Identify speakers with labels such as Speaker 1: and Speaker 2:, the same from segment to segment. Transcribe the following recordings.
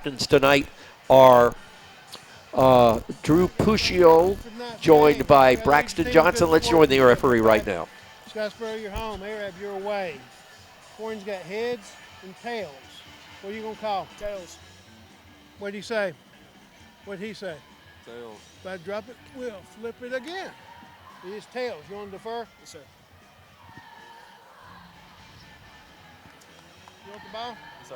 Speaker 1: captains tonight are Drew Puccio, joined by Braxton Johnson. Let's join the referee right now.
Speaker 2: Scottsboro, you're home. Arab, you're away. Corey's got heads and tails. What are you going to call? Tails. What did he say? What did he say?
Speaker 3: Tails.
Speaker 2: If I drop it, we'll flip it again. It is tails. You want to defer?
Speaker 3: Yes, sir.
Speaker 2: You want the ball?
Speaker 3: Yes, sir.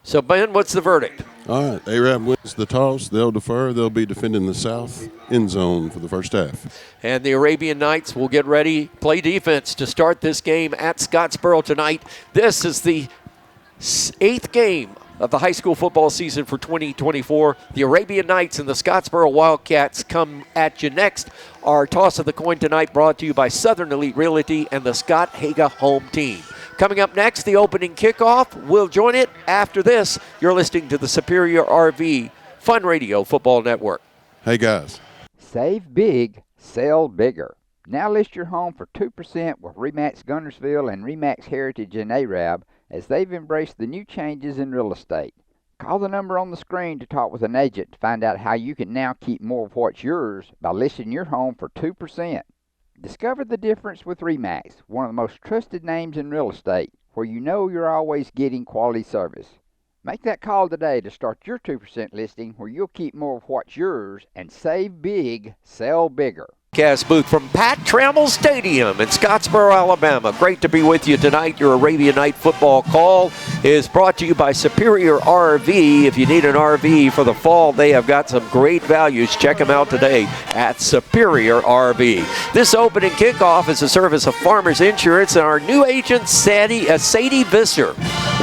Speaker 1: So, Ben, what's the verdict?
Speaker 4: All right, Arab wins the toss. They'll defer. They'll be defending the south end zone for the first half.
Speaker 1: And the Arabian Knights will get ready, play defense to start this game at Scottsboro tonight. This is the 8th game of the high school football season for 2024. The Arabian Knights and the Scottsboro Wildcats come at you next. Our toss of the coin tonight brought to you by Southern Elite Realty and the Scott Haga Home Team. Coming up next, the opening kickoff. We'll join it after this. You're listening to the Superior RV Fun Radio Football Network.
Speaker 4: Hey, guys.
Speaker 5: Save big, sell bigger. Now list your home for 2% with RE/MAX Guntersville and RE/MAX Heritage in Arab as they've embraced the new changes in real estate. Call the number on the screen to talk with an agent to find out how you can now keep more of what's yours by listing your home for 2%. Discover the difference with RE/MAX, one of the most trusted names in real estate, where you know you're always getting quality service. Make that call today to start your 2% listing where you'll keep more of what's yours and save big, sell bigger.
Speaker 1: Broadcast booth from Pat Trammell Stadium in Scottsboro, Alabama. Great to be with you tonight. Your Arabian Night football call is brought to you by Superior RV. If you need an RV for the fall, they have got some great values. Check them out today at Superior RV. This opening kickoff is a service of Farmers Insurance and our new agent, Sadie Visser.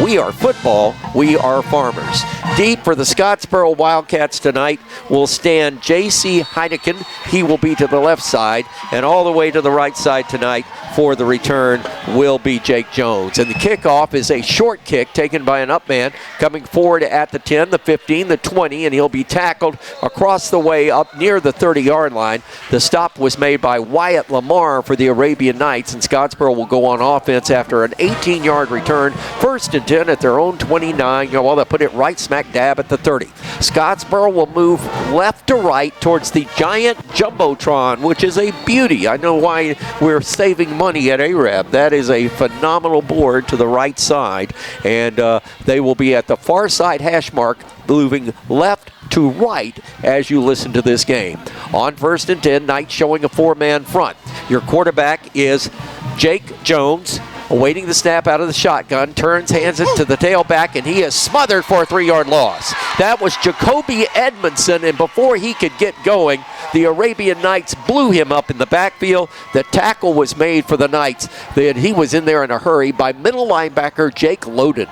Speaker 1: We are football. We are farmers. Deep for the Scottsboro Wildcats tonight will stand J.C. Heineken. He will be to the left side, and all the way to the right side tonight for the return will be Jake Jones. And the kickoff is a short kick taken by an up man coming forward at the 10, the 15, the 20, and he'll be tackled across the way up near the 30-yard line. The stop was made by Wyatt Lamar for the Arabian Knights, and Scottsboro will go on offense after an 18-yard return. 1st and 10 at their own 29. Well, they'll put it right smack dab at the 30. Scottsboro will move left to right towards the giant Jumbotron, which is a beauty. I know why we're saving money at Arab. That is a phenomenal board to the right side, and they will be at the far side hash mark, moving left to right as you listen to this game. On 1st and 10, Knights showing a 4-man front. Your quarterback is Jake Jones, awaiting the snap out of the shotgun, turns, hands it to the tailback, and he is smothered for a 3-yard loss. That was Jacoby Edmondson, and before he could get going, the Arabian Knights blew him up in the backfield. The tackle was made for the Knights. He was in there in a hurry by middle linebacker Jake Loden.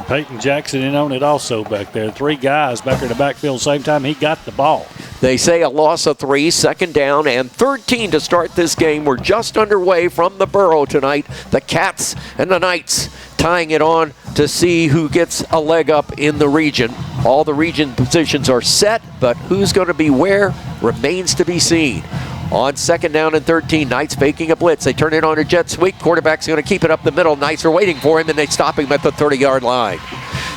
Speaker 6: Peyton Jackson in on it also back there. 3 guys back in the backfield same time he got the ball.
Speaker 1: They say a loss of 3, 2nd down and 13 to start this game. We're just underway from the Borough tonight. The Cats and the Knights tying it on to see who gets a leg up in the region. All the region positions are set, but who's going to be where remains to be seen. On 2nd down and 13, Knights faking a blitz. They turn it on to jet sweep. Quarterback's going to keep it up the middle. Knights are waiting for him, and they stop him at the 30-yard line.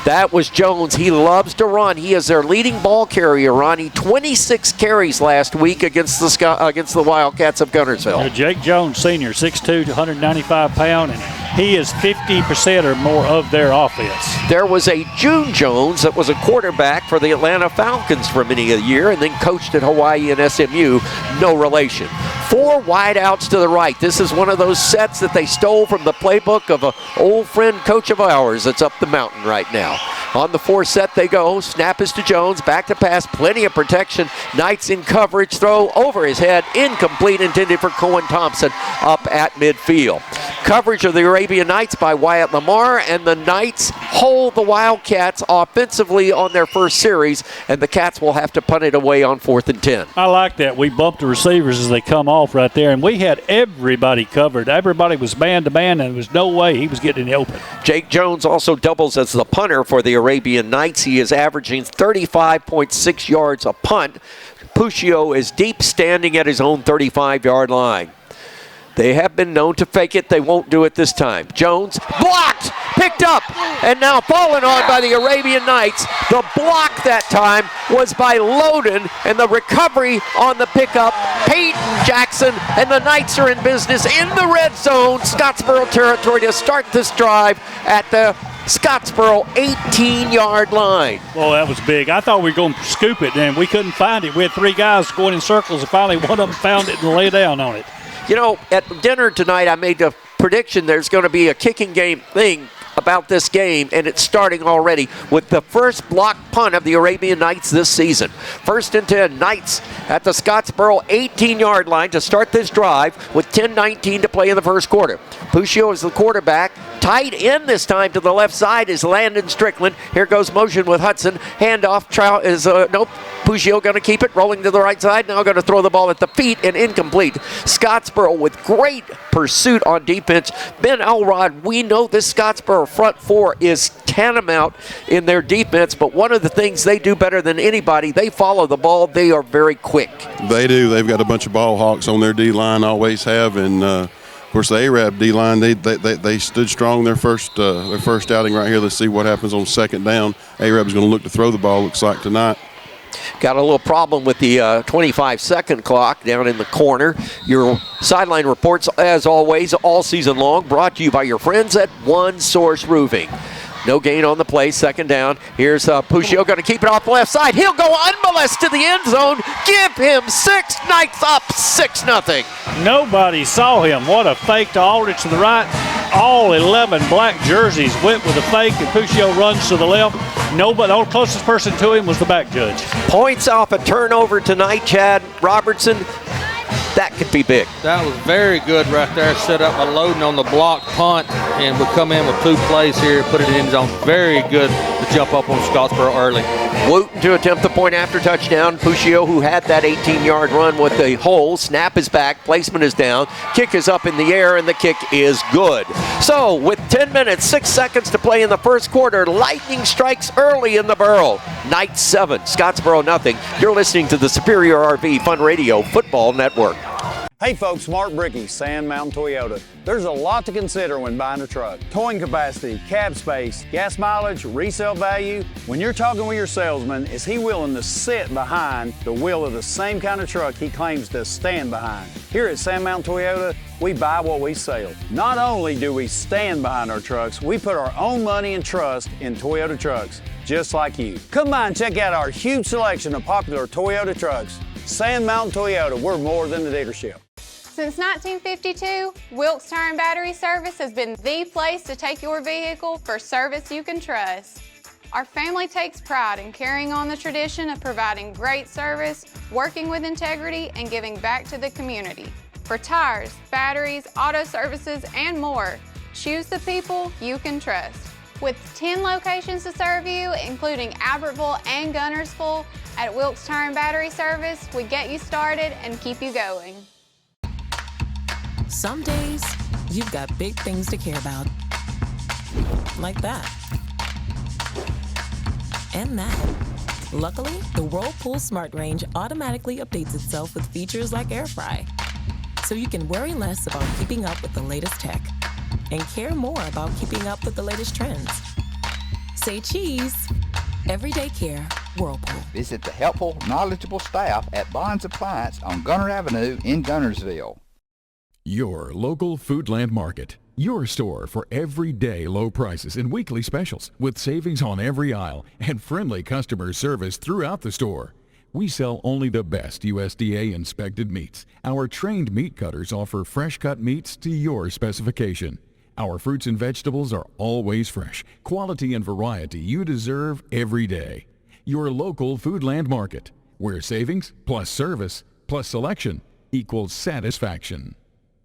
Speaker 1: That was Jones. He loves to run. He is their leading ball carrier, Ronnie. 26 carries last week against the Wildcats of Guntersville.
Speaker 6: Jake Jones, senior, 6'2", 195 pound, and he is 50% or more of their offense.
Speaker 1: There was a June Jones that was a quarterback for the Atlanta Falcons for many a year and then coached at Hawaii and SMU. No relation. 4 wideouts to the right. This is one of those sets that they stole from the playbook of an old friend coach of ours that's up the mountain right now. On the 4 set they go. Snap is to Jones. Back to pass. Plenty of protection. Knights in coverage. Throw over his head. Incomplete. Intended for Cohen Thompson up at midfield. Coverage of the Arabian Knights by Wyatt Lamar, and the Knights hold the Wildcats offensively on their first series, and the Cats will have to punt it away on 4th and 10.
Speaker 6: I like that. We bumped the receivers as they come off right there, and we had everybody covered. Everybody was man-to-man, and there was no way he was getting it open.
Speaker 1: Jake Jones also doubles as the punter for the Arabian Knights. He is averaging 35.6 yards a punt. Puccio is deep, standing at his own 35-yard line. They have been known to fake it. They won't do it this time. Jones blocked, picked up, and now fallen on by the Arabian Knights. The block that time was by Loden, and the recovery on the pickup, Peyton Jackson, and the Knights are in business in the red zone, Scottsboro territory, to start this drive at the Scottsboro 18-yard line.
Speaker 6: Well, that was big. I thought we were going to scoop it, and we couldn't find it. We had three guys going in circles, and finally one of them found it and lay down on it.
Speaker 1: You know, at dinner tonight, I made a prediction there's going to be a kicking game thing about this game, and it's starting already with the first block punt of the Arabian Knights this season. 1st and 10, Knights at the Scottsboro 18-yard line to start this drive with 10:19 to play in the first quarter. Puccio is the quarterback. Tight end this time to the left side is Landon Strickland. Here goes motion with Hudson. Handoff nope. Puccio going to keep it, rolling to the right side. Now going to throw the ball at the feet and incomplete. Scottsboro with great pursuit on defense. Ben Elrod, we know this Scottsboro front four is tantamount in their defense, but one of the things they do better than anybody, they follow the ball. They are very quick.
Speaker 4: They do. They've got a bunch of ball hawks on their D-line, always have, and of course, the Arab D-line, they stood strong their first outing right here. Let's see what happens on second down. Arab's going to look to throw the ball, looks like, tonight.
Speaker 1: Got a little problem with the 25-second clock down in the corner. Your sideline reports, as always, all season long, brought to you by your friends at One Source Roofing. No gain on the play, second down. Here's Puccio going to keep it off the left side. He'll go unmolested to the end zone. Give him 6. Knights up 6-0.
Speaker 6: Nobody saw him. What a fake to Aldrich to the right. All 11 black jerseys went with a fake, and Puccio runs to the left. Nobody, the closest person to him was the back judge.
Speaker 1: Points off a turnover tonight, Chad Robertson. That could be big.
Speaker 3: That was very good right there. Set up a loading on the block punt, and we come in with 2 plays here, put it in zone. Very good to jump up on Scottsboro early.
Speaker 1: Wooten to attempt the point after touchdown. Puccio, who had that 18-yard run with the hole, snap is back, placement is down, kick is up in the air, and the kick is good. So with 10 minutes, 6 seconds to play in the first quarter, lightning strikes early in the Burrow. Knights 7, Scottsboro nothing. You're listening to the Superior RV Fun Radio Football Network.
Speaker 7: Hey folks, Mark Brickey, Sand Mountain Toyota. There's a lot to consider when buying a truck. Towing capacity, cab space, gas mileage, resale value. When you're talking with your salesman, is he willing to sit behind the wheel of the same kind of truck he claims to stand behind? Here at Sand Mountain Toyota, we buy what we sell. Not only do we stand behind our trucks, we put our own money and trust in Toyota trucks, just like you. Come by and check out our huge selection of popular Toyota trucks. Sand Mountain Toyota, we're more than a dealership.
Speaker 8: Since 1952, Wilkes Tire and Battery Service has been the place to take your vehicle for service you can trust. Our family takes pride in carrying on the tradition of providing great service, working with integrity, and giving back to the community. For tires, batteries, auto services, and more, choose the people you can trust. With 10 locations to serve you, including Albertville and Gunnersville, at Wilkes Tire and Battery Service, we get you started and keep you going.
Speaker 9: Some days, you've got big things to care about. Like that. And that. Luckily, the Whirlpool Smart Range automatically updates itself with features like Air Fry. So you can worry less about keeping up with the latest tech and care more about keeping up with the latest trends. Say cheese. Everyday care, Whirlpool.
Speaker 5: Visit the helpful, knowledgeable staff at Bonds Appliance on Gunner Avenue in Gunnersville.
Speaker 10: Your local Foodland Market. Your store for everyday low prices and weekly specials with savings on every aisle and friendly customer service throughout the store. We sell only the best USDA inspected meats. Our trained meat cutters offer fresh cut meats to your specification. Our fruits and vegetables are always fresh, quality and variety you deserve every day. Your local Foodland Market, where savings plus service plus selection equals satisfaction.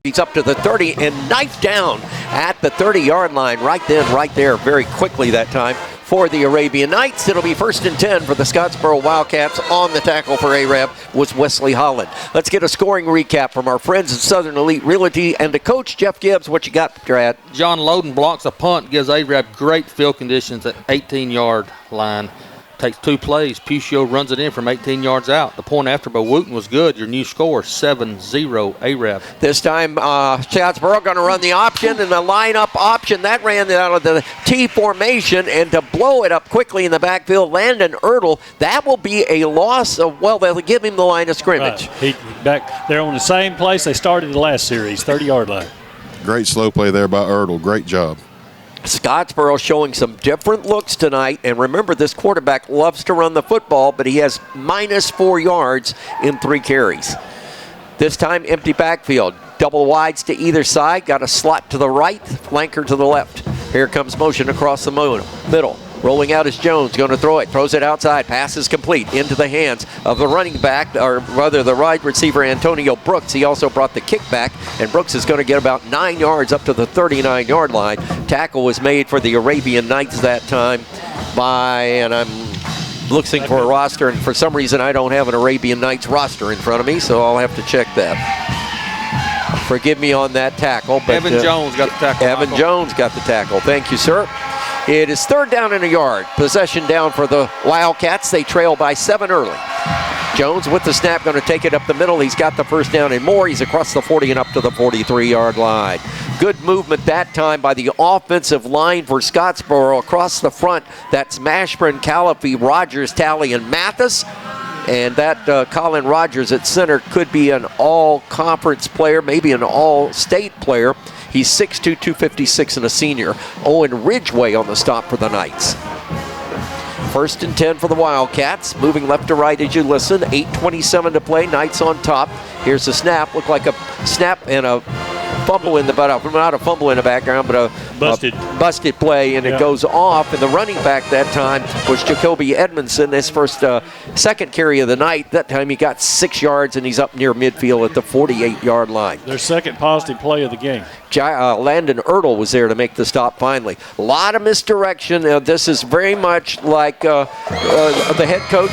Speaker 1: He's up to the 30 and knife down at the 30-yard line right then, right there, very quickly that time for the Arabian Knights. It'll be 1st and 10 for the Scottsboro Wildcats. On the tackle for Arab was Wesley Holland. Let's get a scoring recap from our friends at Southern Elite Realty and to Coach Jeff Gibbs. What you got, Brad?
Speaker 3: John Loden blocks a punt, gives Arab great field conditions at 18-yard line. Takes 2 plays. Puccio runs it in from 18 yards out. The point after by Wooten was good. Your new score, 7-0 Arab.
Speaker 1: This time, Scottsboro going to run the option, and the lineup option, that ran out of the T formation, and to blow it up quickly in the backfield, Landon Ertl, that will be a loss of, well, they'll give him the line of scrimmage.
Speaker 6: Right. Back there on the same place they started the last series, 30-yard line.
Speaker 4: Great slow play there by Ertl. Great job.
Speaker 1: Scottsboro showing some different looks tonight, and remember, this quarterback loves to run the football, but he has -4 yards in 3 carries. This time, empty backfield. Double wides to either side, got a slot to the right, flanker to the left. Here comes motion across the middle. Rolling out is Jones, going to throw it, throws it outside, pass is complete into the hands of the running back, or rather the wide receiver Antonio Brooks. He also brought the kickback, and Brooks is going to get about 9 yards up to the 39-yard line. Tackle was made for the Arabian Knights that time by, and I'm looking for a roster, and for some reason I don't have an Arabian Knights roster in front of me, so I'll have to check that. Forgive me on that tackle. But,
Speaker 3: Evan Jones got the tackle.
Speaker 1: Evan Jones got the tackle. Thank you, sir. It is 3rd down and a yard. Possession down for the Wildcats. They trail by 7 early. Jones with the snap, going to take it up the middle. He's got the first down and more. He's across the 40 and up to the 43-yard line. Good movement that time by the offensive line for Scottsboro. Across the front, that's Mashburn, Caliphie, Rogers, Talley, and Mathis. And that Colin Rogers at center could be an all-conference player, maybe an all-state player. He's 6'2", 256, and a senior. Owen Ridgway on the stop for the Knights. 1st and 10 for the Wildcats. Moving left to right as you listen. 8:27 to play. Knights on top. Here's the snap. Looked like a snap and a fumble in the butt. Not a fumble in the background, but a busted play, and it goes off. And the running back that time was Jacoby Edmondson. His second carry of the night. That time he got 6 yards, and he's up near midfield at the 48-yard line.
Speaker 6: Their second positive play of the game.
Speaker 1: Landon Ertl was there to make the stop finally. A lot of misdirection. This is very much like the head coach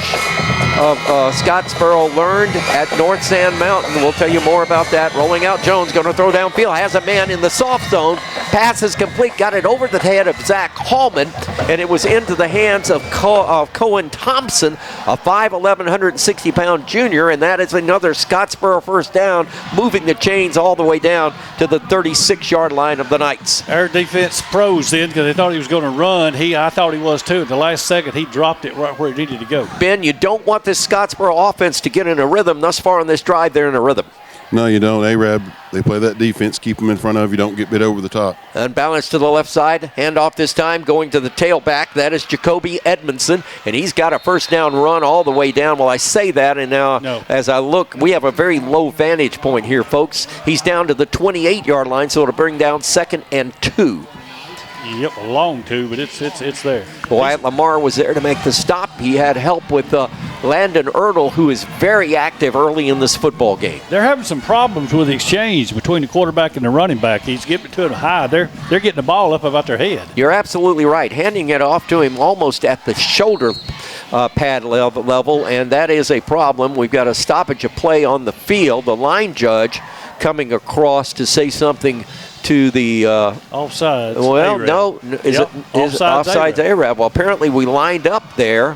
Speaker 1: of Scottsboro learned at North Sand Mountain. We'll tell you more about that. Rolling out Jones, going to throw downfield. Has a man in the soft zone. Pass is complete. Got it over the head of Zach Hallman, and it was into the hands of Cohen Thompson, a 5'11", 160-pound junior, and that is another Scottsboro first down, moving the chains all the way down to the 36-yard line of the Knights.
Speaker 6: Our defense froze then because they thought he was going to run. I thought he was too. At the last second, he dropped it right where it needed to go.
Speaker 1: Ben, you don't want this Scottsboro offense to get in a rhythm. Thus far on this drive, they're in a rhythm.
Speaker 4: No, you don't. Arab, they play that defense, keep them in front of you, don't get bit over the top.
Speaker 1: Unbalanced to the left side, handoff this time, going to the tailback. That is Jacoby Edmondson, and he's got a first down run all the way down. Well, I say that, and now as I look, we have a very low vantage point here, folks. He's down to the 28-yard line, so it'll bring down 2nd and 2.
Speaker 6: Yep, a long 2, but it's there.
Speaker 1: Wyatt Lamar was there to make the stop. He had help with Landon Ertl, who is very active early in this football game.
Speaker 6: They're having some problems with the exchange between the quarterback and the running back. He's getting it to them high. They're getting the ball up about their head.
Speaker 1: You're absolutely right. Handing it off to him almost at the shoulder pad level, and that is a problem. We've got a stoppage of play on the field. The line judge coming across to say something to the
Speaker 6: offsides.
Speaker 1: Well,
Speaker 6: Arab.
Speaker 1: no, is offsides Arab? Well, apparently we lined up there,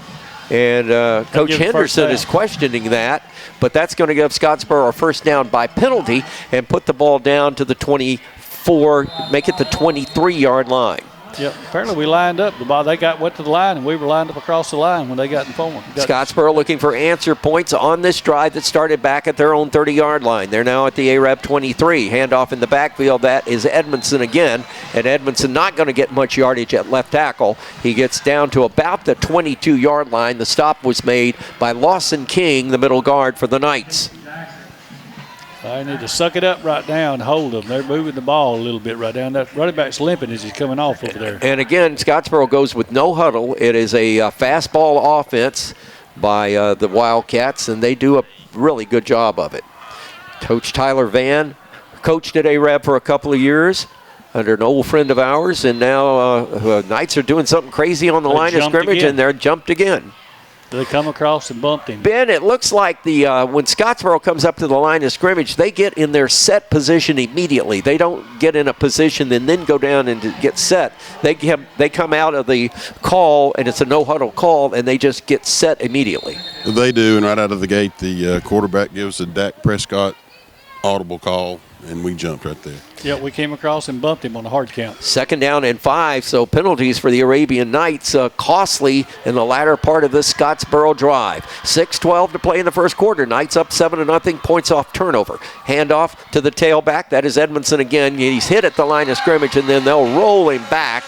Speaker 1: and Coach Henderson is questioning that, but that's going to give Scottsboro a first down by penalty and put the ball down to the 24, make it the 23-yard line.
Speaker 6: Yep, apparently we lined up. They went to the line, and we were lined up across the line when they got in form.
Speaker 1: Scottsboro looking for answer points on this drive that started back at their own 30-yard line. They're now at the Arab 23. Handoff in the backfield. That is Edmondson again, and Edmondson not going to get much yardage at left tackle. He gets down to about the 22-yard line. The stop was made by Lawson King, the middle guard for the Knights.
Speaker 6: I need to suck it up right now and hold them. They're moving the ball a little bit right down. That running back's limping as he's coming off over there.
Speaker 1: And again, Scottsboro goes with no huddle. It is a fastball offense by the Wildcats, and they do a really good job of it. Coach Tyler Van coached at Arab for a couple of years under an old friend of ours, and now Knights are doing something crazy on the line of scrimmage, and they're jumped again.
Speaker 6: They come across and bumped him.
Speaker 1: Ben, it looks like when Scottsboro comes up to the line of scrimmage, they get in their set position immediately. They don't get in a position and then go down and get set. They come out of the call, and it's a no-huddle call, and they just get set immediately.
Speaker 4: They do, and right out of the gate, the quarterback gives a Dak Prescott audible call, and we jumped right there.
Speaker 6: Yeah, we came across and bumped him on a hard count.
Speaker 1: 2nd down and 5, so penalties for the Arabian Knights, costly in the latter part of this Scottsboro drive. 6:12 to play in the first quarter. Knights up 7-0, points off turnover. Handoff to the tailback. That is Edmondson again. He's hit at the line of scrimmage, and then they'll roll him back.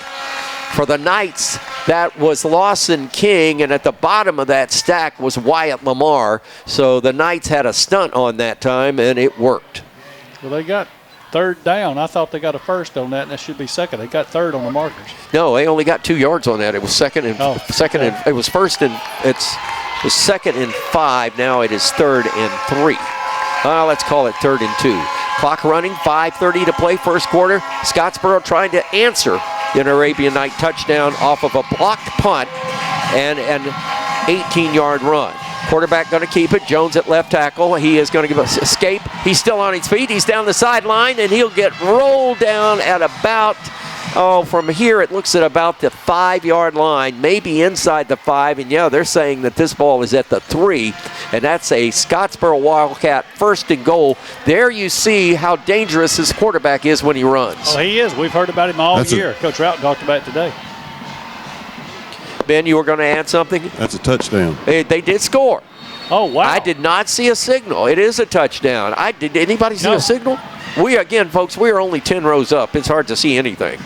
Speaker 1: For the Knights, that was Lawson King, and at the bottom of that stack was Wyatt Lamar. So the Knights had a stunt on that time, and it worked.
Speaker 6: Well, they got 3rd down. I thought they got a 1st on that, and that should be 2nd. They got 3rd on the markers.
Speaker 1: No, they only got 2 yards on that. It was second and it was 1st and it was 2nd and 5. Now it is 3rd and 3. Let's call it 3rd and 2. Clock running, 5:30 to play, first quarter. Scottsboro trying to answer an Arabian Night touchdown off of a blocked punt and an 18-yard run. Quarterback going to keep it. Jones at left tackle. He is going to give us escape. He's still on his feet. He's down the sideline, and he'll get rolled down at about, from here it looks at about the 5-yard line, maybe inside the 5. And, yeah, they're saying that this ball is at the 3, and that's a Scottsboro Wildcat 1st and goal. There you see how dangerous his quarterback is when he runs.
Speaker 6: Oh, he is. We've heard about him all year. Coach Routon talked about it today.
Speaker 1: Ben, you were going to add something?
Speaker 4: That's a touchdown.
Speaker 1: They did score.
Speaker 6: Oh, wow.
Speaker 1: I did not see a signal. It is a touchdown. Did anybody see a signal? Folks, we are only 10 rows up. It's hard to see anything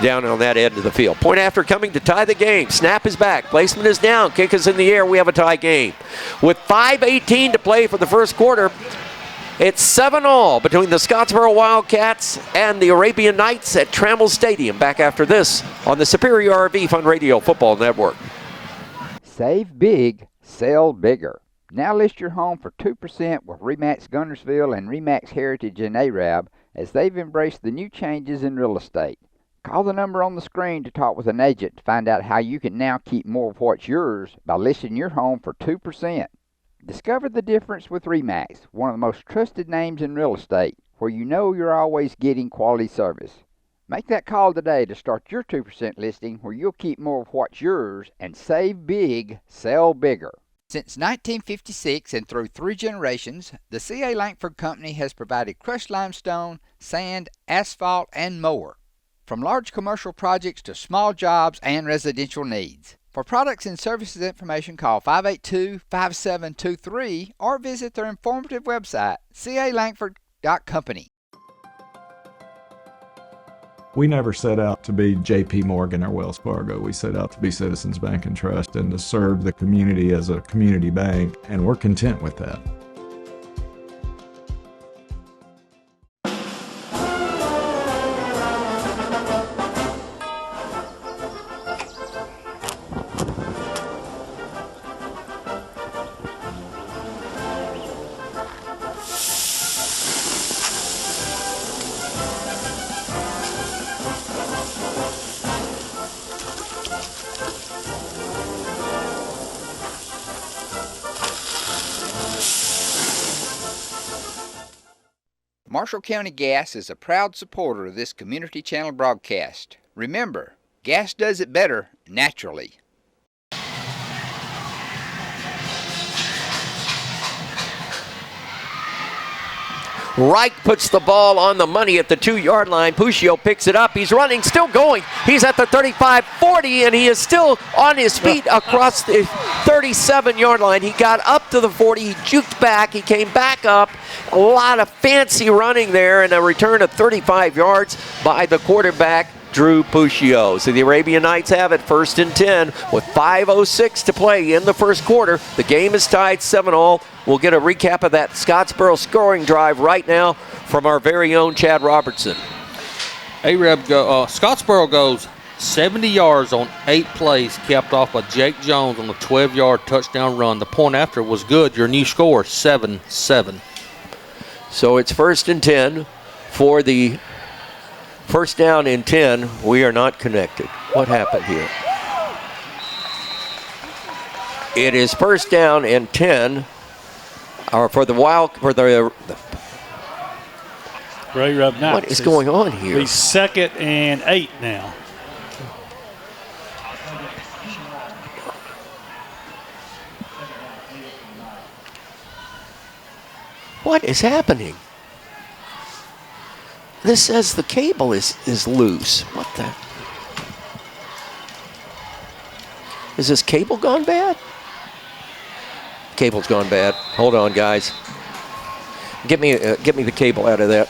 Speaker 1: down on that end of the field. Point after coming to tie the game. Snap is back. Placement is down. Kick is in the air. We have a tie game. With 5:18 to play for the first quarter, it's 7-all between the Scottsboro Wildcats and the Arabian Knights at Trammell Stadium. Back after this on the Superior RV Fun Radio Football Network.
Speaker 5: Save big, sell bigger. Now list your home for 2% with RE/MAX Guntersville and RE/MAX Heritage in Arab as they've embraced the new changes in real estate. Call the number on the screen to talk with an agent to find out how you can now keep more of what's yours by listing your home for 2%. Discover the difference with RE/MAX, one of the most trusted names in real estate, where you know you're always getting quality service. Make that call today to start your 2% listing where you'll keep more of what's yours and save big, sell bigger. Since 1956 and through 3 generations, the C.A. Langford Company has provided crushed limestone, sand, asphalt, and more. From large commercial projects to small jobs and residential needs. For products and services information, call 582-5723 or visit their informative website, calangford.company.
Speaker 11: We never set out to be J.P. Morgan or Wells Fargo. We set out to be Citizens Bank and Trust and to serve the community as a community bank, and we're content with that.
Speaker 5: Marshall County Gas is a proud supporter of this community channel broadcast. Remember, gas does it better naturally.
Speaker 1: Reich puts the ball on the money at the 2-yard line. Puccio picks it up. He's running, still going. He's at the 35-40, and he is still on his feet across the 37-yard line. He got up to the 40. He juked back. He came back up. A lot of fancy running there, and a return of 35 yards by the quarterback, Drew Puccio. So the Arabian Knights have it 1st and 10 with 5:06 to play in the first quarter. The game is tied 7-all. We'll get a recap of that Scottsboro scoring drive right now from our very own Chad Robertson.
Speaker 3: Scottsboro goes 70 yards on 8 plays, capped off by Jake Jones on a 12-yard touchdown run. The point after was good. Your new score, 7-7.
Speaker 1: So it's 1st and 10 for the first down and 10. We are not connected. What happened here? It is first down and 10. Or for the
Speaker 6: Ray-Rub Knights.
Speaker 1: What is going on here?
Speaker 6: He's 2nd and 8 now.
Speaker 1: What is happening? This says the cable is loose. What the? Is this cable gone bad? Cable's gone bad. Hold on, guys. Get me the cable out of that.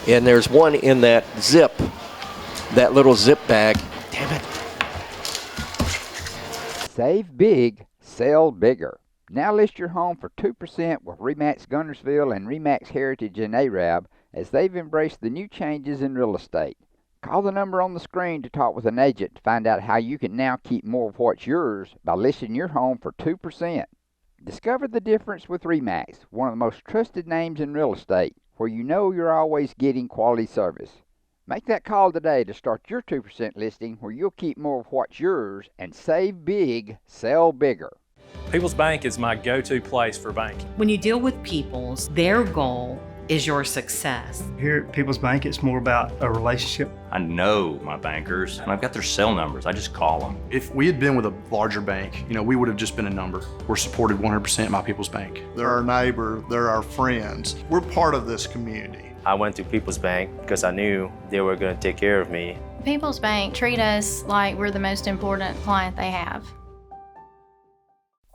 Speaker 1: And there's one in that little zip bag. Damn it.
Speaker 5: Save big, sell bigger. Now list your home for 2% with RE/MAX Guntersville and RE/MAX Heritage in Arab as they've embraced the new changes in real estate. Call the number on the screen to talk with an agent to find out how you can now keep more of what's yours by listing your home for 2%. Discover the difference with RE/MAX, one of the most trusted names in real estate, where you know you're always getting quality service. Make that call today to start your 2% listing where you'll keep more of what's yours and save big, sell bigger.
Speaker 12: People's Bank is my go-to place for banking.
Speaker 13: When you deal with People's, their goal is your success.
Speaker 14: Here at People's Bank, it's more about a relationship.
Speaker 15: I know my bankers, and I've got their cell numbers. I just call them.
Speaker 16: If we had been with a larger bank, we would have just been a number. We're supported 100% by People's Bank.
Speaker 17: They're our neighbor, they're our friends. We're part of this community.
Speaker 18: I went to People's Bank because I knew they were going to take care of me.
Speaker 19: People's Bank treat us like we're the most important client they have.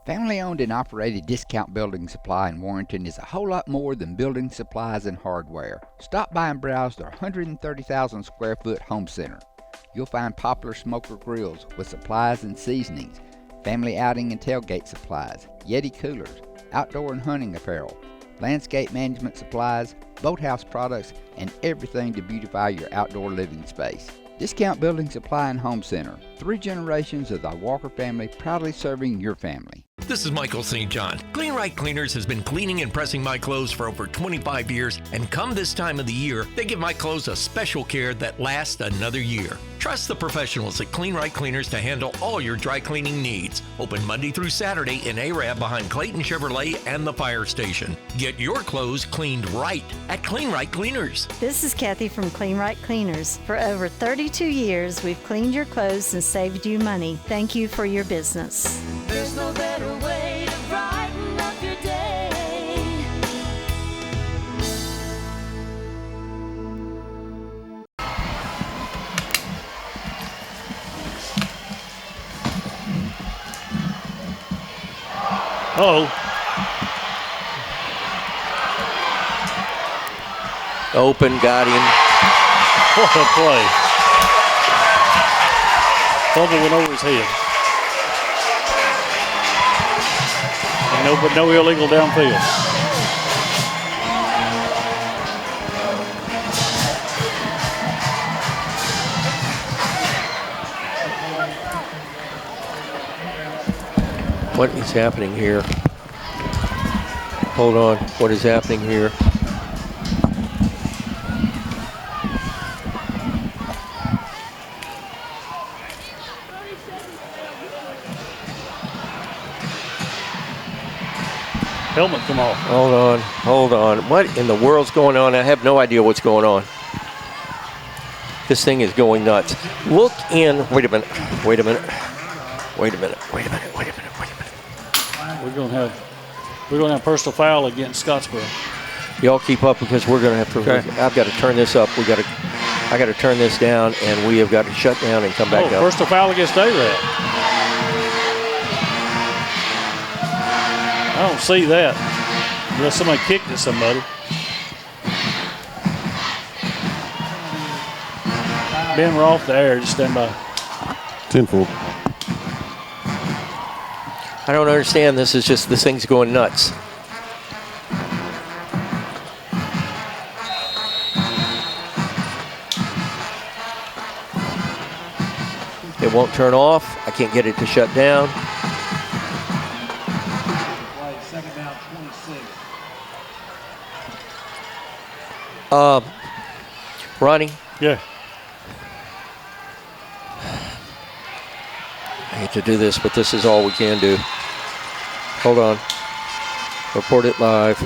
Speaker 5: Family-owned and operated Discount Building Supply in Warrenton is a whole lot more than building supplies and hardware. Stop by and browse their 130,000 square foot home center. You'll find popular smoker grills with supplies and seasonings, family outing and tailgate supplies, Yeti coolers, outdoor and hunting apparel, landscape management supplies, boathouse products, and everything to beautify your outdoor living space. Discount Building Supply and Home Center. 3 generations of the Walker family proudly serving your family.
Speaker 20: This is Michael St. John. Clean Right Cleaners has been cleaning and pressing my clothes for over 25 years, and come this time of the year, they give my clothes a special care that lasts another year. Trust the professionals at Clean Right Cleaners to handle all your dry cleaning needs. Open Monday through Saturday in Arab behind Clayton Chevrolet and the fire station. Get your clothes cleaned right at Clean Right Cleaners.
Speaker 21: This is Kathy from Clean Right Cleaners. For over 32 years, we've cleaned your clothes and saved you money. Thank you for your business.
Speaker 22: There's no better way to brighten up your day.
Speaker 6: Uh-oh.
Speaker 1: Open, got him.
Speaker 6: What a play. Fumble went over his head. But no illegal downfield.
Speaker 1: What is happening here? Hold on. What is happening here?
Speaker 6: Helmet come off.
Speaker 1: Hold on. What in the world's going on? I have no idea what's going on. This thing is going nuts. Look in. Wait a minute.
Speaker 6: We're gonna have personal foul against Scottsboro.
Speaker 1: Y'all keep up because we're gonna have to. Okay. I've got to turn this up. I got to turn this down, and we have got to shut down and come back up.
Speaker 6: Personal foul against Arab. I don't see that. Unless somebody kicked at somebody. Ben, we're off the air. Just stand by.
Speaker 4: 10-4.
Speaker 1: I don't understand. This thing's going nuts. It won't turn off. I can't get it to shut down.
Speaker 22: Second down, 26.
Speaker 1: Ronnie?
Speaker 6: Yeah.
Speaker 1: I hate to do this, but this is all we can do. Hold on. Report it live.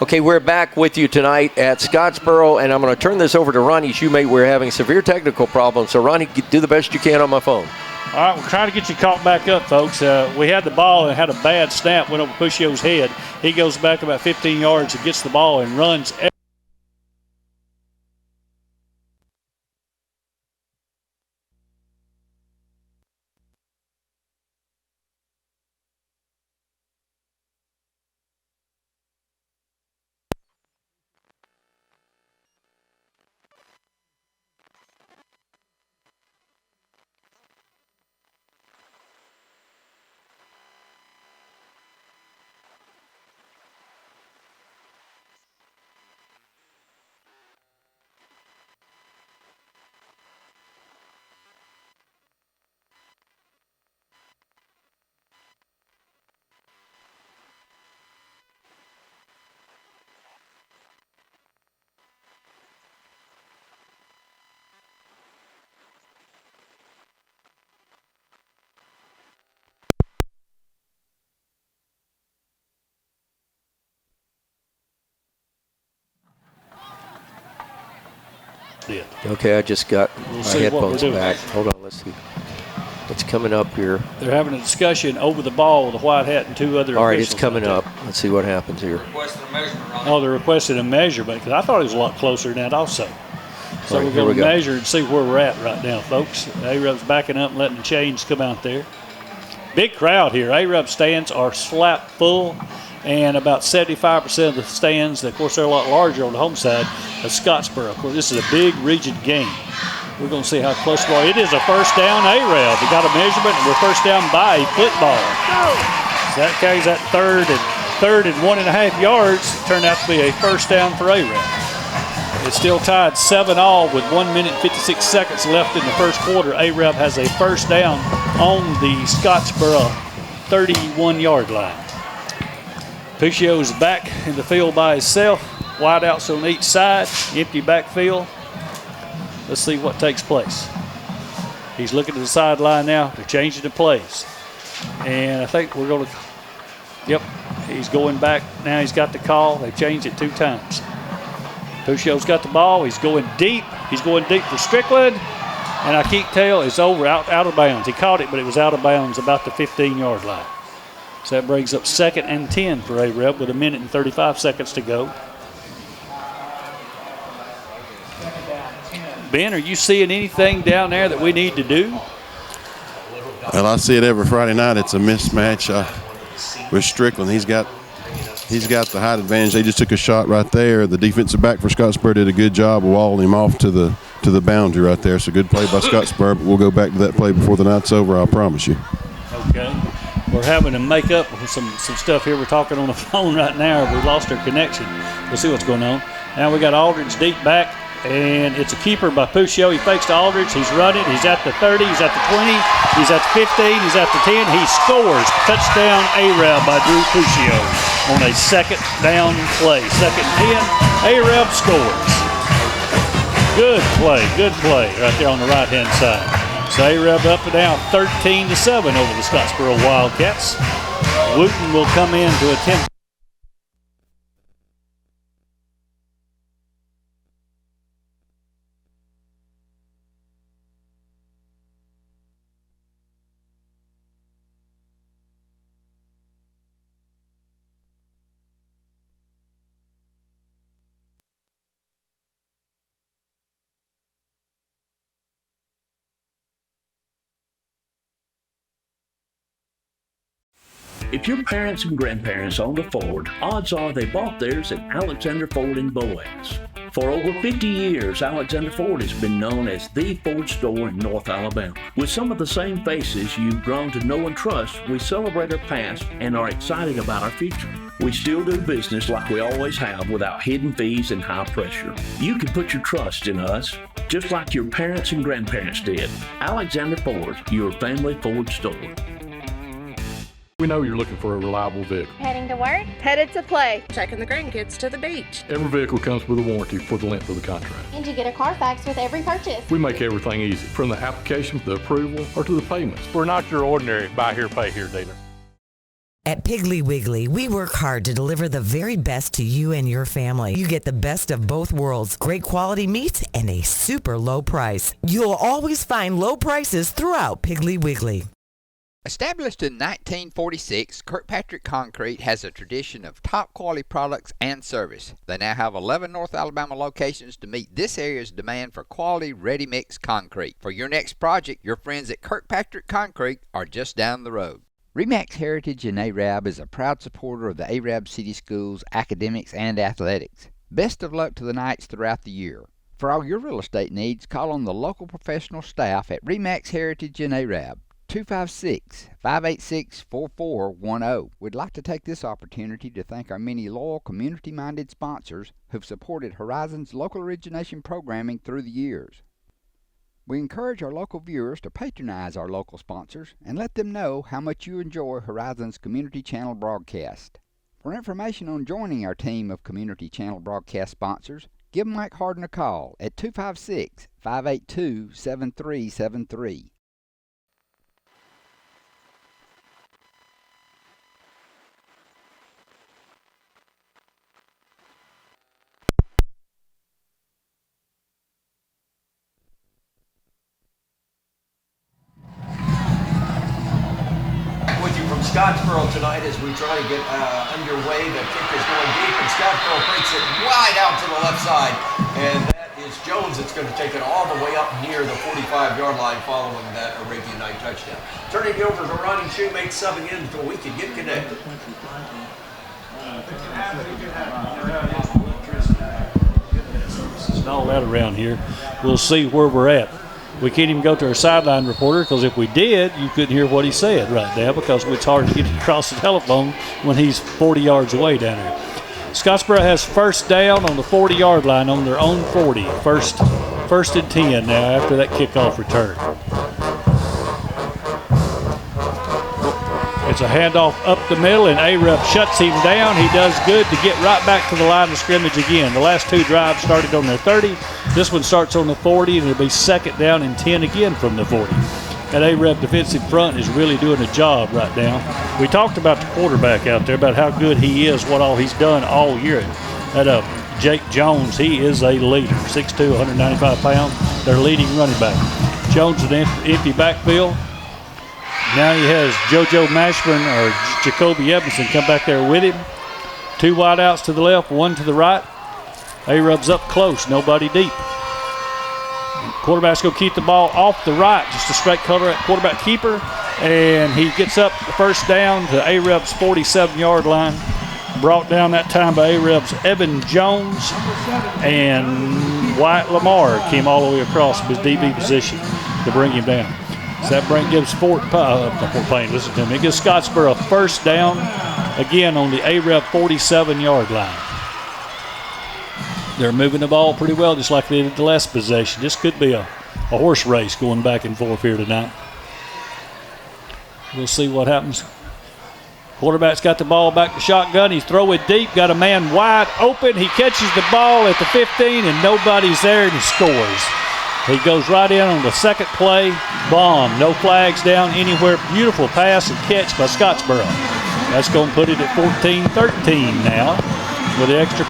Speaker 1: Okay, we're back with you tonight at Scottsboro, and I'm going to turn this over to Ronnie Shoemate. We're having severe technical problems, so Ronnie, do the best you can on my phone.
Speaker 6: All right, we'll try to get you caught back up, folks. We had the ball and had a bad snap, went over Puccio's head. He goes back about 15 yards and gets the ball and runs.
Speaker 1: Okay, I just got my headphones back. Hold on, let's see what's coming up here.
Speaker 6: They're having a discussion over the ball with a white hat and two other
Speaker 1: All right,
Speaker 6: officials
Speaker 1: it's coming up. Let's see what happens here.
Speaker 6: Oh, they're requesting a measurement because I thought it was a lot closer than that also. So
Speaker 1: All right,
Speaker 6: we're
Speaker 1: here
Speaker 6: going
Speaker 1: we
Speaker 6: to
Speaker 1: go.
Speaker 6: measure and see where we're at right now, folks. A-Rub's backing up and letting the chains come out there. Big crowd here. A-Rub stands are slap full, and about 75% of the stands, of course, they're a lot larger on the home side of Scottsboro. Of course, this is a big region game. We're going to see how close we are. It is a first down A-Rub. We got a measurement, and we're first down by a football. So that carries that third and 1.5 yards. Turned out to be a first down for A-Rub. It's still tied 7-all with 1 minute and 56 seconds left in the first quarter. A-Rub has a first down on the Scottsboro 31-yard line. Puccio's back in the field by himself. Wideouts on each side, empty backfield. Let's see what takes place. He's looking to the sideline now. They're changing the plays. And I think we're going to, yep, he's going back. Now he's got the call. They've changed it 2 times. Puccio's got the ball. He's going deep. He's going deep for Strickland. And I can't tell, it's over, out of bounds. He caught it, but it was out of bounds about the 15-yard line. So that brings up 2nd and 10 for A-Rub with 1 minute and 35 seconds to go. Ben, are you seeing anything down there that we need to do?
Speaker 4: Well, I see it every Friday night. It's a mismatch with Strickland. He's got the height advantage. They just took a shot right there. The defensive back for Scottsboro did a good job of walling him off to the boundary right there. So good play by Scottsboro, but we'll go back to that play before the night's over, I promise you.
Speaker 6: Okay. We're having to make up some stuff here. We're talking on the phone right now. We lost our connection. We'll see what's going on. Now we got Aldridge deep back, and it's a keeper by Puccio. He fakes to Aldridge. He's running. He's at the 30. He's at the 20. He's at the 15. He's at the 10. He scores. Touchdown A-Rab by Drew Puccio on a 2nd down play. 2nd and 10. A-Rab scores. Good play right there on the right-hand side. So A-Rab up and down 13-7 over the Scottsboro Wildcats. Wooten will come in to attempt.
Speaker 2: If your parents and grandparents owned a Ford, odds are they bought theirs at Alexander Ford in Boaz. For over 50 years, Alexander Ford has been known as the Ford store in North Alabama. With some of the same faces you've grown to know and trust, we celebrate our past and are excited about our future. We still do business like we always have without hidden fees and high pressure. You can put your trust in us, just like your parents and grandparents did. Alexander Ford, your family Ford store.
Speaker 7: We know you're looking for a reliable vehicle.
Speaker 8: Heading to work? Headed to play. Taking the grandkids to the beach.
Speaker 7: Every vehicle comes with a warranty for the length of the contract.
Speaker 8: And you get a Carfax with every purchase.
Speaker 7: We make everything easy, from the application to the approval or to the payments.
Speaker 23: We're not your ordinary buy here, pay here dealer.
Speaker 24: At Piggly Wiggly, we work hard to deliver the very best to you and your family. You get the best of both worlds, great quality meats and a super low price. You'll always find low prices throughout Piggly Wiggly.
Speaker 5: Established in 1946, Kirkpatrick Concrete has a tradition of top quality products and service. They now have 11 North Alabama locations to meet this area's demand for quality ready-mix concrete. For your next project, your friends at Kirkpatrick Concrete are just down the road. RE/MAX Heritage in ARAB is a proud supporter of the ARAB City Schools, academics, and athletics. Best of luck to the Knights throughout the year. For all your real estate needs, call on the local professional staff at RE/MAX Heritage in ARAB. 256-586-4410. We'd like to take this opportunity to thank our many loyal, community-minded sponsors who've supported Horizon's local origination programming through the years. We encourage our local viewers to patronize our local sponsors and let them know how much you enjoy Horizon's Community Channel broadcast. For information on joining our team of Community Channel broadcast sponsors, give Mike Harden a call at 256-582-7373.
Speaker 1: From Scottsboro tonight as we try to get underway. The kick is going deep, and Scottsboro breaks it wide out to the left side. And that is Jones that's going to take it all the way up near the 45-yard line following that Arabian Night touchdown. Turning it over to Ronnie Shoemake subbing in until we can get connected.
Speaker 6: And all that around here. We'll see where we're at. We can't even go to our sideline reporter because if we did, you couldn't hear what he said right now because it's hard to get across the telephone when he's 40 yards away down there. Scottsboro has first down on the 40-yard line on their own 40. First and 10 now after that kickoff return. It's a handoff up the middle, and Arab shuts him down. He does good to get right back to the line of scrimmage again. The last two drives started on their 30. This one starts on the 40, and it'll be second down and 10 again from the 40. That Arab defensive front is really doing a job right now. We talked about the quarterback out there, about how good he is, what all he's done all year. That Jake Jones, he is a leader. 6'2", 195 pounds, their leading running back. Jones in an empty backfield. Now he has JoJo Mashburn or Jacoby Evanson come back there with him. Two wide outs to the left, one to the right. Arab's up close, nobody deep. Quarterback's going to keep the ball off the right, just a straight quarterback keeper. And he gets up the first down to Arab's 47-yard line. Brought down that time by Arab's Evan Jones. And Wyatt Lamar came all the way across his DB position to bring him down. So that gives Fort Payne, listen to me. It gives Scottsboro a first down, again on the Arab 47-yard line. They're moving the ball pretty well, just like they did the last possession. This could be a horse race going back and forth here tonight. We'll see what happens. Quarterback's got the ball back to shotgun. He's throwing deep, got a man wide open. He catches the ball at the 15, and nobody's there, and he scores. He goes right in on the second play. Bomb. No flags down anywhere. Beautiful pass and catch by Scottsboro. That's going to put it at 14-13 now with the extra.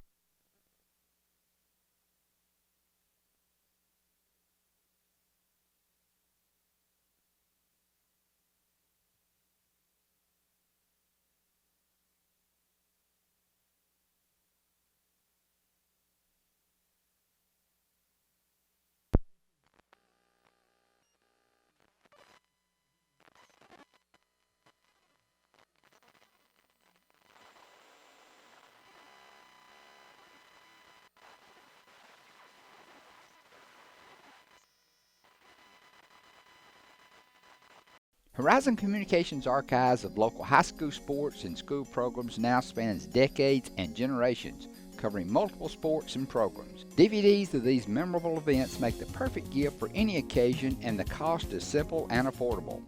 Speaker 5: Horizon Communications' archives of local high school sports and school programs now spans decades and generations, covering multiple sports and programs. DVDs of these memorable events make the perfect gift for any occasion, and the cost is simple and affordable.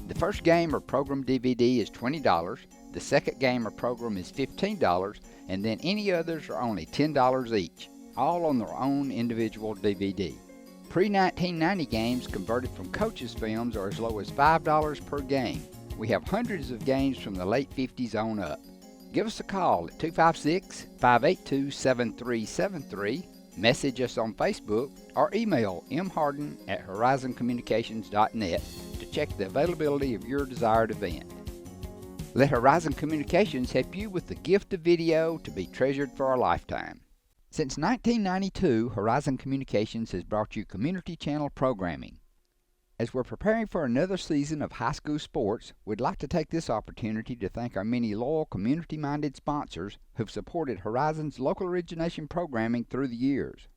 Speaker 5: The first game or program DVD is $20, the second game or program is $15, and then any others are only $10 each, all on their own individual DVD. Pre-1990 games converted from coaches' films are as low as $5 per game. We have hundreds of games from the late 50s on up. Give us a call at 256-582-7373, message us on Facebook, or email mharden@horizoncommunications.net to check the availability of your desired event. Let Horizon Communications help you with the gift of video to be treasured for a lifetime. Since 1992, Horizon Communications has brought you community channel programming. As we're preparing for another season of high school sports, we'd like to take this opportunity to thank our many loyal community-minded sponsors who've supported Horizon's local origination programming through the years.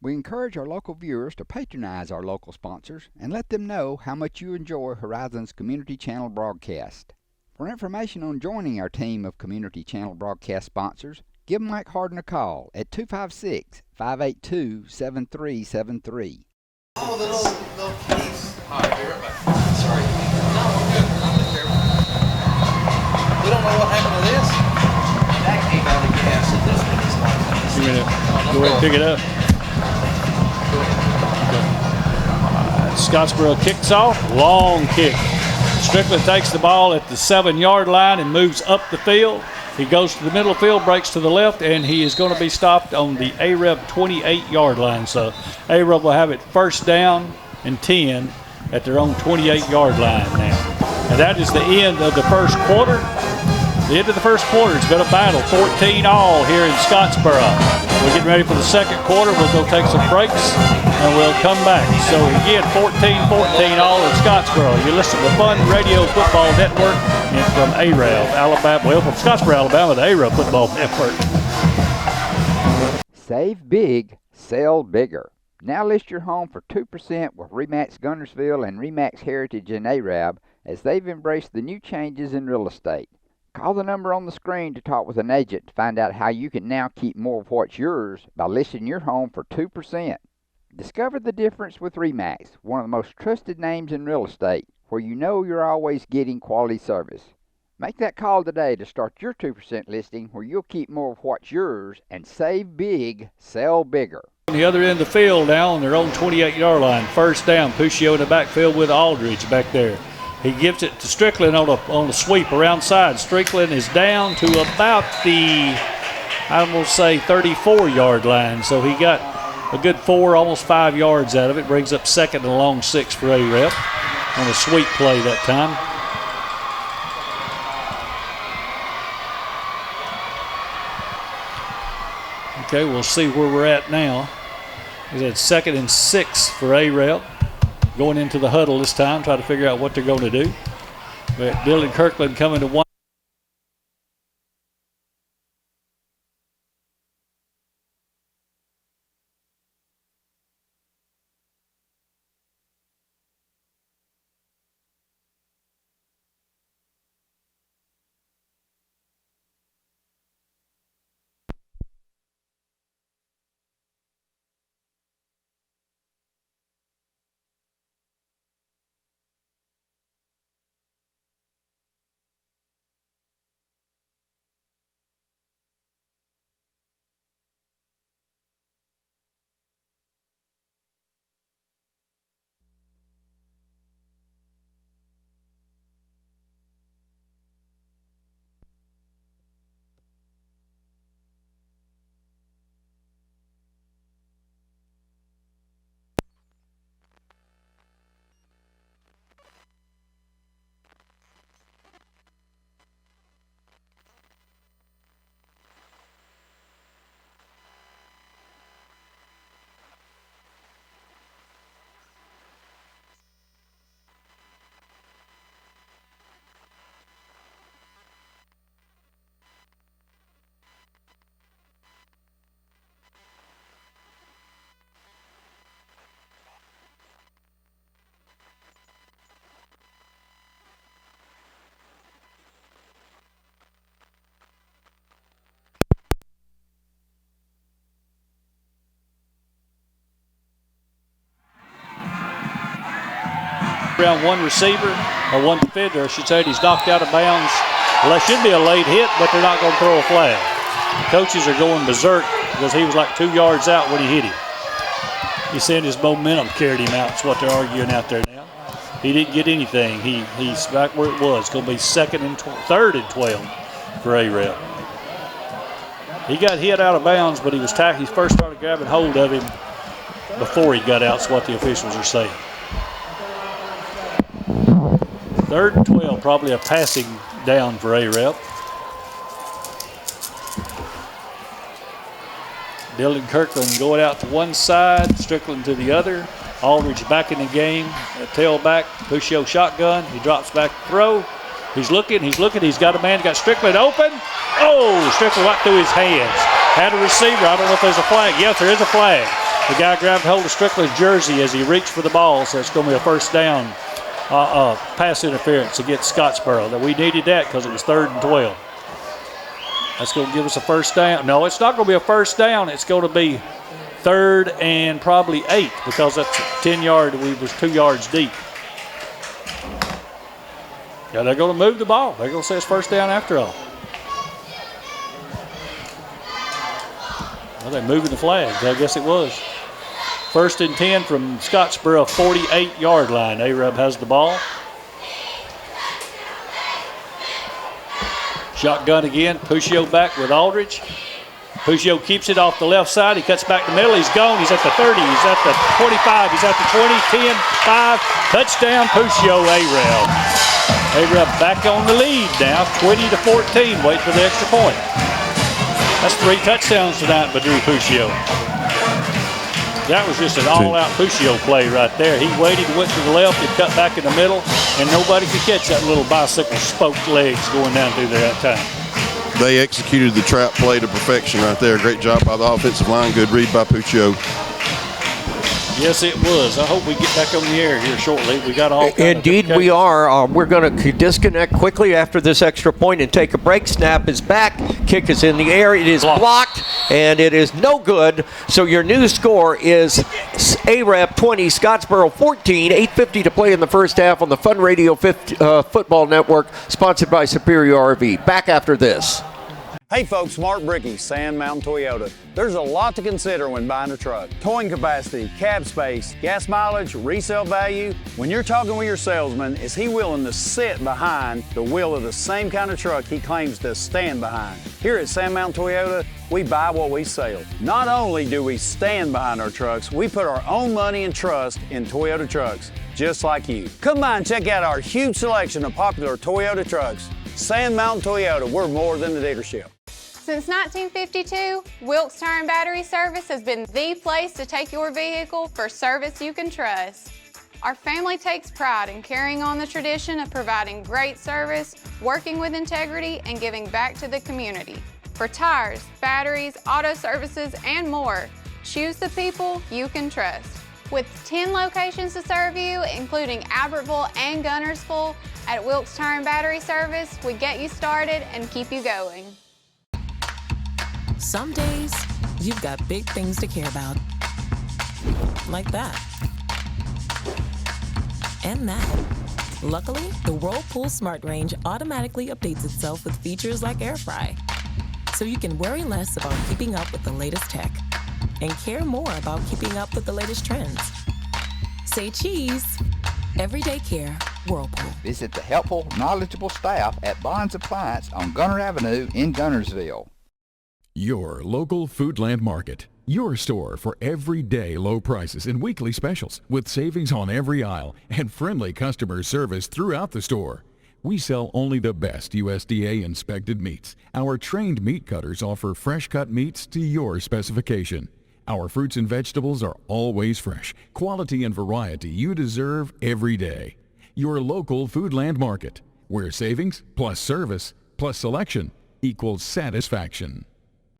Speaker 5: We encourage our local viewers to patronize our local sponsors and let them know how much you enjoy Horizon's community channel broadcast. For information on joining our team of community channel broadcast sponsors, give Mike Harden a call at 256-582-7373.
Speaker 3: Oh, the little piece. All right, be right back. Sorry. No, we're good. I'll look there. We don't know what happened to this. That came out of gas, and this one is like this.
Speaker 6: You're going to go ahead and pick it up. Okay. Scottsboro kicks off. Long kick. Strickland takes the ball at the 7-yard line and moves up the field. He goes to the middle field, breaks to the left, and he is going to be stopped on the AREB 28-yard line. So AREB will have it first down and 10 at their own 28-yard line now. And that is the end of the first quarter. The end of the first quarter. It's been a battle, 14-all here in Scottsboro. We're getting ready for the second quarter. We'll go take some breaks, and we'll come back. So again, 14-all in Scottsboro. You listen to the Fun Radio Football Network and from AREB, Alabama. Well, from Scottsboro, Alabama, the AREB Football Network.
Speaker 5: Save big, sell bigger. Now list your home for 2% with RE/MAX Guntersville and RE/MAX Heritage in AREB as they've embraced the new changes in real estate. Call the number on the screen to talk with an agent to find out how you can now keep more of what's yours by listing your home for 2%. Discover the difference with RE/MAX, one of the most trusted names in real estate, where you know you're always getting quality service. Make that call today to start your 2% listing where you'll keep more of what's yours and save big, sell bigger.
Speaker 6: On the other end of the field now on their own 28-yard line, first down, Puccio in the backfield with Aldridge back there. He gives it to Strickland on a sweep around side. Strickland is down to about the, I'm going to say, 34-yard line. So he got a good 4, almost 5 yards out of it. Brings up second and a long 6 for AREB on a sweep play that time. Okay, we'll see where we're at now. He's at second and 6 for AREB. Going into the huddle this time, try to figure out what they're going to do. But Dylan Kirkland coming to one. Around one receiver, or one defender, I should say. He's knocked out of bounds. Well, that should be a late hit, but they're not going to throw a flag. Coaches are going berserk because he was like 2 yards out when he hit him. He said his momentum carried him out. That's what they're arguing out there now. He didn't get anything. He's back where it was. It's going to be third and 12 for A-Rep. He got hit out of bounds, but he was he first started grabbing hold of him before he got out. That's what the officials are saying. Third and 12, probably a passing down for A-Rep. Dylan Kirkland going out to one side, Strickland to the other. Aldridge back in the game, tailback, Puccio shotgun. He drops back to throw. He's looking. He's got a man, got Strickland open. Oh, Strickland right through his hands. Had a receiver. I don't know if there's a flag. Yes, there is a flag. The guy grabbed hold of Strickland's jersey as he reached for the ball, so it's going to be a first down pass interference against Scottsboro. That we needed that because it was 3rd and 12. That's going to give us a first down. No, it's not going to be a first down. It's going to be 3rd and probably 8 because that's 10-yard. We was 2 yards deep. Yeah, they're going to move the ball. They're going to say it's first down after all. Well, they're moving the flag. I guess it was. 1st and 10 from Scottsboro 48-yard line. A-Rub has the ball. Shotgun again. Puccio back with Aldridge. Puccio keeps it off the left side. He cuts back the middle. He's gone. He's at the 30. He's at the 25. He's at the 20, 10, 5. Touchdown, Puccio, A-Rab. A-Rab back on the lead now, 20-14. Wait for the extra point. That's 3 touchdowns tonight by Drew Puccio. That was just an all-out Puccio play right there. He waited, went to the left, and cut back in the middle, and nobody could catch that little bicycle spoked legs going down through there that time.
Speaker 4: They executed the trap play to perfection right there. Great job by the offensive line. Good read by Puccio.
Speaker 6: Yes, it was. I hope we get back on the air here shortly. We got all.
Speaker 1: Indeed, we are. We're going to disconnect quickly after this extra point and take a break. Snap is back. Kick is in the air. It is blocked, and it is no good. So your new score is A-Rab 20, Scottsboro 14. 8:50 to play in the first half on the Fun Radio Football Network, sponsored by Superior RV. Back after this.
Speaker 9: Hey folks, Mark Brickey, Sand Mountain Toyota. There's a lot to consider when buying a truck. Towing capacity, cab space, gas mileage, resale value. When you're talking with your salesman, is he willing to sit behind the wheel of the same kind of truck he claims to stand behind? Here at Sand Mountain Toyota, we buy what we sell. Not only do we stand behind our trucks, we put our own money and trust in Toyota trucks, just like you. Come by and check out our huge selection of popular Toyota trucks. Sand Mountain Toyota, we're more than a dealership.
Speaker 10: Since 1952, Wilkes Tire and Battery Service has been the place to take your vehicle for service you can trust. Our family takes pride in carrying on the tradition of providing great service, working with integrity, and giving back to the community. For tires, batteries, auto services, and more, choose the people you can trust. With 10 locations to serve you, including Albertville and Gunnersville, at Wilkes Tire and Battery Service, we get you started and keep you going.
Speaker 11: Some days, you've got big things to care about. Like that. And that. Luckily, the Whirlpool Smart Range automatically updates itself with features like Air Fry. So you can worry less about keeping up with the latest tech and care more about keeping up with the latest trends. Say cheese. Everyday care, Whirlpool.
Speaker 5: Visit the helpful, knowledgeable staff at Bonds Appliance on Gunner Avenue in Gunnersville.
Speaker 12: Your local Foodland Market. Your store for everyday low prices and weekly specials with savings on every aisle and friendly customer service throughout the store. We sell only the best USDA inspected meats. Our trained meat cutters offer fresh cut meats to your specification. Our fruits and vegetables are always fresh, quality and variety you deserve every day. Your local Foodland Market, where savings plus service plus selection equals satisfaction.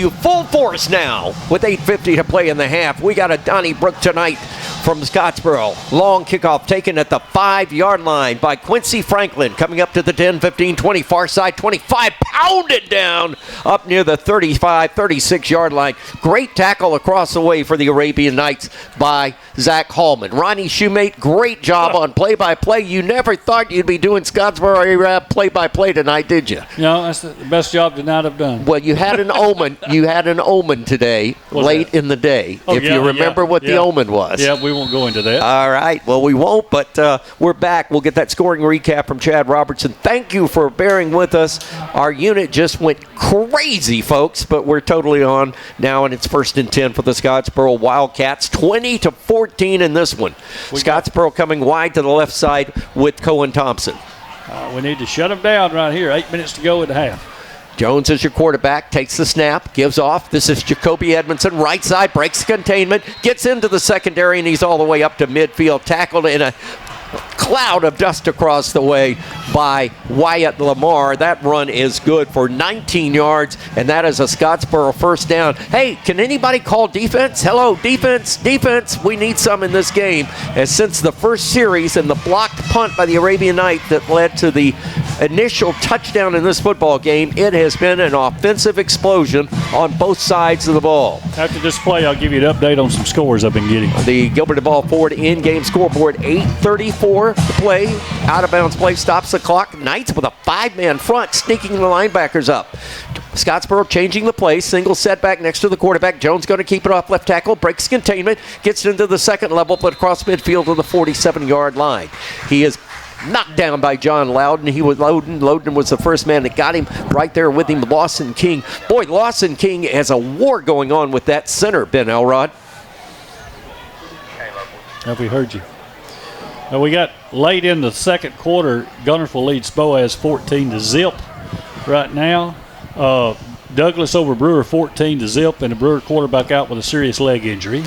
Speaker 1: You full force now with 8:50 to play in the half. We got a Donnybrook tonight from Scottsboro. Long kickoff taken at the 5-yard line by Quincy Franklin. Coming up to the 10, 15, 20, far side 25. Pounded down up near the 35, 36-yard line. Great tackle across the way for the Arabian Knights by Zach Hallman. Ronnie Shoemate, great job on play-by-play. You never thought you'd be doing Scottsboro Arab play-by-play tonight, did you?
Speaker 6: No, that's the best job to not have done.
Speaker 1: Well, you had an omen. You had an omen today, late in the day. If you remember what the omen was.
Speaker 6: Yeah, we won't go into that.
Speaker 1: All right. Well, we won't, but we're back. We'll get that scoring recap from Chad Robertson. Thank you for bearing with us. Our unit just went crazy, folks, but we're totally on now, and it's 1st and 10 for the Scottsboro Wildcats. 20-14 in this one. Scottsboro coming wide to the left side with Cohen Thompson.
Speaker 6: We need to shut them down right here. 8 minutes to go in the half.
Speaker 1: Jones is your quarterback, takes the snap, gives off. This is Jacoby Edmondson, right side, breaks containment, gets into the secondary, and he's all the way up to midfield, tackled in a cloud of dust across the way by Wyatt Lamar. That run is good for 19 yards, and that is a Scottsboro first down. Hey, can anybody call defense? Hello, defense, defense. We need some in this game. And since the first series and the blocked punt by the Arabian Knight that led to the initial touchdown in this football game, it has been an offensive explosion on both sides of the ball.
Speaker 6: After this play, I'll give you an update on some scores I've been getting.
Speaker 1: The Gilbert and Ball Ford in-game scoreboard, 8:34 to play. Out-of-bounds play stops the clock. Knights with a 5-man front, sneaking the linebackers up. Scottsboro changing the play. Single setback next to the quarterback. Jones going to keep it off left tackle. Breaks containment. Gets into the second level, but across midfield to the 47-yard line. He is knocked down by John Loudon. He was Loudon. Loudon was the first man that got him. Right there with him, Lawson King. Boy, Lawson King has a war going on with that center, Ben Elrod.
Speaker 6: Have we heard you? Now we got late in the second quarter. Gunnersville leads Boaz 14-0 right now. Douglas over Brewer 14-0, and the Brewer quarterback out with a serious leg injury.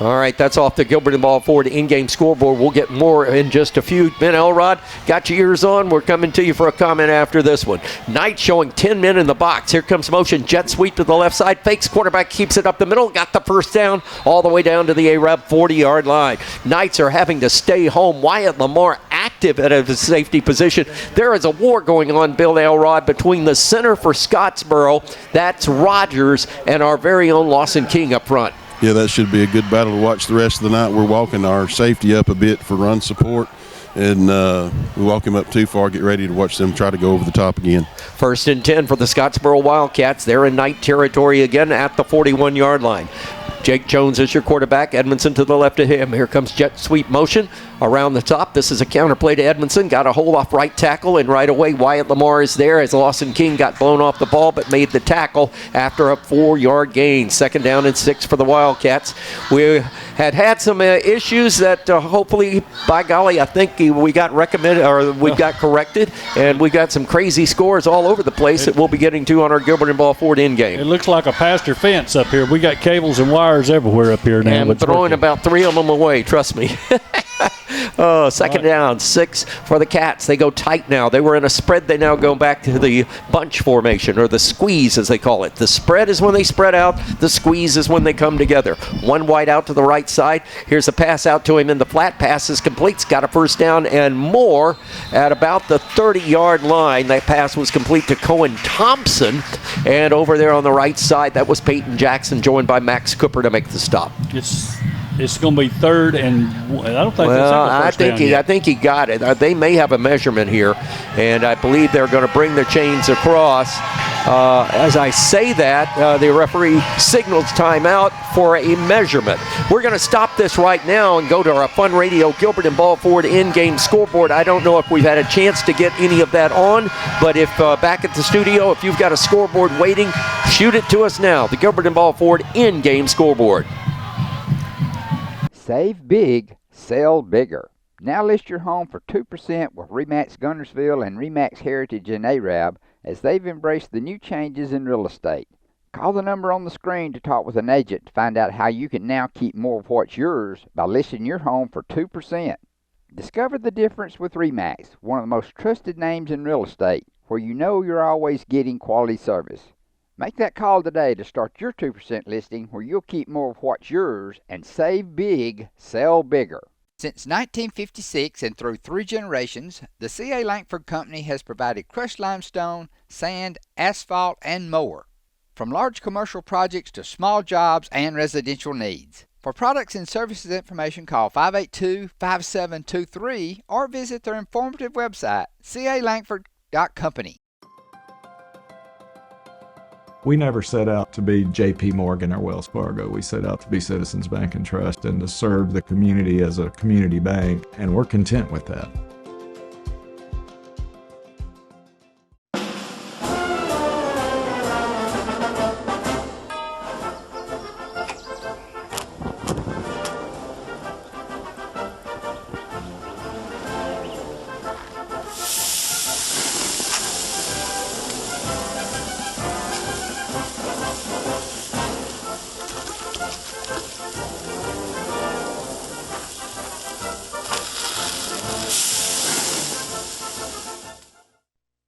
Speaker 1: All right, that's off the Gilbert and Ball Ford in-game scoreboard. We'll get more in just a few. Ben Elrod, got your ears on. We're coming to you for a comment after this one. Knight showing 10 men in the box. Here comes motion. Jet sweep to the left side. Fakes. Quarterback keeps it up the middle. Got the first down all the way down to the Arab 40-yard line. Knights are having to stay home. Wyatt Lamar active at a safety position. There is a war going on, Bill Elrod, between the center for Scottsboro, that's Rogers, and our very own Lawson King up front.
Speaker 4: Yeah, that should be a good battle to watch the rest of the night. We're walking our safety up a bit for run support, and we walk him up too far, get ready to watch them try to go over the top again.
Speaker 1: 1st and 10 for the Scottsboro Wildcats. They're in Knight territory again at the 41-yard line. Jake Jones is your quarterback. Edmondson to the left of him. Here comes jet sweep motion around the top. This is a counter play to Edmondson. Got a hold off right tackle, and right away Wyatt Lamar is there as Lawson King got blown off the ball but made the tackle after a 4-yard gain. 2nd down and 6 for the Wildcats. We had some issues that hopefully, by golly, I think we got got corrected, and we got some crazy scores all over the place that we'll be getting to on our Gilbert and Ball Ford in game.
Speaker 6: It looks like a pasture fence up here. We got cables and wires everywhere up here now.
Speaker 1: And throwing about 3 of them away, trust me. 2nd down, 6 for the Cats. They go tight now. They were in a spread. They now go back to the bunch formation, or the squeeze as they call it. The spread is when they spread out. The squeeze is when they come together. One wide out to the right side. Here's a pass out to him in the flat. Pass is complete. Got a first down and more at about the 30-yard line. That pass was complete to Cohen Thompson. And over there on the right side, that was Peyton Jackson, joined by Max Cooper to make the stop.
Speaker 6: It's going to be 3rd and I don't think
Speaker 1: I think he got it. They may have a measurement here, and I believe they're going to bring their chains across. As I say that, the referee signals timeout for a measurement. We're going to stop this right now and go to our Fun Radio Gilbert and Ball Ford in-game scoreboard. I don't know if we've had a chance to get any of that on, but if back at the studio, if you've got a scoreboard waiting, shoot it to us now. The Gilbert and Ball Ford in-game scoreboard.
Speaker 5: Save big, sell bigger. Now list your home for 2% with RE/MAX Gunnersville and RE/MAX Heritage in Arab as they've embraced the new changes in real estate. Call the number on the screen to talk with an agent to find out how you can now keep more of what's yours by listing your home for 2%. Discover the difference with RE/MAX, one of the most trusted names in real estate, where you know you're always getting quality service. Make that call today to start your 2% listing where you'll keep more of what's yours and save big, sell bigger. Since 1956 and through 3 generations, the C.A. Langford Company has provided crushed limestone, sand, asphalt, and more. From large commercial projects to small jobs and residential needs. For products and services information, call 582-5723 or visit their informative website, calangford.company.
Speaker 13: We never set out to be J.P. Morgan or Wells Fargo. We set out to be Citizens Bank and Trust and to serve the community as a community bank, and we're content with that.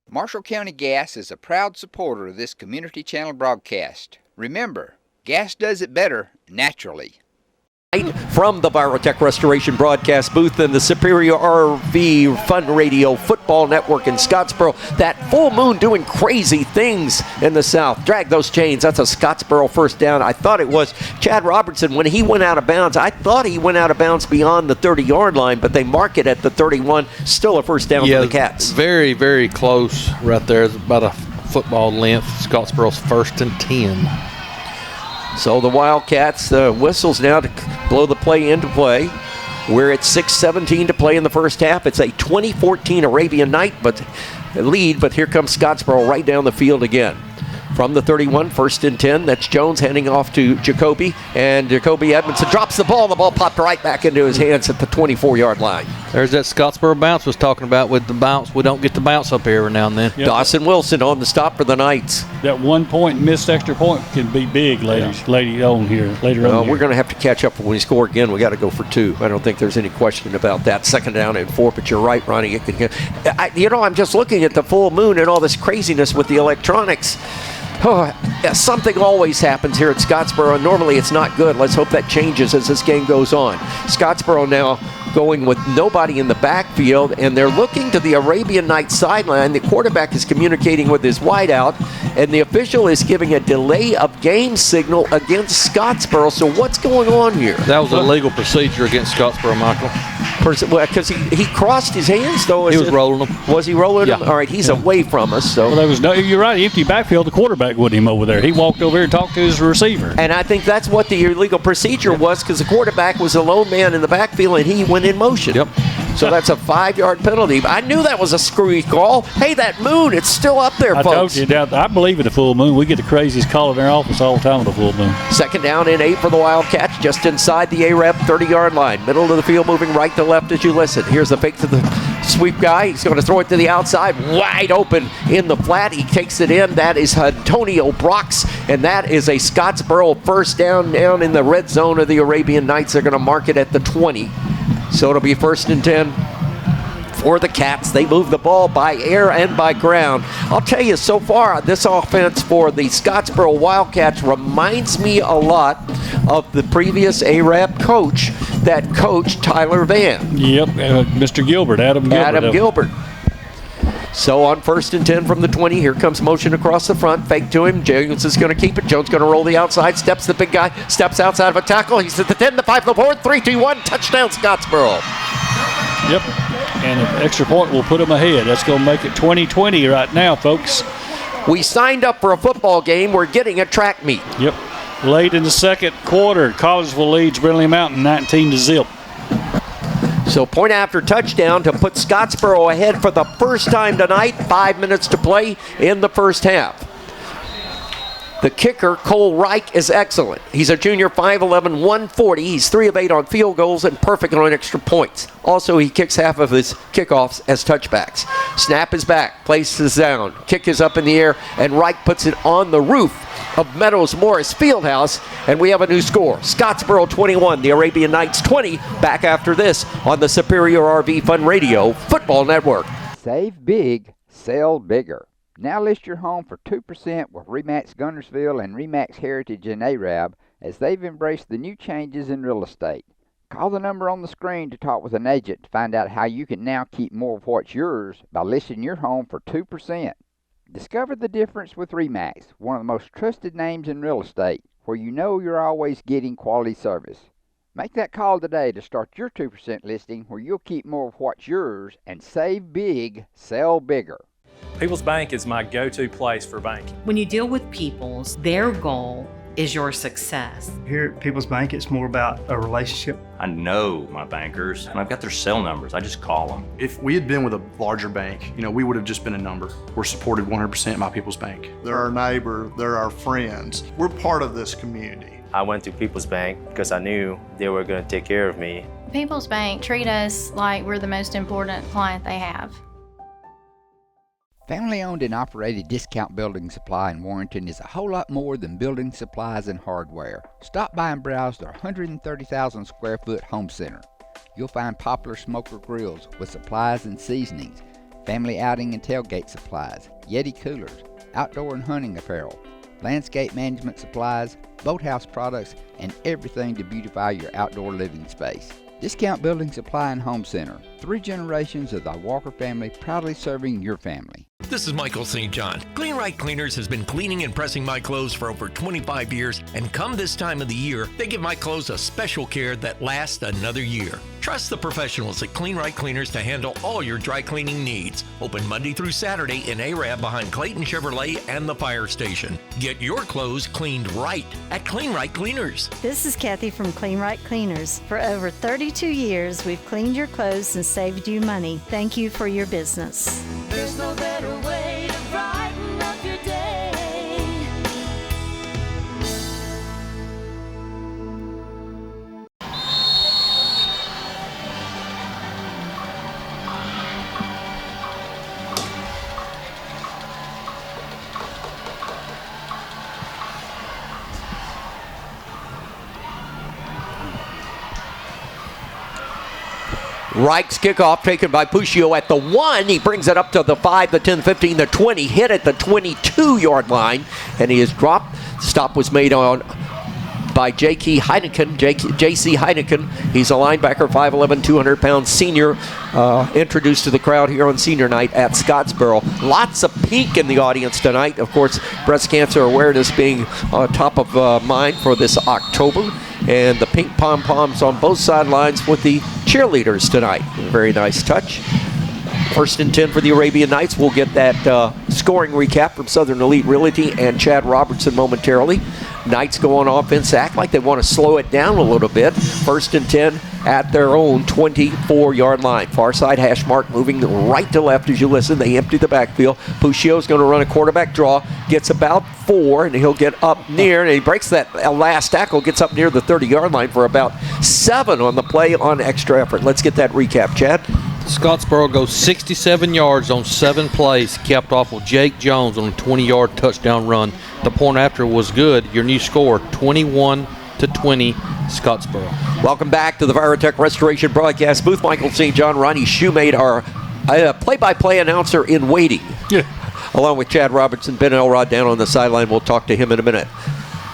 Speaker 5: Marshall County Gas is a proud supporter of this Community Channel broadcast. Remember, gas does it better naturally.
Speaker 1: From the Virotech Restoration broadcast booth in the Superior RV Fun Radio Football Network in Scottsboro. That full moon doing crazy things in the south. Drag those chains. That's a Scottsboro first down. I thought it was Chad Robertson when he went out of bounds. I thought he went out of bounds beyond the 30-yard line, but they mark it at the 31. Still a first down for the Cats.
Speaker 23: Very, very close right there. It's about a football length. Scottsboro's 1st and 10.
Speaker 1: So the Wildcats whistles now to blow the play into play. We're at 6:17 to play in the first half. It's a 2014 Arabian Night lead, but here comes Scottsboro right down the field again. From the 31, 1st and 10. That's Jones handing off to Jacoby, and Jacoby Edmondson drops the ball. The ball popped right back into his hands at the 24-yard line.
Speaker 23: There's that Scottsboro bounce was talking about with the bounce. We don't get the bounce up here every now and then.
Speaker 6: Yep.
Speaker 1: Dawson Wilson on the stop for the Knights.
Speaker 6: That 1 point missed extra point can be big later on here.
Speaker 1: We're going to have to catch up when we score again. We got to go for 2. I don't think there's any question about that. 2nd down and 4, but you're right, Ronnie. I'm just looking at the full moon and all this craziness with the electronics. Oh, something always happens here at Scottsboro, and normally it's not good. Let's hope that changes as this game goes on. Scottsboro now going with nobody in the backfield, and they're looking to the Arabian Nights sideline. The quarterback is communicating with his wideout, and the official is giving a delay of game signal against Scottsboro. So what's going on here?
Speaker 23: That was a legal procedure against Scottsboro, Michael.
Speaker 1: Because he crossed his hands, though.
Speaker 23: He was rolling them.
Speaker 1: Was he rolling them? All right, he's away from us. So
Speaker 6: there was you're right, empty backfield. The quarterback with him over there. He walked over here and talked to his receiver.
Speaker 1: And I think that's what the illegal procedure was, because the quarterback was a lone man in the backfield, and he went in motion.
Speaker 23: Yep.
Speaker 1: So that's a 5-yard penalty. I knew that was a screwy call. Hey, that moon, it's still up there, folks.
Speaker 6: I told you, I believe in the full moon. We get the craziest call in our office all the time with the full moon.
Speaker 1: 2nd down and 8 for the Wildcats, just inside the Arab 30-yard line. Middle of the field, moving right to left as you listen. Here's the fake to the sweep guy. He's going to throw it to the outside, wide open in the flat. He takes it in. That is Antonio Brox, and that is a Scottsboro first down in the red zone of the Arabian Nights. They're going to mark it at the 20. So it'll be 1st and 10 for the Cats. They move the ball by air and by ground. I'll tell you, so far, this offense for the Scottsboro Wildcats reminds me a lot of the previous Arab coach that coached Tyler Van.
Speaker 6: Yep, Mr. Gilbert, Adam Gilbert.
Speaker 1: So on 1st and 10 from the 20, here comes motion across the front. Fake to him. Jones is going to keep it. Jones going to roll the outside. Steps the big guy. Steps outside of a tackle. He's at the 10, the 5, the 4, 3, 2, 1. Touchdown, Scottsboro.
Speaker 6: Yep. And an extra point will put them ahead. That's going to make it 20-20 right now, folks.
Speaker 1: We signed up for a football game. We're getting a track meet.
Speaker 6: Yep. Late in the second quarter, Collinsville leads Brindley Mountain 19-0.
Speaker 1: So point after touchdown to put Scottsboro ahead for the first time tonight. 5 minutes to play in the first half. The kicker, Cole Reich, is excellent. He's a junior, 5'11", 140. He's 3 of 8 on field goals and perfect on extra points. Also, he kicks half of his kickoffs as touchbacks. Snap is back, places down, kick is up in the air, and Reich puts it on the roof of Meadows Morris Fieldhouse, and we have a new score. Scottsboro 21, the Arabian Nights 20. Back after this on the Superior RV Fun Radio Football Network.
Speaker 5: Save big, sell bigger. Now list your home for 2% with RE/MAX Gunnersville and RE/MAX Heritage in Arab as they've embraced the new changes in real estate. Call the number on the screen to talk with an agent to find out how you can now keep more of what's yours by listing your home for 2%. Discover the difference with RE/MAX, one of the most trusted names in real estate, where you know you're always getting quality service. Make that call today to start your 2% listing where you'll keep more of what's yours and save big, sell bigger.
Speaker 14: People's Bank is my go-to place for banking.
Speaker 15: When you deal with People's, their goal is your success.
Speaker 16: Here at People's Bank, it's more about a relationship.
Speaker 17: I know my bankers, and I've got their cell numbers. I just call them.
Speaker 25: If we had been with a larger bank, we would have just been a number. We're supported 100% by People's Bank.
Speaker 26: They're our neighbor, they're our friends. We're part of this community.
Speaker 18: I went to People's Bank because I knew they were going to take care of me.
Speaker 19: People's Bank treat us like we're the most important client they have.
Speaker 5: Family-owned and operated Discount Building Supply in Warrenton is a whole lot more than building supplies and hardware. Stop by and browse their 130,000 square foot home center. You'll find popular smoker grills with supplies and seasonings, family outing and tailgate supplies, Yeti coolers, outdoor and hunting apparel, landscape management supplies, boathouse products, and everything to beautify your outdoor living space. Discount Building Supply and Home Center. 3 generations of the Walker family proudly serving your family.
Speaker 20: This is Michael St. John. Clean Right Cleaners has been cleaning and pressing my clothes for over 25 years, and come this time of the year, they give my clothes a special care that lasts another year. Trust the professionals at Clean Right Cleaners to handle all your dry cleaning needs. Open Monday through Saturday in Arab behind Clayton Chevrolet and the fire station. Get your clothes cleaned right at Clean Right Cleaners.
Speaker 21: This is Kathy from Clean Right Cleaners. For over 32 years, we've cleaned your clothes and saved you money. Thank you for your business.
Speaker 22: There's no better way to brighten up your day.
Speaker 1: Reich's kickoff taken by Puccio at the 1. He brings it up to the 5, the 10, 15, the 20. Hit at the 22-yard line, and he is dropped. Stop was made on by J.C. Heineken. He's a linebacker, 5'11", 200-pound senior, introduced to the crowd here on senior night at Scottsboro. Lots of pink in the audience tonight. Of course, breast cancer awareness being on top of mind for this October. And the pink pom-poms on both sidelines with the cheerleaders tonight. Very nice touch. 1st and 10 for the Arabian Knights. We'll get that scoring recap from Southern Elite Realty and Chad Robertson momentarily. Knights go on offense, act like they want to slow it down a little bit. 1st and 10 at their own 24-yard line. Far side hash mark moving right to left as you listen. They empty the backfield. Puccio's going to run a quarterback draw. Gets about 4, and he'll get up near, and he breaks that last tackle, gets up near the 30-yard line for about 7 on the play on extra effort. Let's get that recap, Chad.
Speaker 23: Scottsboro goes 67 yards on 7 plays, capped off with Jake Jones on a 20-yard touchdown run. The point after was good. Your new score, 21-20, Scottsboro.
Speaker 1: Welcome back to the Veritech Restoration Broadcast booth. Michael St. John, Ronnie Shoemate, our play-by-play announcer in waiting.
Speaker 6: Yeah.
Speaker 1: Along with Chad Robertson, Ben Elrod down on the sideline. We'll talk to him in a minute.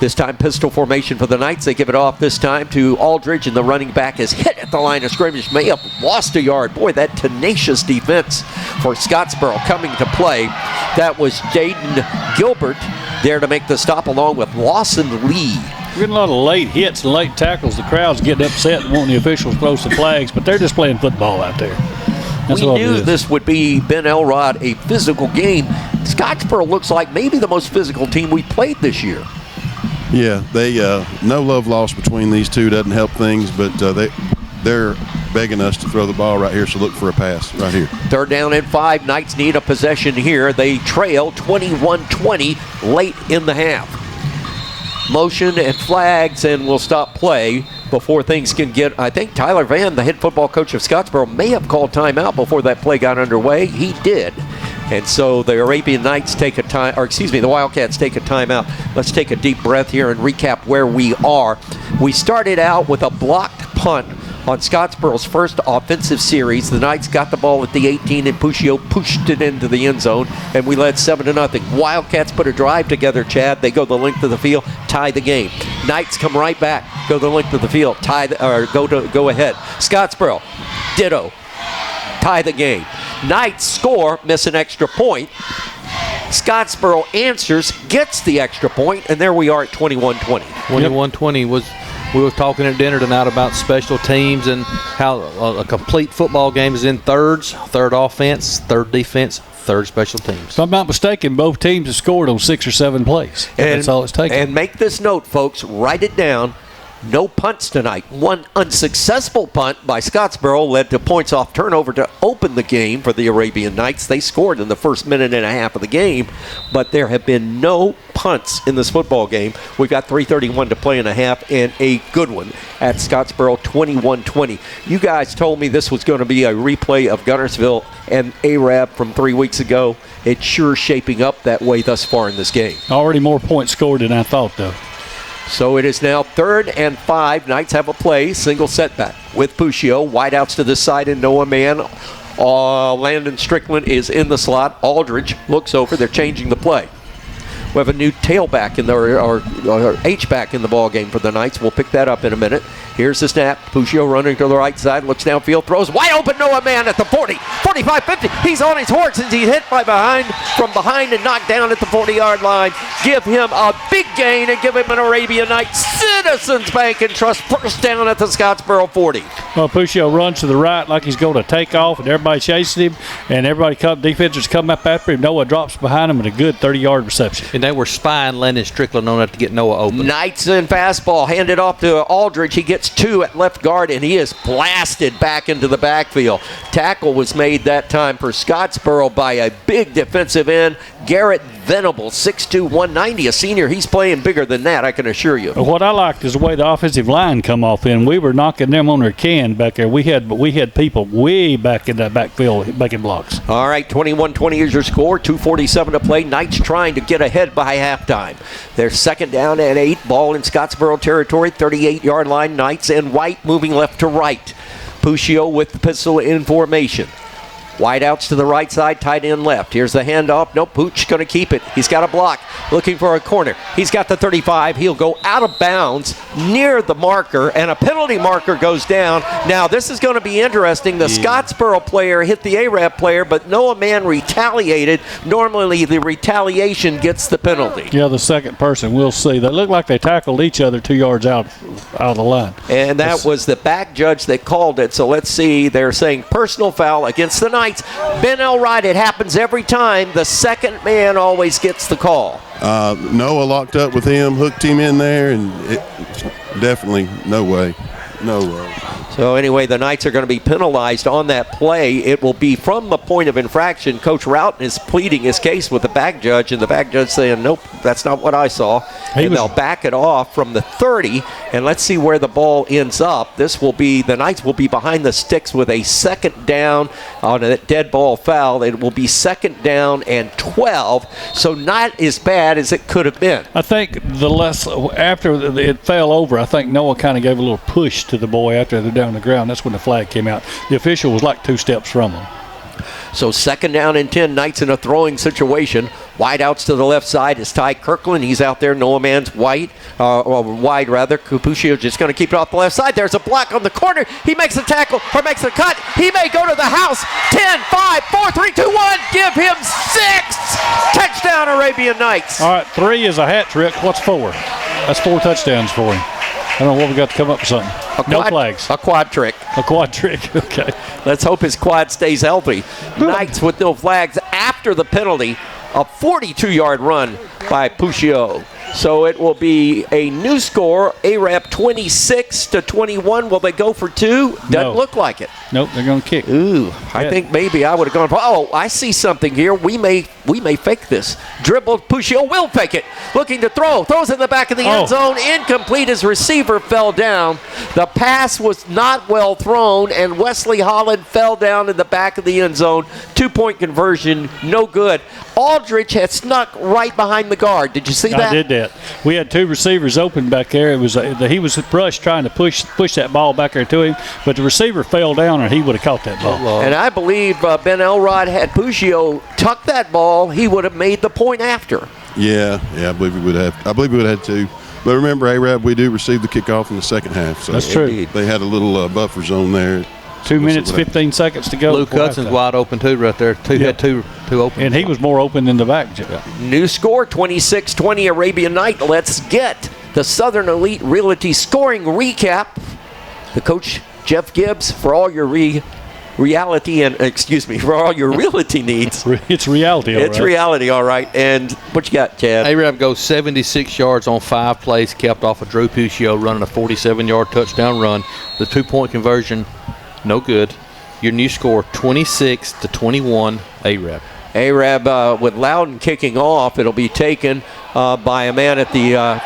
Speaker 1: This time, pistol formation for the Knights. They give it off this time to Aldridge, and the running back is hit at the line of scrimmage. May have lost a yard. Boy, that tenacious defense for Scottsboro coming to play. That was Jaden Gilbert there to make the stop along with Lawson Lee.
Speaker 6: We're getting a lot of late hits and late tackles. The crowd's getting upset and wanting the officials to throw some flags, but they're just playing football out there. That's
Speaker 1: we knew this would be, Ben Elrod, a physical game. Scottsboro looks like maybe the most physical team we played this year.
Speaker 4: Yeah, they no love lost between these two doesn't help things, but they're begging us to throw the ball right here, so look for a pass right here.
Speaker 1: 3rd down and 5. Knights need a possession here. They trail 21-20 late in the half. Motion and flags, and we'll stop play before things can get. I think Tyler Vann, the head football coach of Scottsboro, may have called timeout before that play got underway. He did. And so the Arabian Knights take a time, or excuse me, the Wildcats take a timeout. Let's take a deep breath here and recap where we are. We started out with a blocked punt On Scottsboro's first offensive series, the Knights got the ball at the 18 and Puccio pushed it into the end zone, and we led 7-0. Wildcats put a drive together, Chad. They go the length of the field, tie the game. Knights come right back, go the length of the field, go ahead. Scottsboro, ditto, tie the game. Knights score, miss an extra point. Scottsboro answers, gets the extra point, and there we are at 21-20.
Speaker 23: 21-20 was. We were talking at dinner tonight about special teams and how a complete football game is in thirds: third offense, third defense, third special teams.
Speaker 6: If I'm not mistaken, both teams have scored on 6 or 7 plays. That's all it's taking.
Speaker 1: And make this note, folks. Write it down. No punts tonight. One unsuccessful punt by Scottsboro led to points off turnover to open the game for the Arabian Knights. They scored in the first minute and a half of the game, but there have been no punts in this football game. We've got 3:31 to play in a half, and a good one at Scottsboro, 21-20. You guys told me this was going to be a replay of Guntersville and Arab from 3 weeks ago. It's sure shaping up that way thus far in this game.
Speaker 6: Already more points scored than I thought, though.
Speaker 1: So it is now 3rd and 5. Knights have a play, single setback with Puccio. Wideouts to this side and Noah Mann. Landon Strickland is in the slot. Aldridge looks over. They're changing the play. We have a new tailback or H-back in the ball game for the Knights. We'll pick that up in a minute. Here's the snap. Puccio running to the right side, looks downfield, throws wide open. Noah Mann at the 40, 45, 50. He's on his horse as he's hit from behind and knocked down at the 40-yard line. Give him a big gain and give him an Arabian Knights Citizens Bank and Trust first down at the Scottsboro 40.
Speaker 6: Well, Puccio runs to the right like he's going to take off, and everybody chases him, and defenders come up after him. Noah drops behind him with a good 30-yard reception.
Speaker 23: And they were spying Landon Strickland on that to get Noah open.
Speaker 1: Knights in fastball, handed off to Aldridge. He gets 2 at left guard, and he is blasted back into the backfield. Tackle was made that time for Scottsboro by a big defensive end, Garrett Venable, 6'2", 190, a senior. He's playing bigger than that, I can assure you.
Speaker 6: What I liked is the way the offensive line come off in. We were knocking them on their can back there. We had people way back in that backfield making blocks.
Speaker 1: All right, 21-20 is your score, 2:47 to play. Knights trying to get ahead by halftime. They're 2nd down and 8, ball in Scottsboro territory, 38-yard line. Knights and White moving left to right. Puccio with the pistol in formation. Wideouts to the right side, tight end left. Here's the handoff. Nope, Pooch going to keep it. He's got a block, looking for a corner. He's got the 35. He'll go out of bounds near the marker, and a penalty marker goes down. Now, this is going to be interesting. The Scottsboro player hit the Arab player, but Noah Mann retaliated. Normally, the retaliation gets the penalty.
Speaker 6: Yeah, the second person. We'll see. They look like they tackled each other 2 yards out of the line.
Speaker 1: And that was the back judge that called it. So let's see. They're saying personal foul against the Knights. Ben Elride, it happens every time. The second man always gets the call.
Speaker 4: Noah locked up with him, hooked him in there, and definitely no way. No way.
Speaker 1: So anyway, the Knights are going to be penalized on that play. It will be from the point of infraction. Coach Routon is pleading his case with the back judge, and the back judge saying, nope, that's not what I saw. They'll back it off from the 30, and let's see where the ball ends up. The Knights will be behind the sticks with a 2nd down on a dead ball foul. It will be 2nd down and 12, so not as bad as it could have been.
Speaker 6: I think after it fell over, I think Noah kind of gave a little push to the boy after they're down on the ground. That's when the flag came out. The official was like 2 steps from him.
Speaker 1: So 2nd down and 10, Knights in a throwing situation. Wideouts to the left side is Ty Kirkland. He's out there. Noah Mann's wide rather. Puccio just going to keep it off the left side. There's a block on the corner. He makes a tackle or makes a cut. He may go to the house. 10, 5, 4, 3, 2, 1. Give him 6. Touchdown, Arabian Knights.
Speaker 6: All right, 3 is a hat trick. What's 4? That's 4 touchdowns for him. I don't know what we got to come up with something. No flags.
Speaker 1: A quad trick.
Speaker 6: A quad trick, okay.
Speaker 1: Let's hope his quad stays healthy. Knights with no flags after the penalty. A 42-yard run by Puccio. So it will be a new score, Arab 26-21. Will they go for 2? Doesn't look like it.
Speaker 6: Nope, they're going to kick.
Speaker 1: Ooh, I think maybe I would have gone. Oh, I see something here. We may fake this. Dribbled, Puccio will fake it. Looking to throw. Throws in the back of the end zone. Incomplete. His receiver fell down. The pass was not well thrown, and Wesley Holland fell down in the back of the end zone. 2-point conversion, no good. Aldridge had snuck right behind the guard. Did you see that?
Speaker 6: I did that. that. We had two receivers open back there. It was he was rushed trying to push that ball back there to him, but the receiver fell down, or he would have caught that ball.
Speaker 1: And I believe Ben Elrod had Puccio tuck that ball. He would have made the point after.
Speaker 4: Yeah, I believe we would have. I believe we would have had to. But remember, Arab, we do receive the kickoff in the second half. So
Speaker 6: that's true.
Speaker 4: They had a little buffer zone there.
Speaker 6: 2 minutes, 15 seconds to go.
Speaker 23: Luke Hudson's wide open too right there. Had two open.
Speaker 6: And he was more open than the back.
Speaker 1: New score, 26-20 Arabian Night. Let's get the Southern Elite Realty scoring recap. The coach, Jeff Gibbs, for all your for all your realty needs.
Speaker 6: It's reality, all right.
Speaker 1: It's reality, all right. And what you got, Chad?
Speaker 23: Arab goes 76 yards on 5 plays, capped off of Drew Puccio running a 47-yard touchdown run. The 2-point conversion, no good. Your new score, 26-21, Arab.
Speaker 1: Arab with Loudon kicking off. It'll be taken by a man at the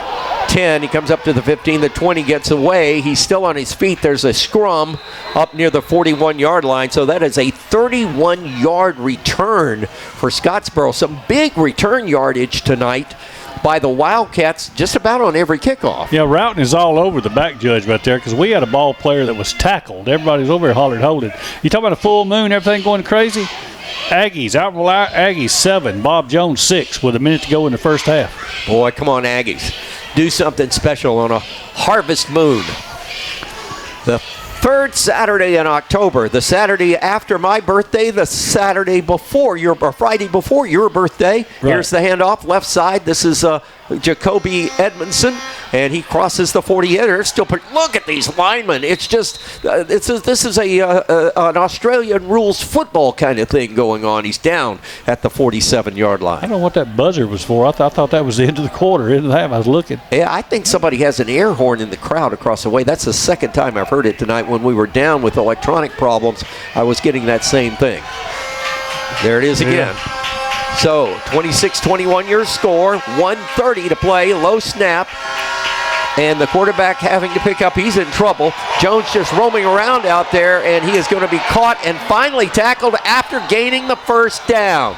Speaker 1: 10. He comes up to the 15. The 20 gets away. He's still on his feet. There's a scrum up near the 41-yard line. So that is a 31-yard return for Scottsboro. Some big return yardage tonight by the Wildcats just about on every kickoff.
Speaker 6: Yeah, routing is all over the back judge right there because we had a ball player that was tackled. Everybody's over here hollered, hold it. You talking about a full moon, everything going crazy? Aggies, Alvarado Aggies 7, Bob Jones 6 with a minute to go in the first half.
Speaker 1: Boy, come on, Aggies. Do something special on a harvest moon. The third Saturday in October, the Saturday after my birthday, the Saturday before or Friday before your birthday. Right. Here's the handoff, left side. This is Jacoby Edmondson, and he crosses the 40-yarder. Look at these linemen. It's just this is an Australian rules football kind of thing going on. He's down at the 47-yard line.
Speaker 6: I don't know what that buzzer was for. I thought that was the end of the quarter. End of the half. I was looking.
Speaker 1: Yeah, I think somebody has an air horn in the crowd across the way. That's the second time I've heard it tonight. When we were down with electronic problems, I was getting that same thing. There it is again. Yeah. So, 26-21 your score, 1:30 to play, low snap, and the quarterback having to pick up. He's in trouble. Jones just roaming around out there, and he is going to be caught and finally tackled after gaining the first down.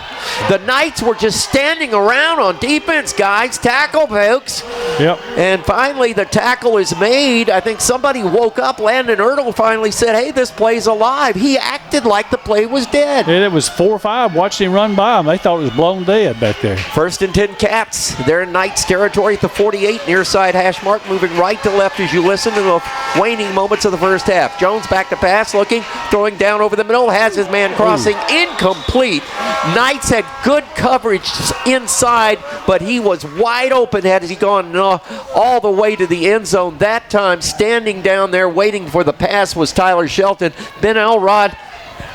Speaker 1: The Knights were just standing around on defense, guys. Tackle, folks.
Speaker 6: Yep.
Speaker 1: And finally, the tackle is made. I think somebody woke up. Landon Ertl finally said, hey, this play's alive. He acted like the play was dead.
Speaker 6: And it was 4 or 5. Watched him run by him. They thought it was blown dead back there.
Speaker 1: 1st and 10 Cats. They're in Knights territory at the 48, near side hash mark, moving right to left as you listen to the waning moments of the first half. Jones back to pass, looking, throwing down over the middle, has his man crossing, incomplete. Knights had good coverage inside, but he was wide open had he gone all the way to the end zone. That time, standing down there waiting for the pass was Tyler Shelton. Ben Elrod,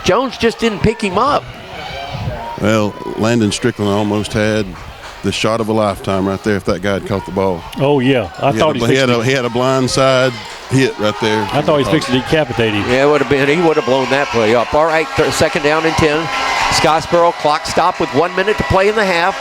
Speaker 1: Jones just didn't pick him up.
Speaker 4: Well, Landon Strickland almost had the shot of a lifetime right there if that guy had caught the ball.
Speaker 6: Oh, yeah.
Speaker 4: He had a blind side hit right there.
Speaker 6: I thought he was fixing to decapitate him.
Speaker 1: Yeah, it would have been. He would have blown that play up. All right, 2nd down and 10. Scottsboro clock stop with 1 minute to play in the half.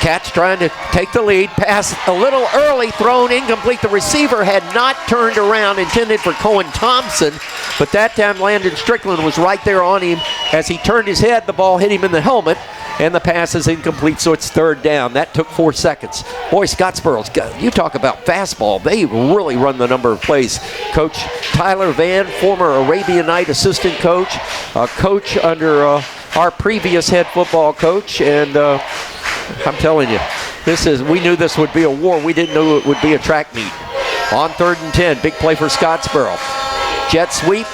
Speaker 1: Cats trying to take the lead. Pass a little early, thrown incomplete. The receiver had not turned around, intended for Cohen Thompson, but that time Landon Strickland was right there on him. As he turned his head, the ball hit him in the helmet, and the pass is incomplete, so it's 3rd down. That took 4 seconds. Boy, Scottsboro's got, you talk about fastball. They really run the number of plays. Coach Tyler Van, former Arabian Night assistant coach, coach under our previous head football coach, and I'm telling you, we knew this would be a war. We didn't know it would be a track meet. On 3rd and 10, big play for Scottsboro. Jet sweep,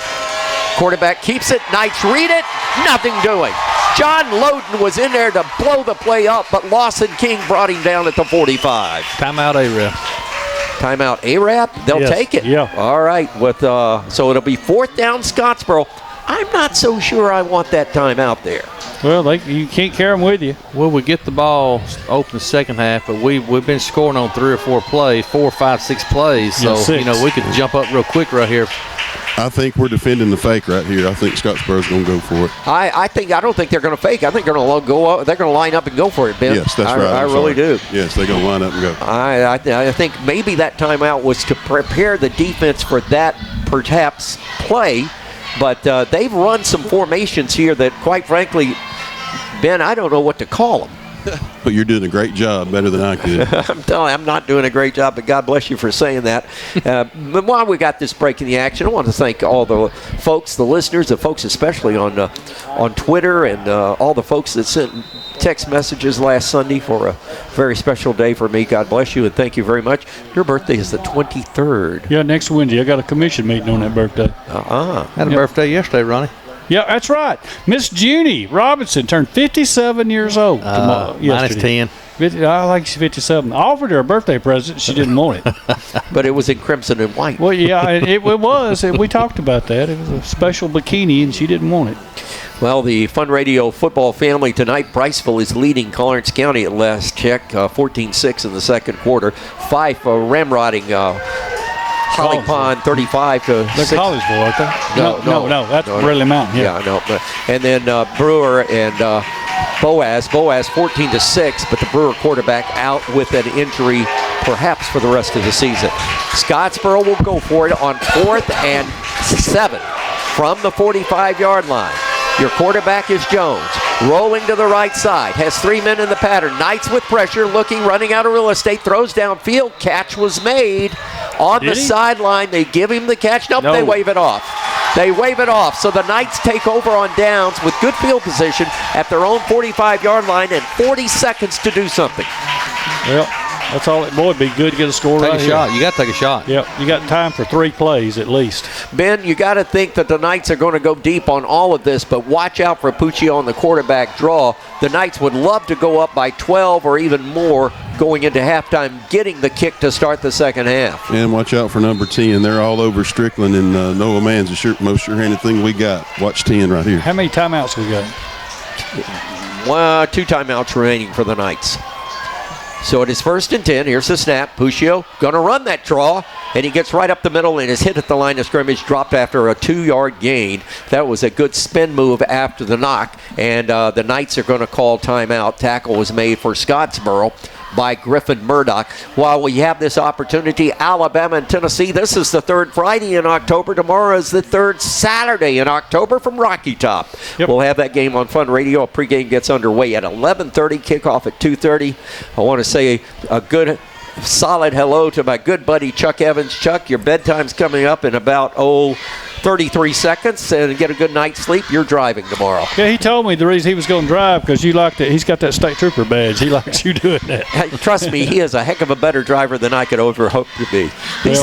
Speaker 1: quarterback keeps it, Knights read it, nothing doing. John Loden was in there to blow the play up, but Lawson King brought him down at the 45.
Speaker 23: Timeout, Arab.
Speaker 1: Timeout, Arab? They'll take it.
Speaker 6: Yeah.
Speaker 1: All right, so it'll be 4th down Scottsboro. I'm not so sure I want that timeout there.
Speaker 6: Well, you can't carry them with you.
Speaker 23: Well, we get the ball open the second half, but we've been scoring on 3 or 4 plays, 4, 5, 6 plays. So, we could jump up real quick right here.
Speaker 4: I think we're defending the fake right here. I think Scottsboro's going to go for it.
Speaker 1: I don't think they're going to fake. I think they're going to go. They're going to line up and go for it, Ben.
Speaker 4: Yes, that's right.
Speaker 1: I really do.
Speaker 4: Yes, they're going to line up and go.
Speaker 1: I think maybe that timeout was to prepare the defense for that perhaps play, but they've run some formations here that, quite frankly, Ben, I don't know what to call them.
Speaker 4: But you're doing a great job, better than I could.
Speaker 1: I'm telling you, I'm not doing a great job, but God bless you for saying that. But while we got this break in the action, I want to thank all the folks, the listeners, the folks especially on Twitter, and all the folks that sent text messages last Sunday for a very special day for me. God bless you, and thank you very much. Your birthday is the 23rd.
Speaker 6: Yeah, next Wednesday. I got a commission meeting on that birthday.
Speaker 23: Had a birthday yesterday, Ronnie.
Speaker 6: Yeah, that's right. Miss Junie Robinson turned 57 years old tomorrow.
Speaker 23: Minus 10.
Speaker 6: I like she's 57. I offered her a birthday present. She didn't want it.
Speaker 1: But it was in crimson and white.
Speaker 6: Well, yeah, it was. And we talked about that. It was a special bikini, and she didn't want it.
Speaker 1: Well, the Fun Radio football family tonight, Briceville is leading Clarence County at last check, 14-6 in the second quarter. Fife ramrodding Holly Pond 35 to 6.
Speaker 6: They're Collegeville, aren't they? No, that's Bradley Mountain.
Speaker 1: Yeah, I know. And then Brewer and Boaz 14-6, but the Brewer quarterback out with an injury perhaps for the rest of the season. Scottsboro will go for it on 4th and 7 from the 45-yard line. Your quarterback is Jones, rolling to the right side, has 3 men in the pattern. Knights with pressure, looking, running out of real estate, throws downfield. Catch was made on the sideline. They give him the catch. Nope, they wave it off. They wave it off. So the Knights take over on downs with good field position at their own 45-yard line and 40 seconds to do something.
Speaker 6: Well, that's all. Boy, it'd be good to get a score right here.
Speaker 23: Take a shot. You got to take a shot.
Speaker 6: Yep. You got time for 3 plays at least.
Speaker 1: Ben, you got to think that the Knights are going to go deep on all of this, but watch out for Puccio on the quarterback draw. The Knights would love to go up by 12 or even more going into halftime, getting the kick to start the second half.
Speaker 4: And watch out for number 10. They're all over Strickland, and Noah Mann's the most sure-handed thing we got. Watch 10 right here.
Speaker 6: How many timeouts we got?
Speaker 1: 2 timeouts remaining for the Knights. So it is 1st and 10. Here's the snap. Puccio going to run that draw, and he gets right up the middle and is hit at the line of scrimmage, dropped after a 2-yard gain. That was a good spin move after the knock, and the Knights are going to call timeout. Tackle was made for Scottsboro by Griffin Murdoch. While we have this opportunity, Alabama and Tennessee, this is the 3rd Friday in October. Tomorrow is the 3rd Saturday in October from Rocky Top. Yep. We'll have that game on Fun Radio. A pregame gets underway at 11:30, kickoff at 2:30. I want to say a good solid hello to my good buddy Chuck Evans. Chuck, your bedtime's coming up in about 33 seconds, and get a good night's sleep. You're driving tomorrow.
Speaker 6: Yeah, he told me the reason he was going to drive because you liked it. He's got that state trooper badge. He likes you doing that.
Speaker 1: Trust me, he is a heck of a better driver than I could ever hope to be.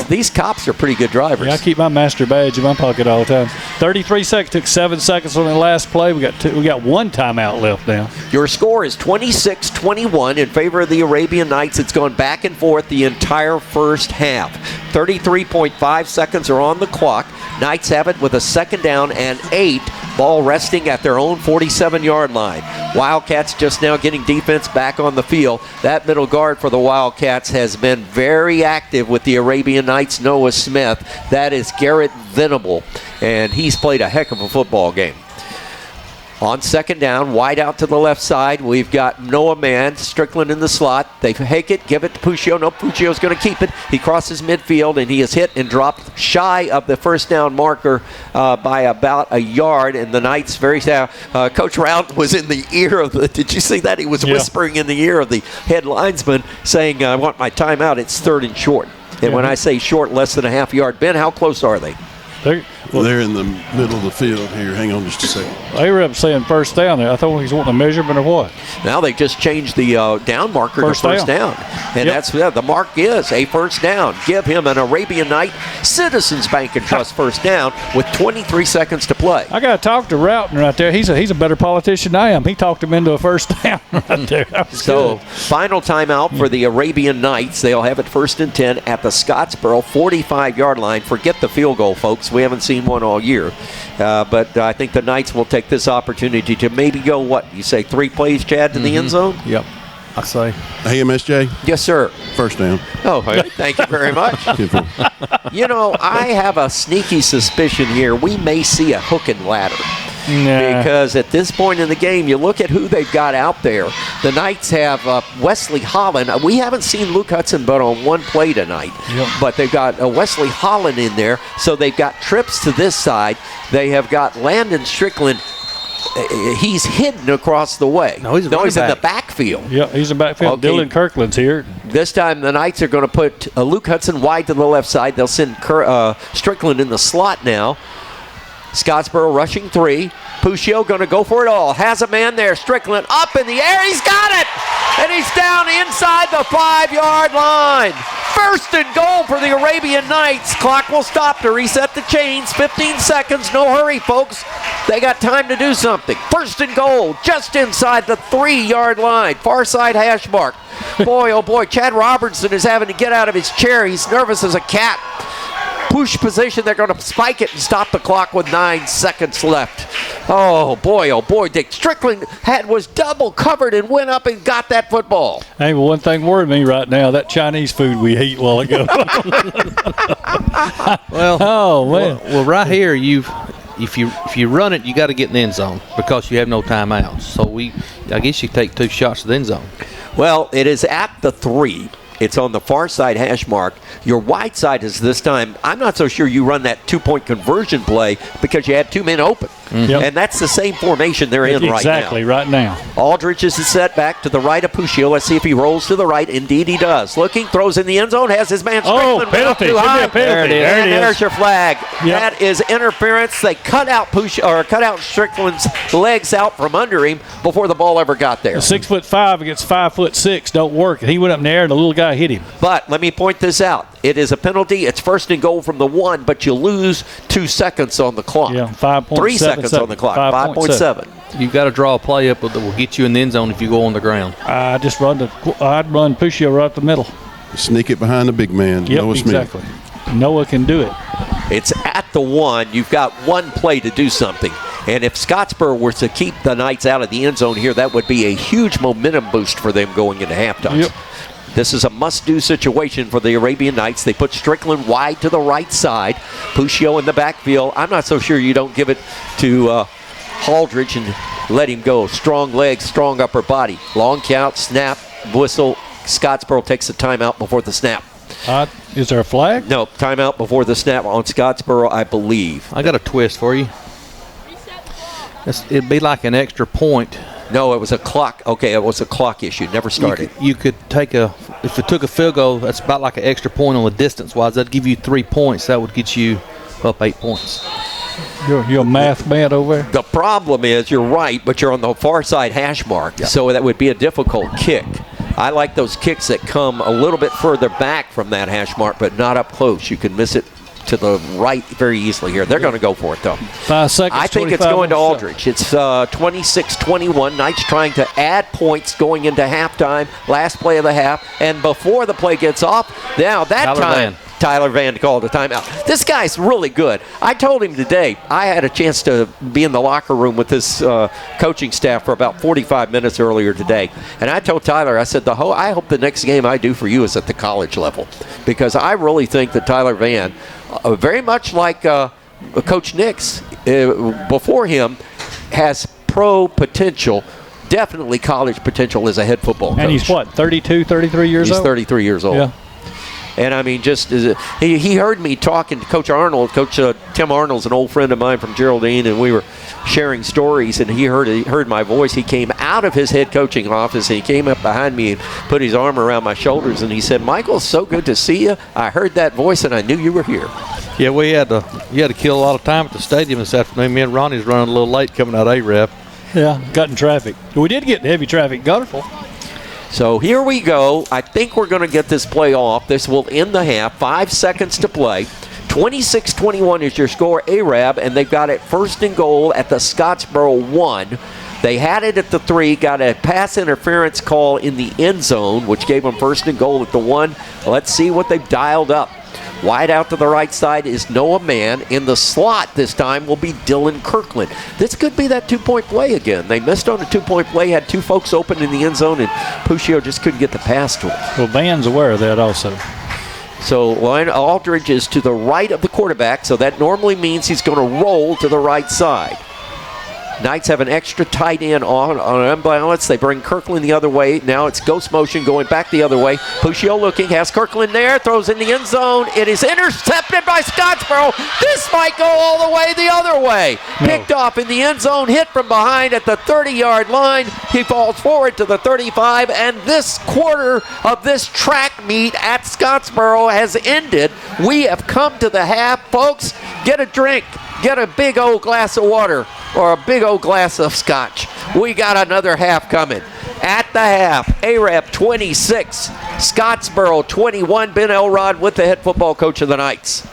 Speaker 1: These cops are pretty good drivers.
Speaker 6: Yeah, I keep my master badge in my pocket all the time. 33 seconds. Took 7 seconds on the last play. We got 1 timeout left now.
Speaker 1: Your score is 26-21 in favor of the Arabian Knights. It's gone back and forth the entire first half. 33.5 seconds are on the clock. Knights have it with a 2nd down and 8. Ball resting at their own 47-yard line. Wildcats just now getting defense back on the field. That middle guard for the Wildcats has been very active with the Arabian Knights, Noah Smith. That is Garrett Venable, and he's played a heck of a football game. On 2nd down, wide out to the left side, we've got Noah Mann, Strickland in the slot. They hake it, give it to Puccio. No, Puccio's going to keep it. He crosses midfield, and he is hit and dropped shy of the 1st down marker by about a yard. And the Knights very sad. Coach Round was in the ear of the, did you see that? He was whispering in the ear of the head linesman saying, I want my timeout. It's 3rd and short. And when I say short, less than a half yard. Ben, how close are they?
Speaker 4: They're in the middle of the field here. Hang on just a second.
Speaker 6: A-Rep's saying 1st down there. I thought he's wanting a measurement or what?
Speaker 1: Now they just changed the down marker to 1st down. And that's the mark is a 1st down. Give him an Arabian Night Citizens Bank and Trust 1st down with 23 seconds to play.
Speaker 6: I got to talk to Roughton right there. He's a better politician than I am. He talked him into a 1st down right there.
Speaker 1: So final timeout for the Arabian Knights. They'll have it 1st and 10 at the Scottsboro 45-yard line. Forget the field goal, folks. We haven't seen one all year. But I think the Knights will take this opportunity to maybe go, what, you say 3 plays, Chad, to the end zone?
Speaker 23: Yep, I say.
Speaker 4: Hey, MSJ?
Speaker 1: Yes, sir.
Speaker 4: 1st down.
Speaker 1: Oh, thank you very much. You know, I have a sneaky suspicion here we may see a hook and ladder.
Speaker 6: Nah.
Speaker 1: Because at this point in the game, you look at who they've got out there. The Knights have Wesley Holland. We haven't seen Luke Hudson but on 1 play tonight.
Speaker 6: Yep.
Speaker 1: But they've got Wesley Holland in there. So they've got trips to this side. They have got Landon Strickland he's hidden across the way.
Speaker 23: No, he's
Speaker 1: in the backfield.
Speaker 6: Yeah, he's in the backfield.
Speaker 1: Okay.
Speaker 6: Dylan Kirkland's here.
Speaker 1: This time the Knights are going to put Luke Hudson wide to the left side. They'll send Strickland in the slot now. Scottsboro rushing 3. Puccio going to go for it all. Has a man there. Strickland up in the air. He's got it! And he's down inside the 5-yard line. First and goal for the Arabian Knights. Clock will stop to reset the chains. 15 seconds. No hurry, folks. They got time to do something. First and goal just inside the 3-yard line. Far side hash mark. Boy, oh boy, Chad Robertson is having to get out of his chair. He's nervous as a cat. Push position, they're going to spike it and stop the clock with 9 seconds left. Oh boy, Dick Strickland was double covered and went up and got that football.
Speaker 6: Hey, well, one thing worried me right now, that Chinese food we ate a while ago.
Speaker 23: Well,
Speaker 6: oh man.
Speaker 23: Well, right here, if you run it, you got to get in the end zone because you have no timeouts. So I guess you take 2 shots to the end zone.
Speaker 1: Well, it is at the 3. It's on the far side hash mark. Your wide side is this time, I'm not so sure you run that 2-point conversion play because you had 2 men open.
Speaker 6: Yep.
Speaker 1: And that's the same formation they're in right now.
Speaker 6: Exactly, right now.
Speaker 1: Aldridge is set back to the right of Puccio. Let's see if he rolls to the right. Indeed he does. Looking, throws in the end zone, has his man Strickland.
Speaker 6: Penalty.
Speaker 1: Too high.
Speaker 6: Give me a penalty. There it is.
Speaker 1: There's your flag.
Speaker 6: Yep.
Speaker 1: That is interference. They cut out Strickland's legs out from under him before the ball ever got there.
Speaker 6: 6'5" against 5'6" don't work. He went up in the air and the little guy hit him.
Speaker 1: But let me point this out. It is a penalty. It's first and goal from the 1, but you lose 2 seconds on the clock.
Speaker 6: Yeah, 5.7.
Speaker 1: 3 seconds on the clock. 5.7.
Speaker 23: You've got to draw a play up that will get you in the end zone if you go on the ground.
Speaker 6: I'd run Puccio right up the middle.
Speaker 4: Sneak it behind the big man.
Speaker 6: Yep,
Speaker 4: Noah Smith.
Speaker 6: exactly. Noah can do it.
Speaker 1: It's at the 1. You've got 1 play to do something. And if Scottsboro were to keep the Knights out of the end zone here, that would be a huge momentum boost for them going into halftime.
Speaker 6: Yep.
Speaker 1: This is a must-do situation for the Arabian Knights. They put Strickland wide to the right side. Puccio in the backfield. I'm not so sure you don't give it to Aldridge and let him go. Strong legs, strong upper body. Long count, snap, whistle. Scottsboro takes a timeout before the snap.
Speaker 6: Is there a flag?
Speaker 1: No, timeout before the snap on Scottsboro, I believe.
Speaker 23: I got a twist for you. It'd be like an extra point.
Speaker 1: No, it was a clock. Okay, it was a clock issue. Never started.
Speaker 23: You could take if it took a field goal, that's about like an extra point on the distance-wise. That'd give you 3 points. That would get you up 8 points.
Speaker 6: You're a math man over there?
Speaker 1: The problem is, you're right, but you're on the far side hash mark, so that would be a difficult kick. I like those kicks that come a little bit further back from that hash mark, but not up close. You can miss it to the right very easily here. They're going to go for it, though.
Speaker 6: 5 seconds.
Speaker 1: I think it's going to Aldridge. It's 26-21. Knights trying to add points going into halftime. Last play of the half. And before the play gets off, now that time, Tyler Van called a timeout. This guy's really good. I told him today, I had a chance to be in the locker room with this coaching staff for about 45 minutes earlier today. And I told Tyler, I said, I hope the next game I do for you is at the college level. Because I really think that Tyler Van, very much like Coach Nix before him, has pro potential. Definitely college potential as a head football coach.
Speaker 6: And he's what, 32, 33 years old?
Speaker 1: He's 33 years old.
Speaker 6: Yeah.
Speaker 1: And I mean, he heard me talking to Coach Arnold. Coach Tim Arnold's an old friend of mine from Geraldine, and we were sharing stories, and he heard my voice. He came out of his head coaching office, and he came up behind me and put his arm around my shoulders, and he said, "Michael, it's so good to see you. I heard that voice, and I knew you were here."
Speaker 23: Yeah, you had to kill a lot of time at the stadium this afternoon. Me and Ronnie's running a little late coming out of A-Rap.
Speaker 6: Yeah, got in traffic. We did get in heavy traffic, Gunnerful.
Speaker 1: So here we go. I think we're going to get this play off. This will end the half. 5 seconds to play. 26-21 is your score, Arab, and they've got it first and goal at the Scottsboro 1. They had it at the 3, got a pass interference call in the end zone, which gave them first and goal at the 1. Let's see what they've dialed up. Wide out to the right side is Noah Mann. In the slot this time will be Dylan Kirkland. This could be that 2-point play again. They missed on a 2-point play, had 2 folks open in the end zone, and Puccio just couldn't get the pass to him.
Speaker 6: Well, Mann's aware of that also.
Speaker 1: So Aldridge is to the right of the quarterback, so that normally means he's going to roll to the right side. Knights have an extra tight end on unbalance. They bring Kirkland the other way. Now it's ghost motion going back the other way. Puccio looking, has Kirkland there, throws in the end zone. It is intercepted by Scottsboro. This might go all the way the other way. Picked off in the end zone, hit from behind at the 30-yard line. He falls forward to the 35, and this quarter of this track meet at Scottsboro has ended. We have come to the half. Folks, get a drink. Get a big old glass of water or a big old glass of scotch. We got another half coming. At the half, Arab 26, Scottsboro 21. Ben Elrod with the head football coach of the Knights.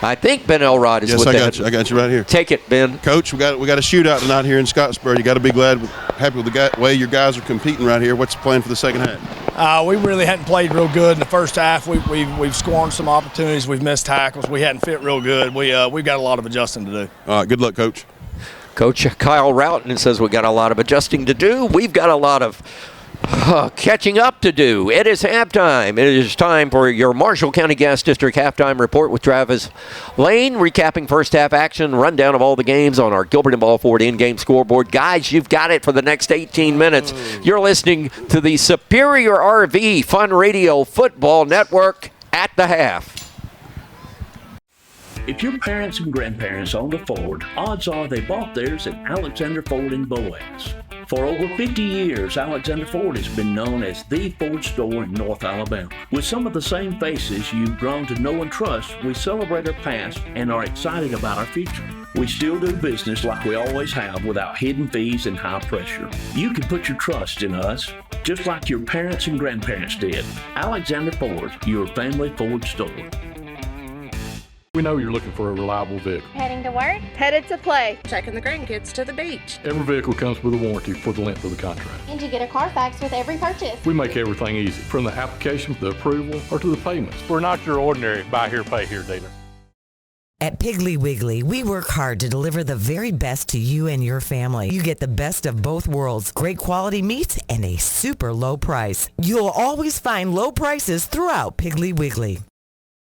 Speaker 1: I think Ben Elrod is with the head.
Speaker 4: I got you right here.
Speaker 1: Take it, Ben.
Speaker 4: Coach, we got a shootout tonight here in Scottsboro. You got to be happy with the way your guys are competing right here. What's the plan for the second half?
Speaker 2: We really hadn't played real good in the first half. We've scored some opportunities. We've missed tackles. We hadn't fit real good. We've got a lot of adjusting to do.
Speaker 4: All right, good luck, Coach.
Speaker 1: Coach Kyle Routon says we got a lot of adjusting to do. We've got a lot of catching up to do. It is halftime. It is time for your Marshall County Gas District halftime report with Travis Lane, recapping first half action, rundown of all the games on our Gilbert and Ball Ford in-game scoreboard. Guys, you've got it for the next 18 minutes. You're listening to the Superior RV Fun Radio Football Network at the half.
Speaker 3: If your parents and grandparents owned a Ford, odds are they bought theirs at Alexander Ford in Boaz. For over 50 years, Alexander Ford has been known as the Ford store in North Alabama. With some of the same faces you've grown to know and trust, we celebrate our past and are excited about our future. We still do business like we always have without hidden fees and high pressure. You can put your trust in us, just like your parents and grandparents did. Alexander Ford, your family Ford store.
Speaker 7: We know you're looking for a reliable vehicle.
Speaker 8: Heading to work? Headed to play. Taking the grandkids to the beach.
Speaker 7: Every vehicle comes with a warranty for the length of the contract.
Speaker 8: And you get a Carfax with every purchase.
Speaker 7: We make everything easy, from the application to the approval or to the payments.
Speaker 9: We're not your ordinary buy here, pay here dealer.
Speaker 24: At Piggly Wiggly, we work hard to deliver the very best to you and your family. You get the best of both worlds, great quality meats and a super low price. You'll always find low prices throughout Piggly Wiggly.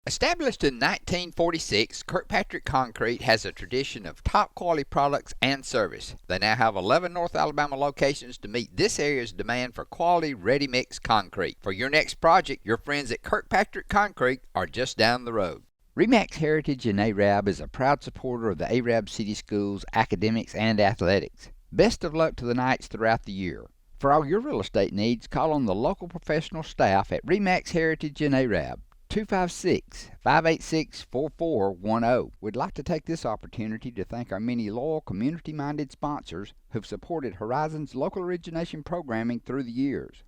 Speaker 5: Established in 1946, Kirkpatrick Concrete has a tradition of top quality products and service. They now have 11 North Alabama locations to meet this area's demand for quality ready-mix concrete. For your next project, your friends at Kirkpatrick Concrete are just down the road. RE/MAX Heritage in Arab is a proud supporter of the Arab City Schools, academics, and athletics. Best of luck to the Knights throughout the year. For all your real estate needs, call on the local professional staff at RE/MAX Heritage in Arab. 256-586-4410. We'd like to take this opportunity to thank our many loyal community-minded sponsors who've supported Horizon's local origination programming through the years.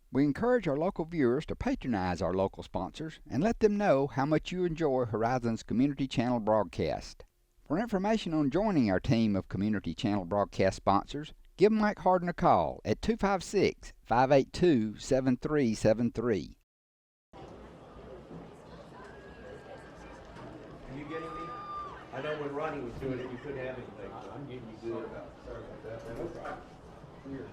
Speaker 5: We encourage our local viewers to patronize our local sponsors and let them know how much you enjoy Horizon's Community Channel broadcast. For information on joining our team of Community Channel broadcast sponsors, give Mike Harden a call at 256-582-7373.
Speaker 1: Are you getting me? I know when Ronnie was doing it, you couldn't have anything. So I'm getting you good. Sorry about that. No problem. Here.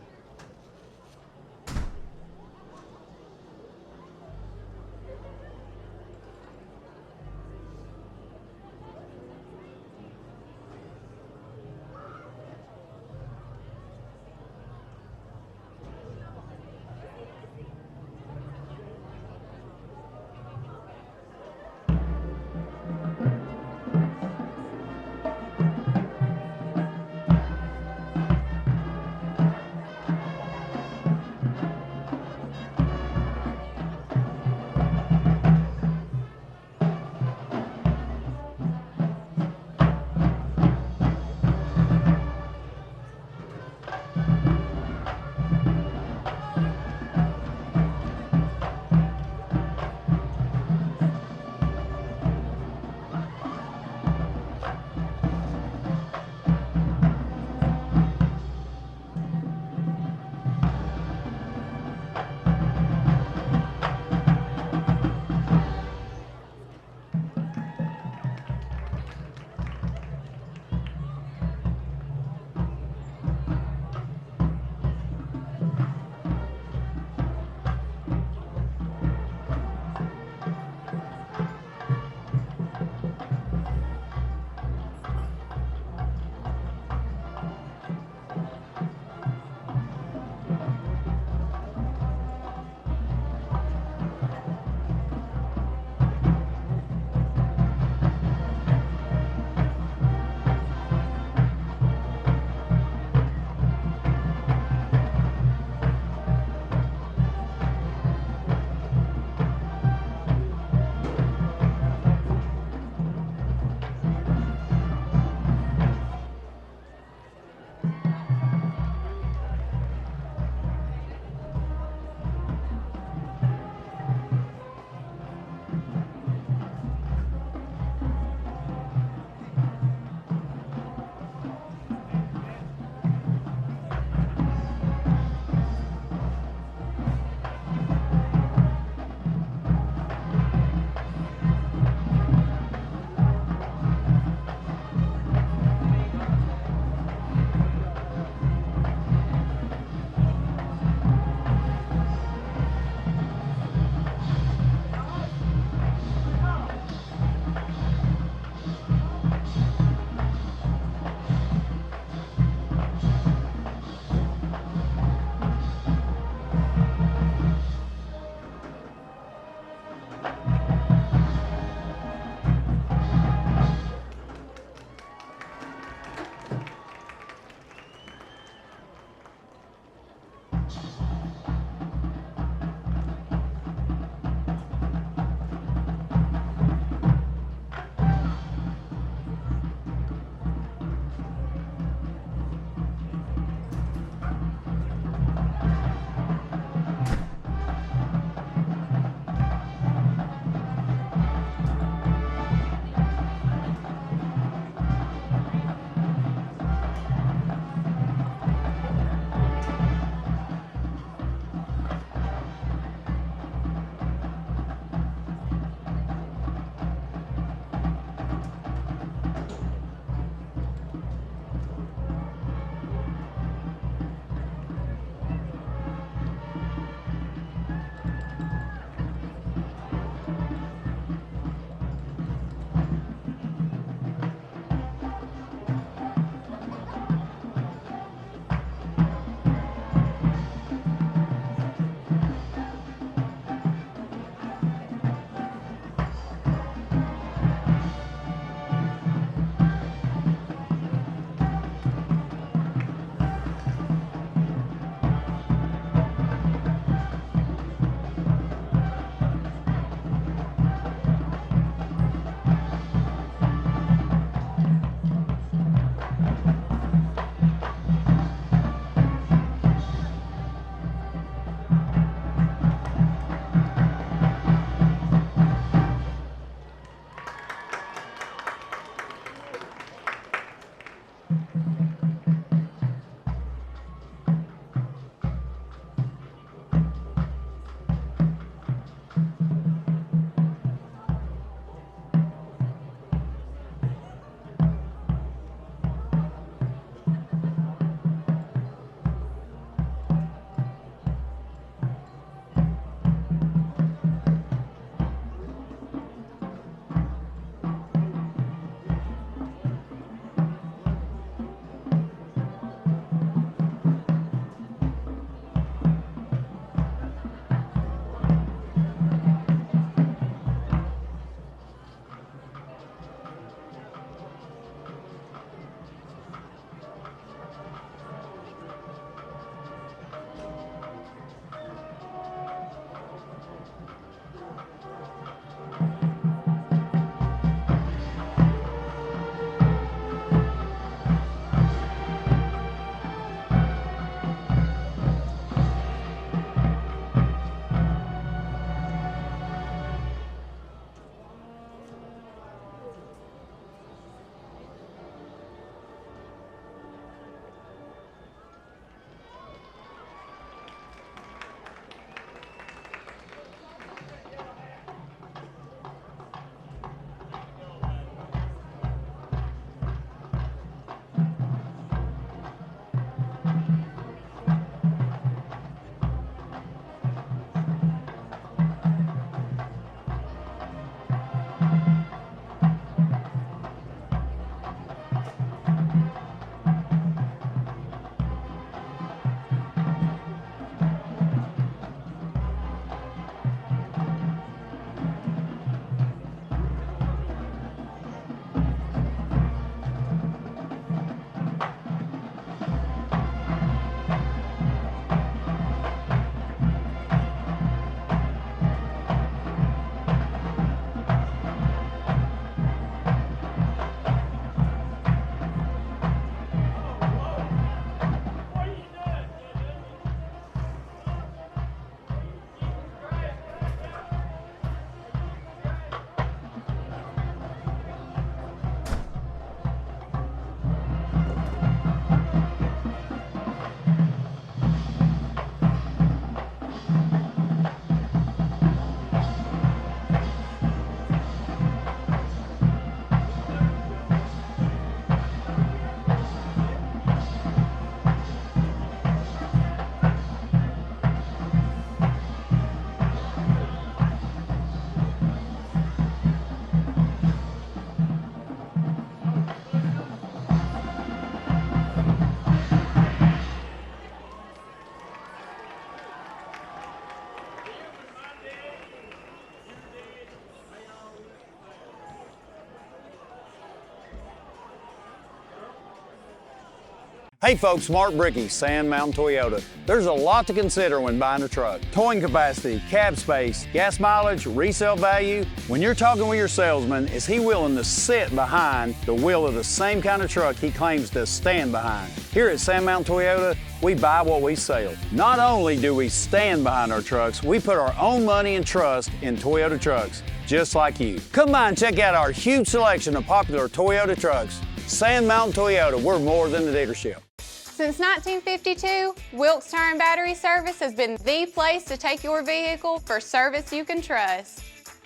Speaker 10: Hey folks, Mark Brickey, Sand Mountain Toyota. There's a lot to consider when buying a truck. Towing capacity, cab space, gas mileage, resale value. When you're talking with your salesman, is he willing to sit behind the wheel of the same kind of truck he claims to stand behind? Here at Sand Mountain Toyota, we buy what we sell. Not only do we stand behind our trucks, we put our own money and trust in Toyota trucks, just like you. Come by and check out our huge selection of popular Toyota trucks. Sand Mountain Toyota, we're more than a dealership.
Speaker 11: Since 1952, Wilkes Tire and Battery Service has been the place to take your vehicle for service you can trust.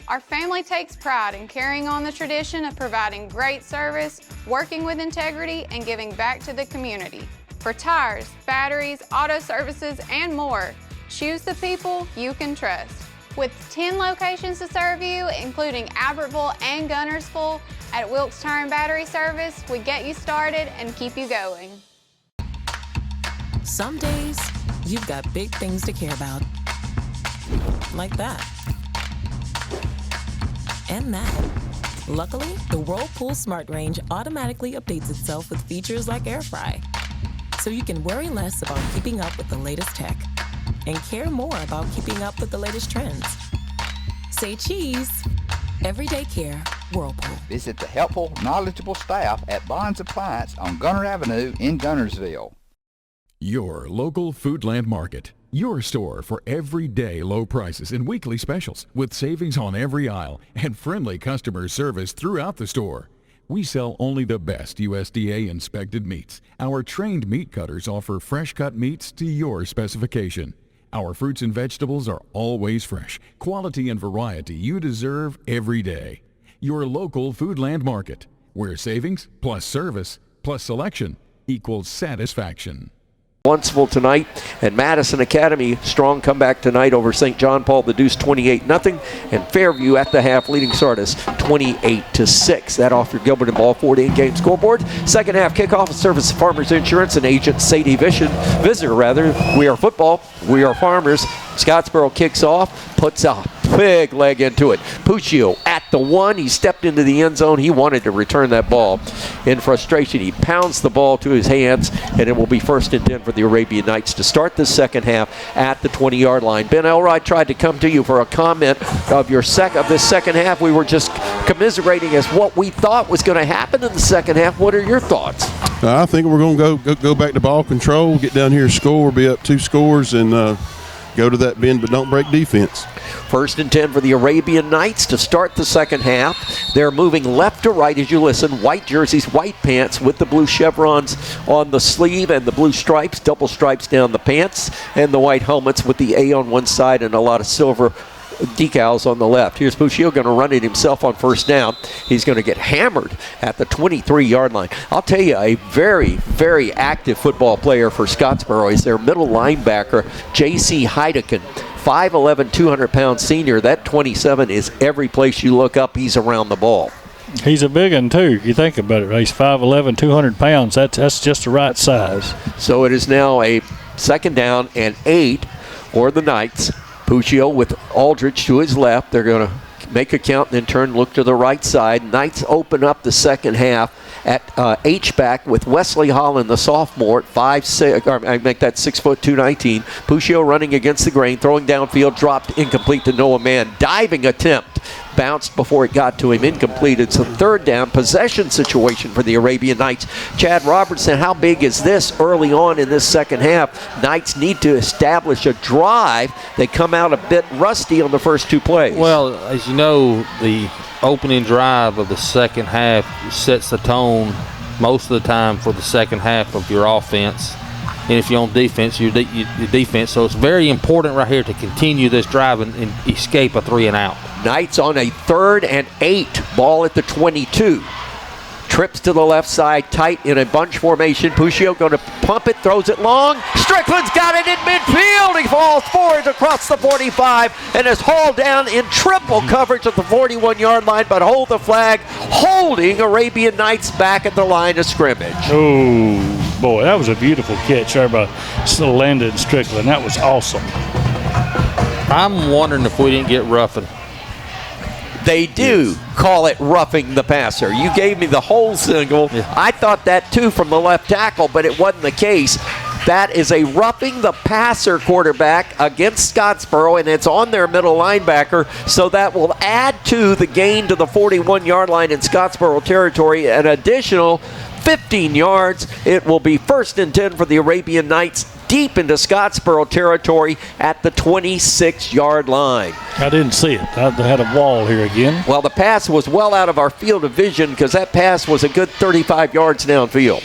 Speaker 11: Our family takes pride in carrying on the tradition of providing great service, working with integrity, and giving back to the community. For tires, batteries, auto services, and more, choose the people you can trust. With 10 locations to serve you, including Albertville and Gunnersville, at Wilkes Tire and Battery Service, we get you started and keep you going.
Speaker 12: Some days, you've got big things to care about. Like that. And that. Luckily, the Whirlpool Smart Range automatically updates itself with features like air fry. So you can worry less about keeping up with the latest tech and care more about keeping up with the latest trends. Say cheese. Everyday care, Whirlpool.
Speaker 5: Visit the helpful, knowledgeable staff at Bonds Appliance on Gunner Avenue in Gunnersville.
Speaker 13: Your local Foodland Market. Your store for everyday low prices and weekly specials with savings on every aisle and friendly customer service throughout the store. We sell only the best USDA inspected meats. Our trained meat cutters offer fresh cut meats to your specification. Our fruits and vegetables are always fresh, quality and variety you deserve every day. Your local Foodland Market, where savings plus service plus selection equals satisfaction.
Speaker 1: Onceable tonight, and Madison Academy strong comeback tonight over St. John Paul the Deuce 28-0, and Fairview at the half leading Sardis 28-6. That off your Gilbert and Ball 4-8 game scoreboard. Second half kickoff of Service Farmers Insurance and agent Sadie Visitor rather. We are football, we are farmers. Scottsboro kicks off, puts a big leg into it. Puccio at the 1. He stepped into the end zone. He wanted to return that ball. In frustration, he pounds the ball to his hands, and it will be 1st and 10 for the Arabian Knights to start the second half at the 20-yard line. Ben Elrod tried to come to you for a comment of this second half. We were just commiserating as what we thought was going to happen in the second half. What are your thoughts?
Speaker 4: I think we're going to go back to ball control, get down here, score, be up 2 scores, and go to that bend, but don't break defense.
Speaker 1: 1st and 10 for the Arabian Knights to start the second half. They're moving left to right as you listen. White jerseys, white pants with the blue chevrons on the sleeve and the blue stripes, double stripes down the pants, and the white helmets with the A on one side and a lot of silver decals on the left. Here's Puccio going to run it himself on first down. He's going to get hammered at the 23-yard line. I'll tell you, a very, very active football player for Scottsboro is their middle linebacker, J.C. Heidecken. 5'11", 200-pound senior. That 27 is every place you look up, he's around the ball.
Speaker 6: He's a big one, too. You think about it. He's 5'11", 200 pounds. That's just the right size.
Speaker 1: So it is now a 2nd down and 8 for the Knights. Puccio with Aldridge to his left. They're going to make a count and then turn, look to the right side. Knights open up the second half at H-back with Wesley Holland, the sophomore, at 5'6", I make that 6'2", 219. Puccio running against the grain, throwing downfield, dropped incomplete to Noah Mann. Diving attempt, bounced before it got to him, incomplete. It's a 3rd down possession situation for the Arabian Knights. Chad Robertson, how big is this early on in this second half? Knights need to establish a drive. They come out a bit rusty on the first 2 plays.
Speaker 23: Well, as you know, the opening drive of the second half sets the tone most of the time for the second half of your offense. And if you're on defense, your defense. So it's very important right here to continue this drive and escape a 3 and out.
Speaker 1: Knights on a 3rd and 8. Ball at the 22. Trips to the left side, tight in a bunch formation. Puccio going to pump it, throws it long. Strickland's got it in midfield. He falls forward across the 45 and is hauled down in triple coverage at the 41-yard line, but hold the flag, holding Arabian Knights back at the line of scrimmage.
Speaker 6: Oh, boy, that was a beautiful catch there by Landon Strickland. That was awesome.
Speaker 23: I'm wondering if we didn't get roughing.
Speaker 1: They do call it roughing the passer. You gave me the whole signal. Yeah. I thought that too from the left tackle, but it wasn't the case. That is a roughing the passer quarterback against Scottsboro, and it's on their middle linebacker, so that will add to the gain to the 41-yard line in Scottsboro territory, an additional 15 yards. It will be 1st and 10 for the Arabian Knights deep into Scottsboro territory at the 26-yard line.
Speaker 6: I didn't see it. I had a wall here again.
Speaker 1: Well, the pass was well out of our field of vision because that pass was a good 35 yards downfield.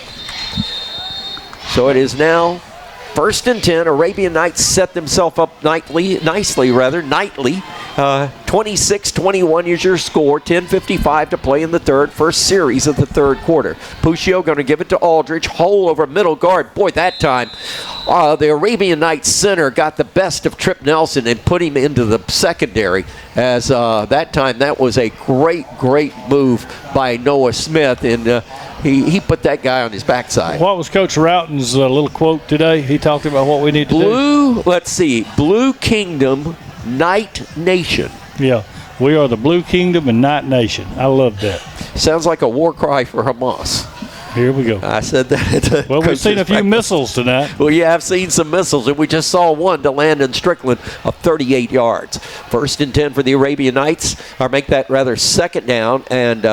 Speaker 1: So it is now 1st and 10. Arabian Knights set themselves up nicely. 26-21 is your score. 10:55 to play in the third. First series of the third quarter. Puccio going to give it to Aldridge. Hole over middle guard. Boy, that time the Arabian Knights center got the best of Trip Nelson and put him into the secondary. As that time, that was a great move by Noah Smith. And he put that guy on his backside.
Speaker 6: What was Coach Routen's little quote today? He talked about what we need to do.
Speaker 1: Let's see. Blue Kingdom, Night Nation.
Speaker 6: Yeah, we are the Blue Kingdom and Night Nation. I love that.
Speaker 1: Sounds like a war cry for Hamas.
Speaker 6: Here we go.
Speaker 1: I said that.
Speaker 6: Well, we've seen a few missiles tonight.
Speaker 1: Well, yeah, I've seen some missiles, and we just saw one to Landon Strickland of 38 yards. 1st and 10 for the Arabian Knights, or make that rather 2nd down, and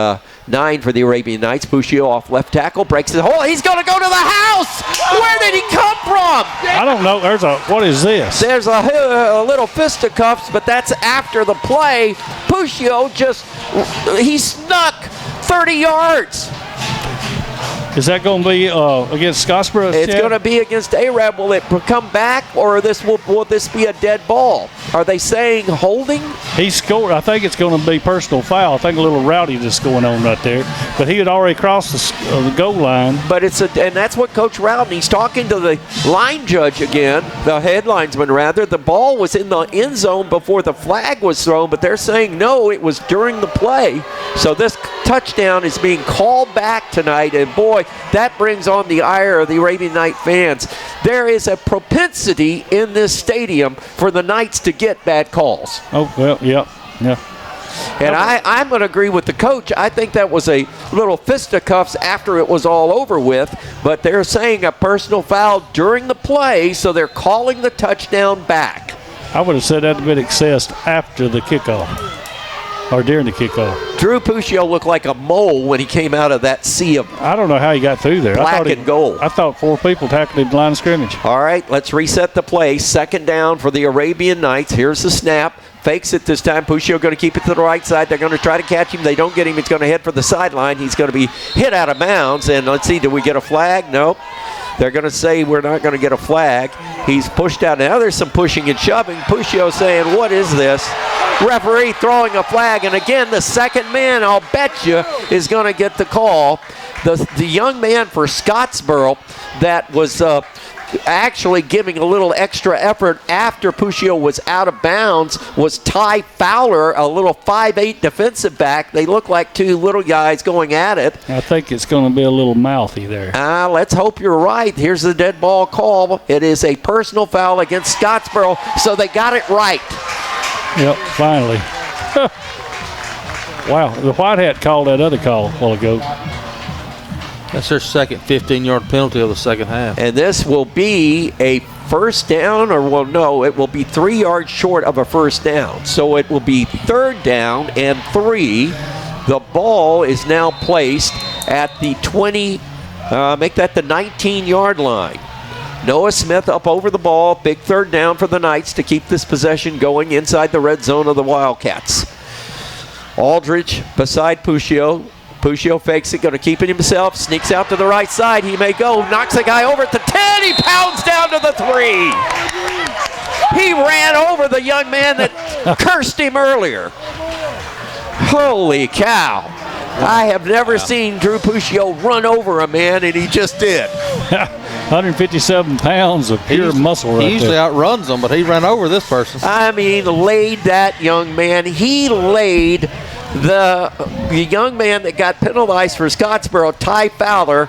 Speaker 1: 9 for the Arabian Knights. Puccio off left tackle, breaks the hole. He's going to go to the house. Where did he come from?
Speaker 6: I don't know. What is this?
Speaker 1: There's a little fisticuffs, but that's after the play. Puccio he snuck 30 yards.
Speaker 6: Is that going to be against Scottsboro?
Speaker 1: It's going to be against Arab. Will it come back, or will this be a dead ball? Are they saying holding?
Speaker 6: He scored. I think it's going to be personal foul. I think a little rowdiness going on right there. But he had already crossed the goal line.
Speaker 1: But and that's what Coach Rowden, he's talking to the line judge again, the head linesman rather. The ball was in the end zone before the flag was thrown, but they're saying no, it was during the play. So this touchdown is being called back tonight, and boy, that brings on the ire of the Arabian Knight fans. There is a propensity in this stadium for the Knights to get bad calls.
Speaker 6: Oh, well, yeah.
Speaker 1: And I'm going to agree with the coach. I think that was a little fisticuffs after it was all over with, but they're saying a personal foul during the play, so they're calling the touchdown back.
Speaker 6: I would have said that had been assessed after the kickoff. Or during the kickoff.
Speaker 1: Drew Puccio looked like a mole when he came out of that sea of
Speaker 6: I don't know how he got through there.
Speaker 1: Black and gold.
Speaker 6: I thought 4 people tackled him in the line of scrimmage.
Speaker 1: All right, let's reset the play. 2nd down for the Arabian Knights. Here's the snap. Fakes it this time. Puccio going to keep it to the right side. They're going to try to catch him. They don't get him. It's going to head for the sideline. He's going to be hit out of bounds. And let's see, do we get a flag? Nope. They're going to say we're not going to get a flag. He's pushed out. Now there's some pushing and shoving. Puccio saying, what is this? Referee throwing a flag. And again, the second man, I'll bet you, is going to get the call. The young man for Scottsboro that was actually giving a little extra effort after Puccio was out of bounds was Ty Fowler, a little 5'8" defensive back. They look like 2 little guys going at it.
Speaker 6: I think it's going to be a little mouthy there.
Speaker 1: Let's hope you're right. Here's the dead ball call. It is a personal foul against Scottsboro, so they got it right.
Speaker 6: Yep, finally. Wow, the White Hat called that other call a while ago.
Speaker 23: That's their second 15-yard penalty of the second half.
Speaker 1: And this will be a first down, or well, no, it will be 3 yards short of a first down. So it will be 3rd down and 3. The ball is now placed at the 20, make that the 19-yard line. Noah Smith up over the ball. Big 3rd down for the Knights to keep this possession going inside the red zone of the Wildcats. Aldridge beside Puccio. Puccio fakes it, going to keep it himself, sneaks out to the right side. He may go, knocks the guy over at the 10. He pounds down to the 3. He ran over the young man that cursed him earlier. Holy cow. I have never seen Drew Puccio run over a man, and he just did.
Speaker 6: 157 pounds of pure muscle right there.
Speaker 23: He usually outruns them, but he ran over this person.
Speaker 1: I mean, laid that young man. He laid the young man that got penalized for Scottsboro, Ty Fowler,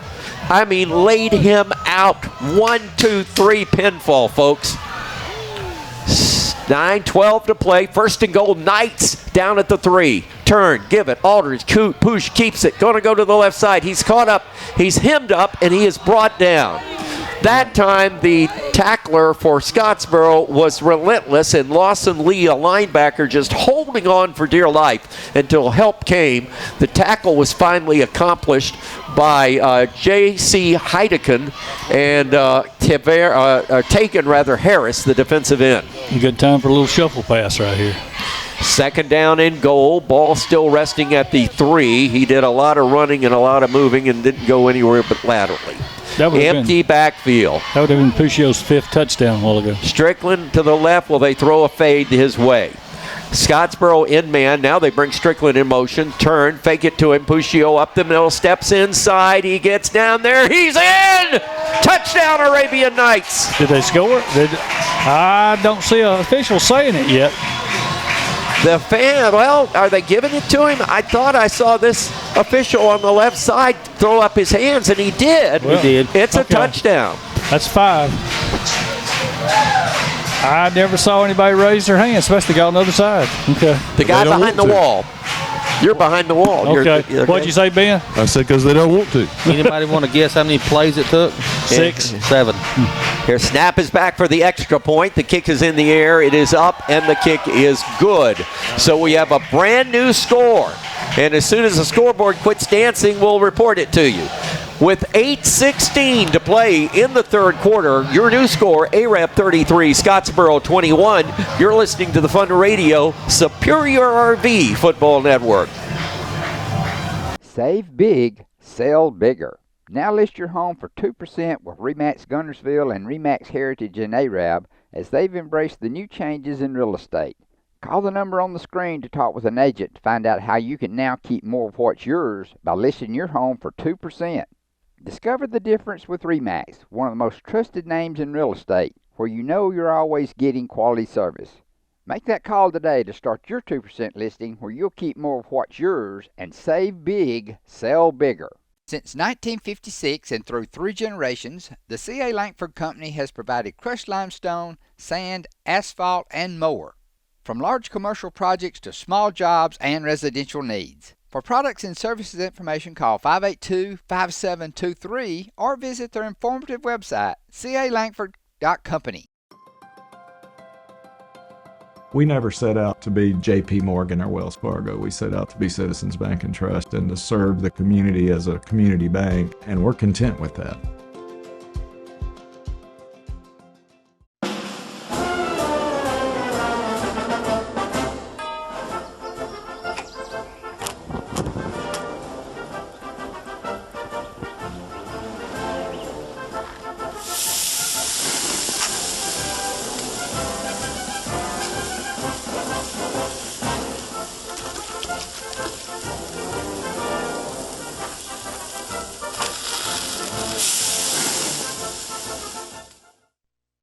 Speaker 1: laid him out. 1, 2, 3 pinfall, folks. 9:12 to play. 1st and goal, Knights down at the 3. Turn, give it. Aldridge, push, keeps it. Going to go to the left side. He's caught up. He's hemmed up, and he is brought down. That time, the tackler for Scottsboro was relentless, and Lawson Lee, a linebacker, just holding on for dear life until help came. The tackle was finally accomplished by J.C. Heidekin and Harris, the defensive end.
Speaker 6: Good time for a little shuffle pass right here.
Speaker 1: Second down and goal. Ball still resting at the 3. He did a lot of running and a lot of moving and didn't go anywhere but laterally. Empty backfield.
Speaker 6: That would have been Puccio's 5th touchdown a while ago.
Speaker 1: Strickland to the left. Will they throw a fade his way? Scottsboro in man. Now they bring Strickland in motion. Turn, fake it to him. Puccio up the middle, steps inside. He gets down there. He's in! Touchdown, Arabian Knights.
Speaker 6: Did they score? I don't see an official saying it yet.
Speaker 1: The fan, well, are they giving it to him? I thought I saw this official on the left side throw up his hands, and he did.
Speaker 6: Well,
Speaker 23: he did.
Speaker 1: It's a touchdown.
Speaker 6: That's 5. I never saw anybody raise their hand, especially the guy on the other side. Okay.
Speaker 1: The guy behind the wall. You're behind the wall.
Speaker 6: Okay. What'd you say, Ben?
Speaker 4: I said because they don't want to.
Speaker 23: Anybody want to guess how many plays it took?
Speaker 6: 6.
Speaker 23: 7.
Speaker 1: Here, snap is back for the extra point. The kick is in the air. It is up, and the kick is good. So we have a brand new score. And as soon as the scoreboard quits dancing, we'll report it to you. With 8:16 to play in the third quarter, your new score, ARAB 33, Scottsboro 21. You're listening to the Fun Radio Superior RV Football Network.
Speaker 5: Save big, sell bigger. Now list your home for 2% with RE/MAX Guntersville and RE/MAX Heritage in ARAB as they've embraced the new changes in real estate. Call the number on the screen to talk with an agent to find out how you can now keep more of what's yours by listing your home for 2%. Discover the difference with RE/MAX, one of the most trusted names in real estate, where you know you're always getting quality service. Make that call today to start your 2% listing where you'll keep more of what's yours and save big, sell bigger. Since 1956 and through 3 generations, the C.A. Langford Company has provided crushed limestone, sand, asphalt, and more. From large commercial projects to small jobs and residential needs. For products and services information, call 582-5723 or visit their informative website, calangford.company.
Speaker 14: We never set out to be J.P. Morgan or Wells Fargo. We set out to be Citizens Bank and Trust and to serve the community as a community bank, and we're content with that.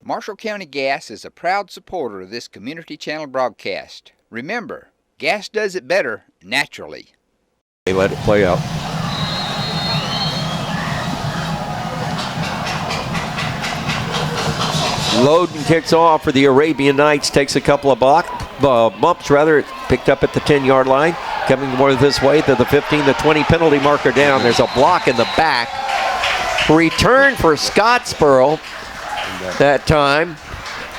Speaker 5: Marshall County Gas is a proud supporter of this Community Channel broadcast. Remember, gas does it better naturally.
Speaker 1: They let it play out. Loden kicks off for the Arabian Knights, takes a couple of bumps, rather, picked up at the 10-yard line. Coming more this way to the 15, the 20 penalty marker down. There's a block in the back. Return for Scottsboro. That time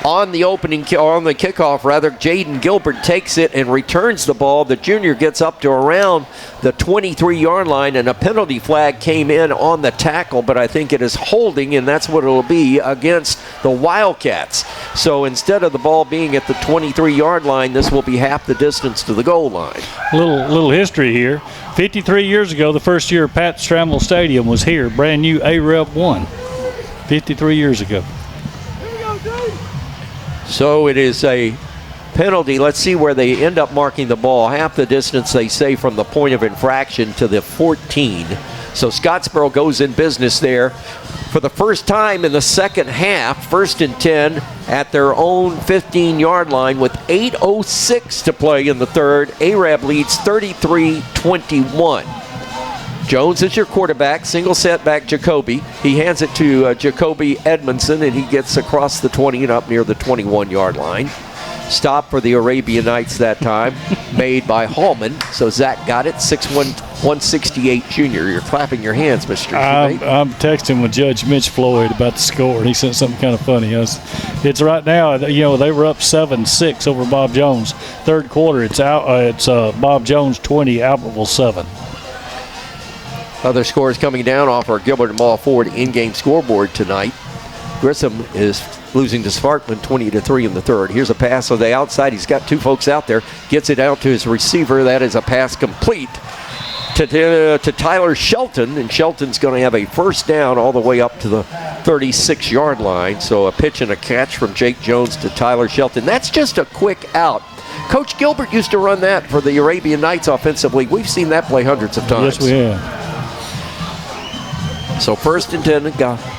Speaker 1: on the kickoff, Jaden Gilbert takes it and returns the ball. The junior gets up to around the 23-yard line, and a penalty flag came in on the tackle, but I think it is holding, and that's what it'll be against the Wildcats. So instead of the ball being at the 23-yard line, this will be half the distance to the goal line.
Speaker 6: Little history here. 53 years ago, the first year Pat Trammell Stadium was here, brand new AREB 1. 53 years ago.
Speaker 1: So it is a penalty. Let's see where they end up marking the ball. Half the distance, they say, from the point of infraction to the 14. So Scottsboro goes in business there for the first time in the second half. 1st and 10 at their own 15-yard line with 8:06 to play in the third. ARAB leads 33-21. Jones is your quarterback, single setback Jacoby. He hands it to Jacoby Edmondson, and he gets across the 20 and up near the 21-yard line. stop for the Arabian Knights that time, made by Hallman. So Zach got it, 6'1", 168 junior. You're clapping your hands, Mr.
Speaker 6: I'm texting with Judge Mitch Floyd about the score, and he sent something kind of funny. It's right now, they were up 7-6 over Bob Jones. Third quarter, it's Bob Jones 20, Albertville 7.
Speaker 1: Other scores coming down off our Gilbert and Mall Ford in-game scoreboard tonight. Grissom is losing to Sparkman 20-3 in the third. Here's a pass on the outside. He's got two folks out there. Gets it out to his receiver. That is a pass complete to Tyler Shelton, and Shelton's going to have a first down all the way up to the 36-yard line. So a pitch and a catch from Jake Jones to Tyler Shelton. That's just a quick out. Coach Gilbert used to run that for the Arabian Knights offensively. We've seen that play hundreds of times.
Speaker 6: Yes, we have.
Speaker 1: So 1st and 10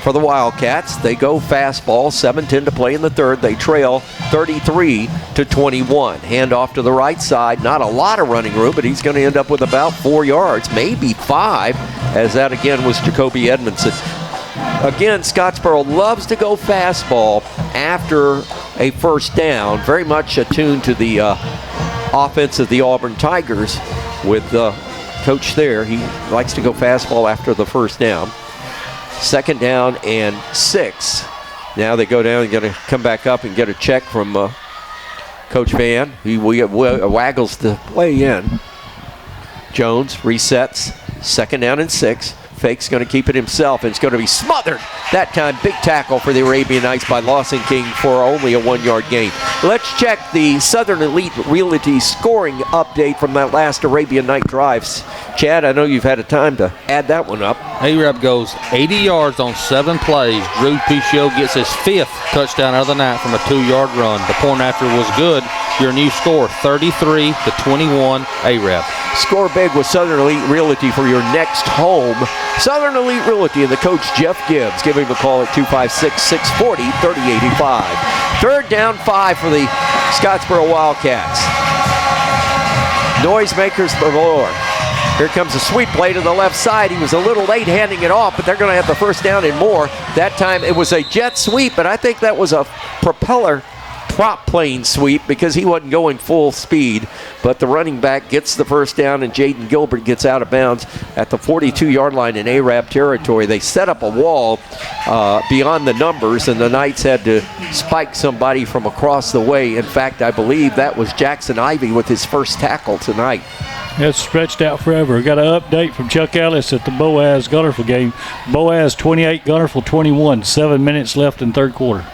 Speaker 1: for the Wildcats. They go fastball, 7-10 to play in the third. They trail 33-21. Hand off to the right side. Not a lot of running room, but he's going to end up with about 4 yards, maybe 5, as that again was Jacoby Edmondson. Again, Scottsboro loves to go fastball after a first down, very much attuned to the offense of the Auburn Tigers with coach there. He likes to go fastball after the first down. 2nd down and 6. Now they go down and going to come back up and get a check from Coach Van. He waggles the play in. Jones resets. 2nd down and 6. Fake's going to keep it himself, and it's going to be smothered. That time, big tackle for the Arabian Knights by Lawson King for only a 1-yard gain. Let's check the Southern Elite Realty scoring update from that last Arabian Night drives. Chad, I know you've had a time to add that one up.
Speaker 23: A-Rab goes 80 yards on 7 plays. Drew Pichot gets his 5th touchdown of the night from a 2-yard run. The point after was good. Your new score, 33-21 A-Rab.
Speaker 1: Score big with Southern Elite Realty for your next home. Southern Elite Realty and the coach Jeff Gibbs. Give him a call at 256-640-3085. 3rd down 5 for the Scottsboro Wildcats. Noisemakers galore. Here comes a sweep play to the left side. He was a little late handing it off, but they're going to have the first down and more. That time it was a jet sweep, but I think that was a propeller prop plane sweep because he wasn't going full speed. But the running back gets the first down, and Jaden Gilbert gets out of bounds at the 42-yard line in Arab territory. They set up a wall beyond the numbers, and the Knights had to spike somebody from across the way. In fact, I believe that was Jackson Ivey with his first tackle tonight.
Speaker 6: It's stretched out forever. Got an update from Chuck Ellis at the Boaz Gunnerville game. Boaz 28, Gunnerville 21. 7 minutes left in third quarter.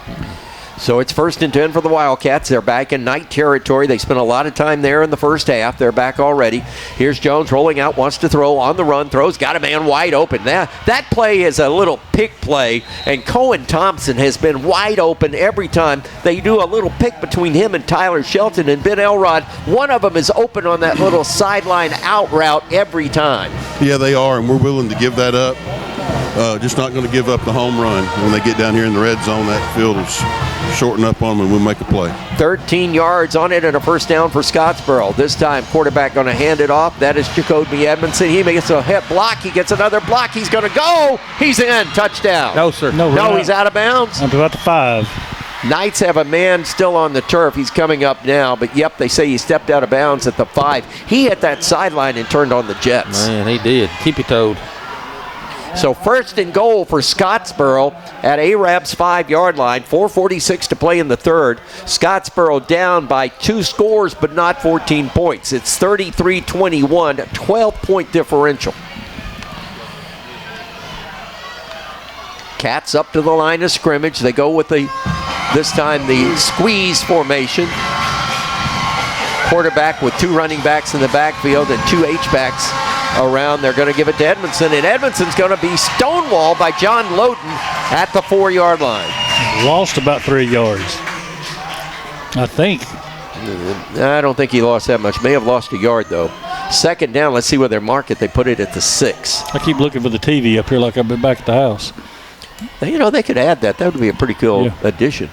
Speaker 1: So it's 1st and 10 for the Wildcats. They're back in Knight territory. They spent a lot of time there in the first half. They're back already. Here's Jones rolling out, wants to throw on the run, throws, got a man wide open. That play is a little pick play, and Cohen Thompson has been wide open every time. They do a little pick between him and Tyler Shelton and Ben Elrod. One of them is open on that little sideline out route every time.
Speaker 4: Yeah, they are, and we're willing to give that up. Just not going to give up the home run. When they get down here in the red zone, that field is shorten up on them and we'll make a play.
Speaker 1: 13 yards on it and a first down for Scottsboro. This time, quarterback going to hand it off. That is Jacoby Edmondson. He makes a hit block. He gets another block. He's going to go. He's in. Touchdown.
Speaker 23: No, sir.
Speaker 1: No, he's out of bounds.
Speaker 6: I'm about to 5.
Speaker 1: Knights have a man still on the turf. He's coming up now, but yep, they say he stepped out of bounds at the 5. He hit that sideline and turned on the Jets.
Speaker 23: Man, he did. Keep you toed.
Speaker 1: So 1st and goal for Scottsboro at Arab's 5-yard line. 4:46 to play in the third. Scottsboro down by 2 scores, but not 14 points. It's 33-21, 12-point differential. Cats up to the line of scrimmage. They go with this time the squeeze formation. Quarterback with 2 running backs in the backfield and 2 H-backs around. They're going to give it to Edmondson, and Edmondson's going to be stonewalled by John Lowden at the 4-yard line.
Speaker 6: Lost about 3 yards, I think.
Speaker 1: I don't think he lost that much. May have lost a yard, though. 2nd down. Let's see where they mark it. They put it at the 6.
Speaker 6: I keep looking for the TV up here like I've been back at the house.
Speaker 1: You know, they could add that. That would be a pretty cool addition.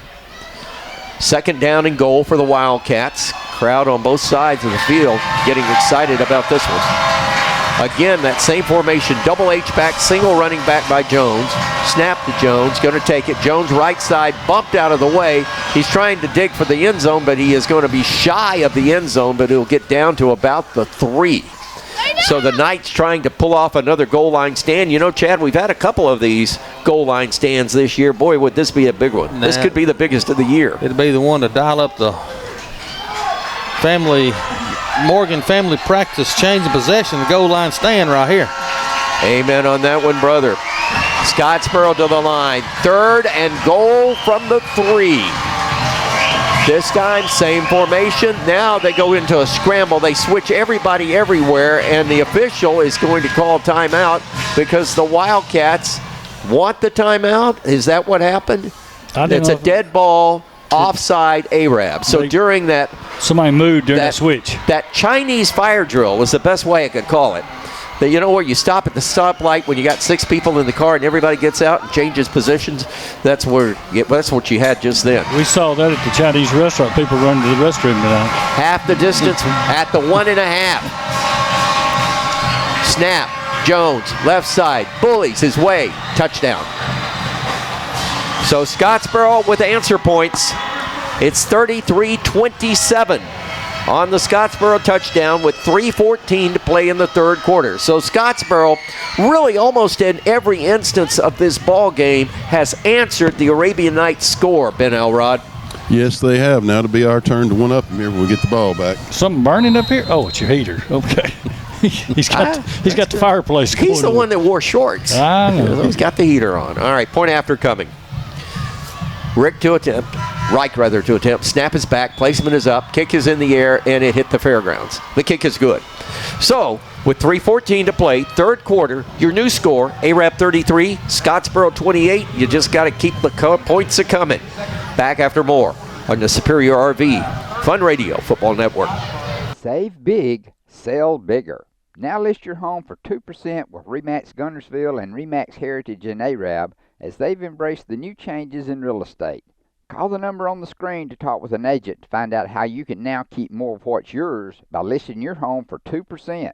Speaker 1: 2nd down and goal for the Wildcats. Crowd on both sides of the field getting excited about this one. Again, that same formation, double H-back, single running back by Jones. Snap to Jones, going to take it. Jones right side, bumped out of the way. He's trying to dig for the end zone, but he is going to be shy of the end zone, but he'll get down to about the 3. So the Knights trying to pull off another goal line stand. You know, Chad, we've had a couple of these goal line stands this year. Boy, would this be a big one. This could be the biggest of the year.
Speaker 23: It'll be the one to dial up the Morgan family practice change of possession, the goal line stand right here.
Speaker 1: Amen on that one, brother. Scottsboro to the line. 3rd and goal from the 3. This time, same formation. Now they go into a scramble. They switch everybody everywhere, and the official is going to call timeout because the Wildcats want the timeout. Is that what happened? It's a dead ball, offside Arab. So during that...
Speaker 6: Somebody moved during that switch.
Speaker 1: That Chinese fire drill was the best way I could call it. That, you know, where you stop at the stoplight when you got 6 people in the car and everybody gets out and changes positions. That's what you had just then.
Speaker 6: We saw that at the Chinese restaurant. People running to the restroom tonight.
Speaker 1: Half the distance at the 1.5. Snap. Jones, left side, bullies his way. Touchdown. So Scottsboro with answer points. It's 33-27. On the Scottsboro touchdown with 3:14 to play in the 3rd quarter. So Scottsboro really almost in every instance of this ball game has answered the Arabian Nights score, Ben Elrod.
Speaker 4: Yes, they have. Now it'll be our turn to one up here when we get the ball back.
Speaker 6: Something burning up here? Oh, it's your heater. Okay. he's got the fireplace going.
Speaker 1: He's the one that wore shorts.
Speaker 6: I know.
Speaker 1: He's got the heater on. All right, point after coming. Reich to attempt. Snap is back. Placement is up. Kick is in the air, and it hit the fairgrounds. The kick is good. So, with 3:14 to play, 3rd quarter, your new score, Arab 33, Scottsboro 28. You just got to keep the points a-coming. Back after more on the Superior RV Fun Radio Football Network.
Speaker 5: Save big, sell bigger. Now list your home for 2% with RE/MAX Guntersville and RE/MAX Heritage in Arab as they've embraced the new changes in real estate. Call the number on the screen to talk with an agent to find out how you can now keep more of what's yours by listing your home for 2%.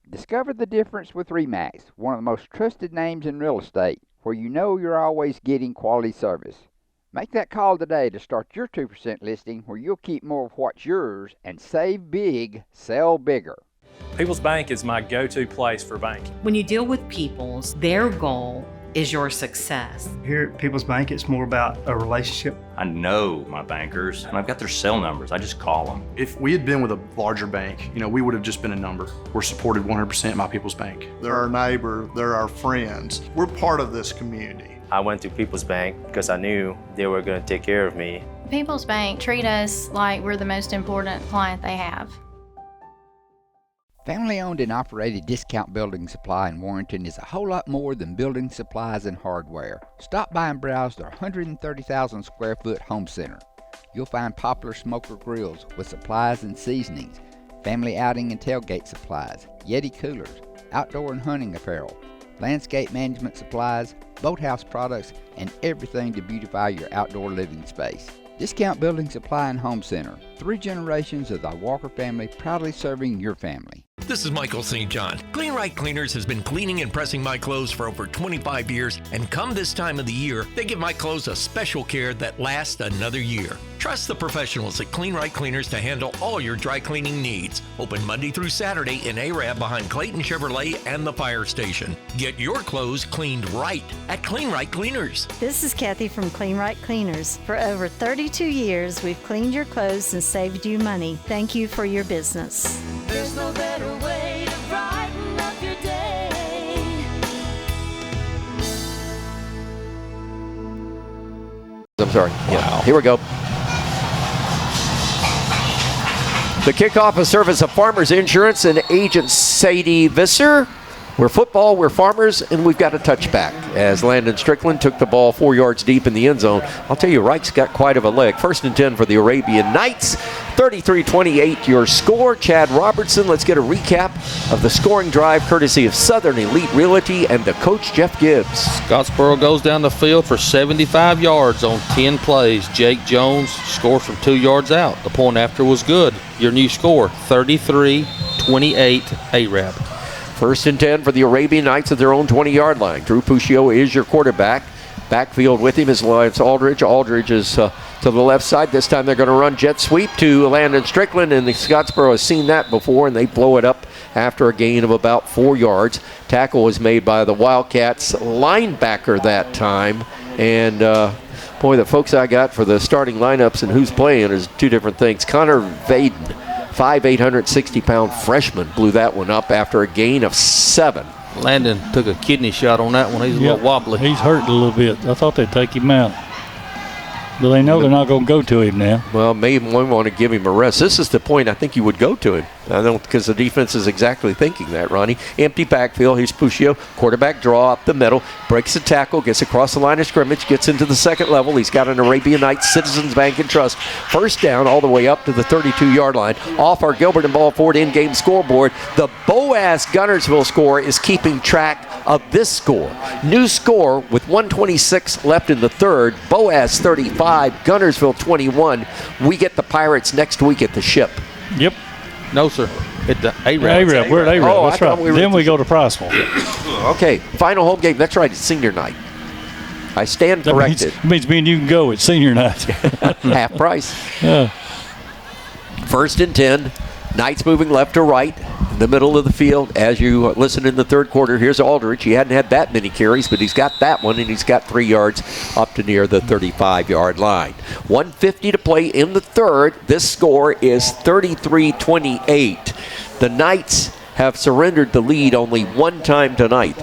Speaker 5: Discover the difference with RE/MAX, one of the most trusted names in real estate, where you know you're always getting quality service. Make that call today to start your 2% listing where you'll keep more of what's yours and save big, sell bigger.
Speaker 15: People's Bank is my go-to place for banking.
Speaker 16: When you deal with People's, their goal is your success.
Speaker 17: Here at People's Bank, it's more about a relationship.
Speaker 18: I know my bankers, and I've got their cell numbers. I just call them.
Speaker 25: If we had been with a larger bank, we would have just been a number. We're supported 100% by People's Bank.
Speaker 26: They're our neighbor, they're our friends. We're part of this community.
Speaker 27: I went to People's Bank because I knew they were going to take care of me.
Speaker 19: People's Bank treat us like we're the most important client they have.
Speaker 5: Family-owned and operated Discount Building Supply in Warrenton is a whole lot more than building supplies and hardware. Stop by and browse their 130,000 square foot home center. You'll find popular smoker grills with supplies and seasonings, family outing and tailgate supplies, Yeti coolers, outdoor and hunting apparel, landscape management supplies, boathouse products, and everything to beautify your outdoor living space. Discount Building Supply and Home Center. 3 generations of the Walker family proudly serving your family.
Speaker 20: This is Michael St. John. Clean Right Cleaners has been cleaning and pressing my clothes for over 25 years, and come this time of the year, they give my clothes a special care that lasts another year. Trust the professionals at Clean Right Cleaners to handle all your dry cleaning needs. Open Monday through Saturday in Arab behind Clayton Chevrolet and the fire station. Get your clothes cleaned right at Clean Right Cleaners.
Speaker 21: This is Kathy from Clean Right Cleaners. For over 32 years, we've cleaned your clothes and saved you money. Thank you for your business.
Speaker 22: There's no better way to brighten up your day.
Speaker 1: I'm sorry. Yeah. Here we go. The kickoff is service of Farmers Insurance and agent Sadie Visser. We're football, we're farmers, and we've got a touchback as Landon Strickland took the ball 4 yards deep in the end zone. I'll tell you, Reich's got quite of a leg. 1st and 10 for the Arabian Knights. 33-28 your score. Chad Robertson, let's get a recap of the scoring drive courtesy of Southern Elite Realty and the coach Jeff Gibbs.
Speaker 23: Scottsboro goes down the field for 75 yards on 10 plays. Jake Jones scores from 2 yards out. The point after was good. Your new score, 33-28 Arab.
Speaker 1: 1st and 10 for the Arabian Knights at their own 20-yard line. Drew Puccio is your quarterback. Backfield with him is Lance Aldridge. Aldridge is to the left side. This time they're going to run jet sweep to Landon Strickland, and the Scottsboro has seen that before, and they blow it up after a gain of about 4 yards. Tackle was made by the Wildcats linebacker that time, and boy, the folks I got for the starting lineups and who's playing is two different things. Connor Vaden, 5'8", 160-pound freshman, blew that one up after a gain of 7.
Speaker 23: Landon took a kidney shot on that one. He's a little wobbly.
Speaker 6: He's hurt a little bit. I thought they'd take him out. But they know they're not going to go to him now.
Speaker 1: Well, maybe we want to give him a rest. This is the point I think you would go to him. I don't, because the defense is exactly thinking that, Ronnie. Empty backfield. Here's Puccio. Quarterback draw up the middle. Breaks the tackle. Gets across the line of scrimmage. Gets into the second level. He's got an Arabian Nights Citizens Bank and Trust. First down all the way up to the 32-yard line. Off our Gilbert and Ball Ford in-game scoreboard. The Boaz Gunnersville score is keeping track of this score. New score with 1:26 left in the third. Boaz 35, Gunnersville 21. We get the Pirates next week at the Ship.
Speaker 6: Yep.
Speaker 23: No, sir. At the A-Rab.
Speaker 6: A-Rab. We're at A-Rab.
Speaker 1: Oh,
Speaker 6: That's right. Then we go to Priceville.
Speaker 1: Okay, final home game. That's right, it's senior night. I stand corrected.
Speaker 6: That means me and you can go at senior night.
Speaker 1: Half price.
Speaker 6: Yeah.
Speaker 1: 1st and 10. Knights moving left to right in the middle of the field. As you listen in the third quarter, here's Aldrich. He hadn't had that many carries, but he's got that one, and he's got 3 yards up to near the 35-yard line. 1:50 to play in the third. This score is 33-28. The Knights have surrendered the lead only one time tonight,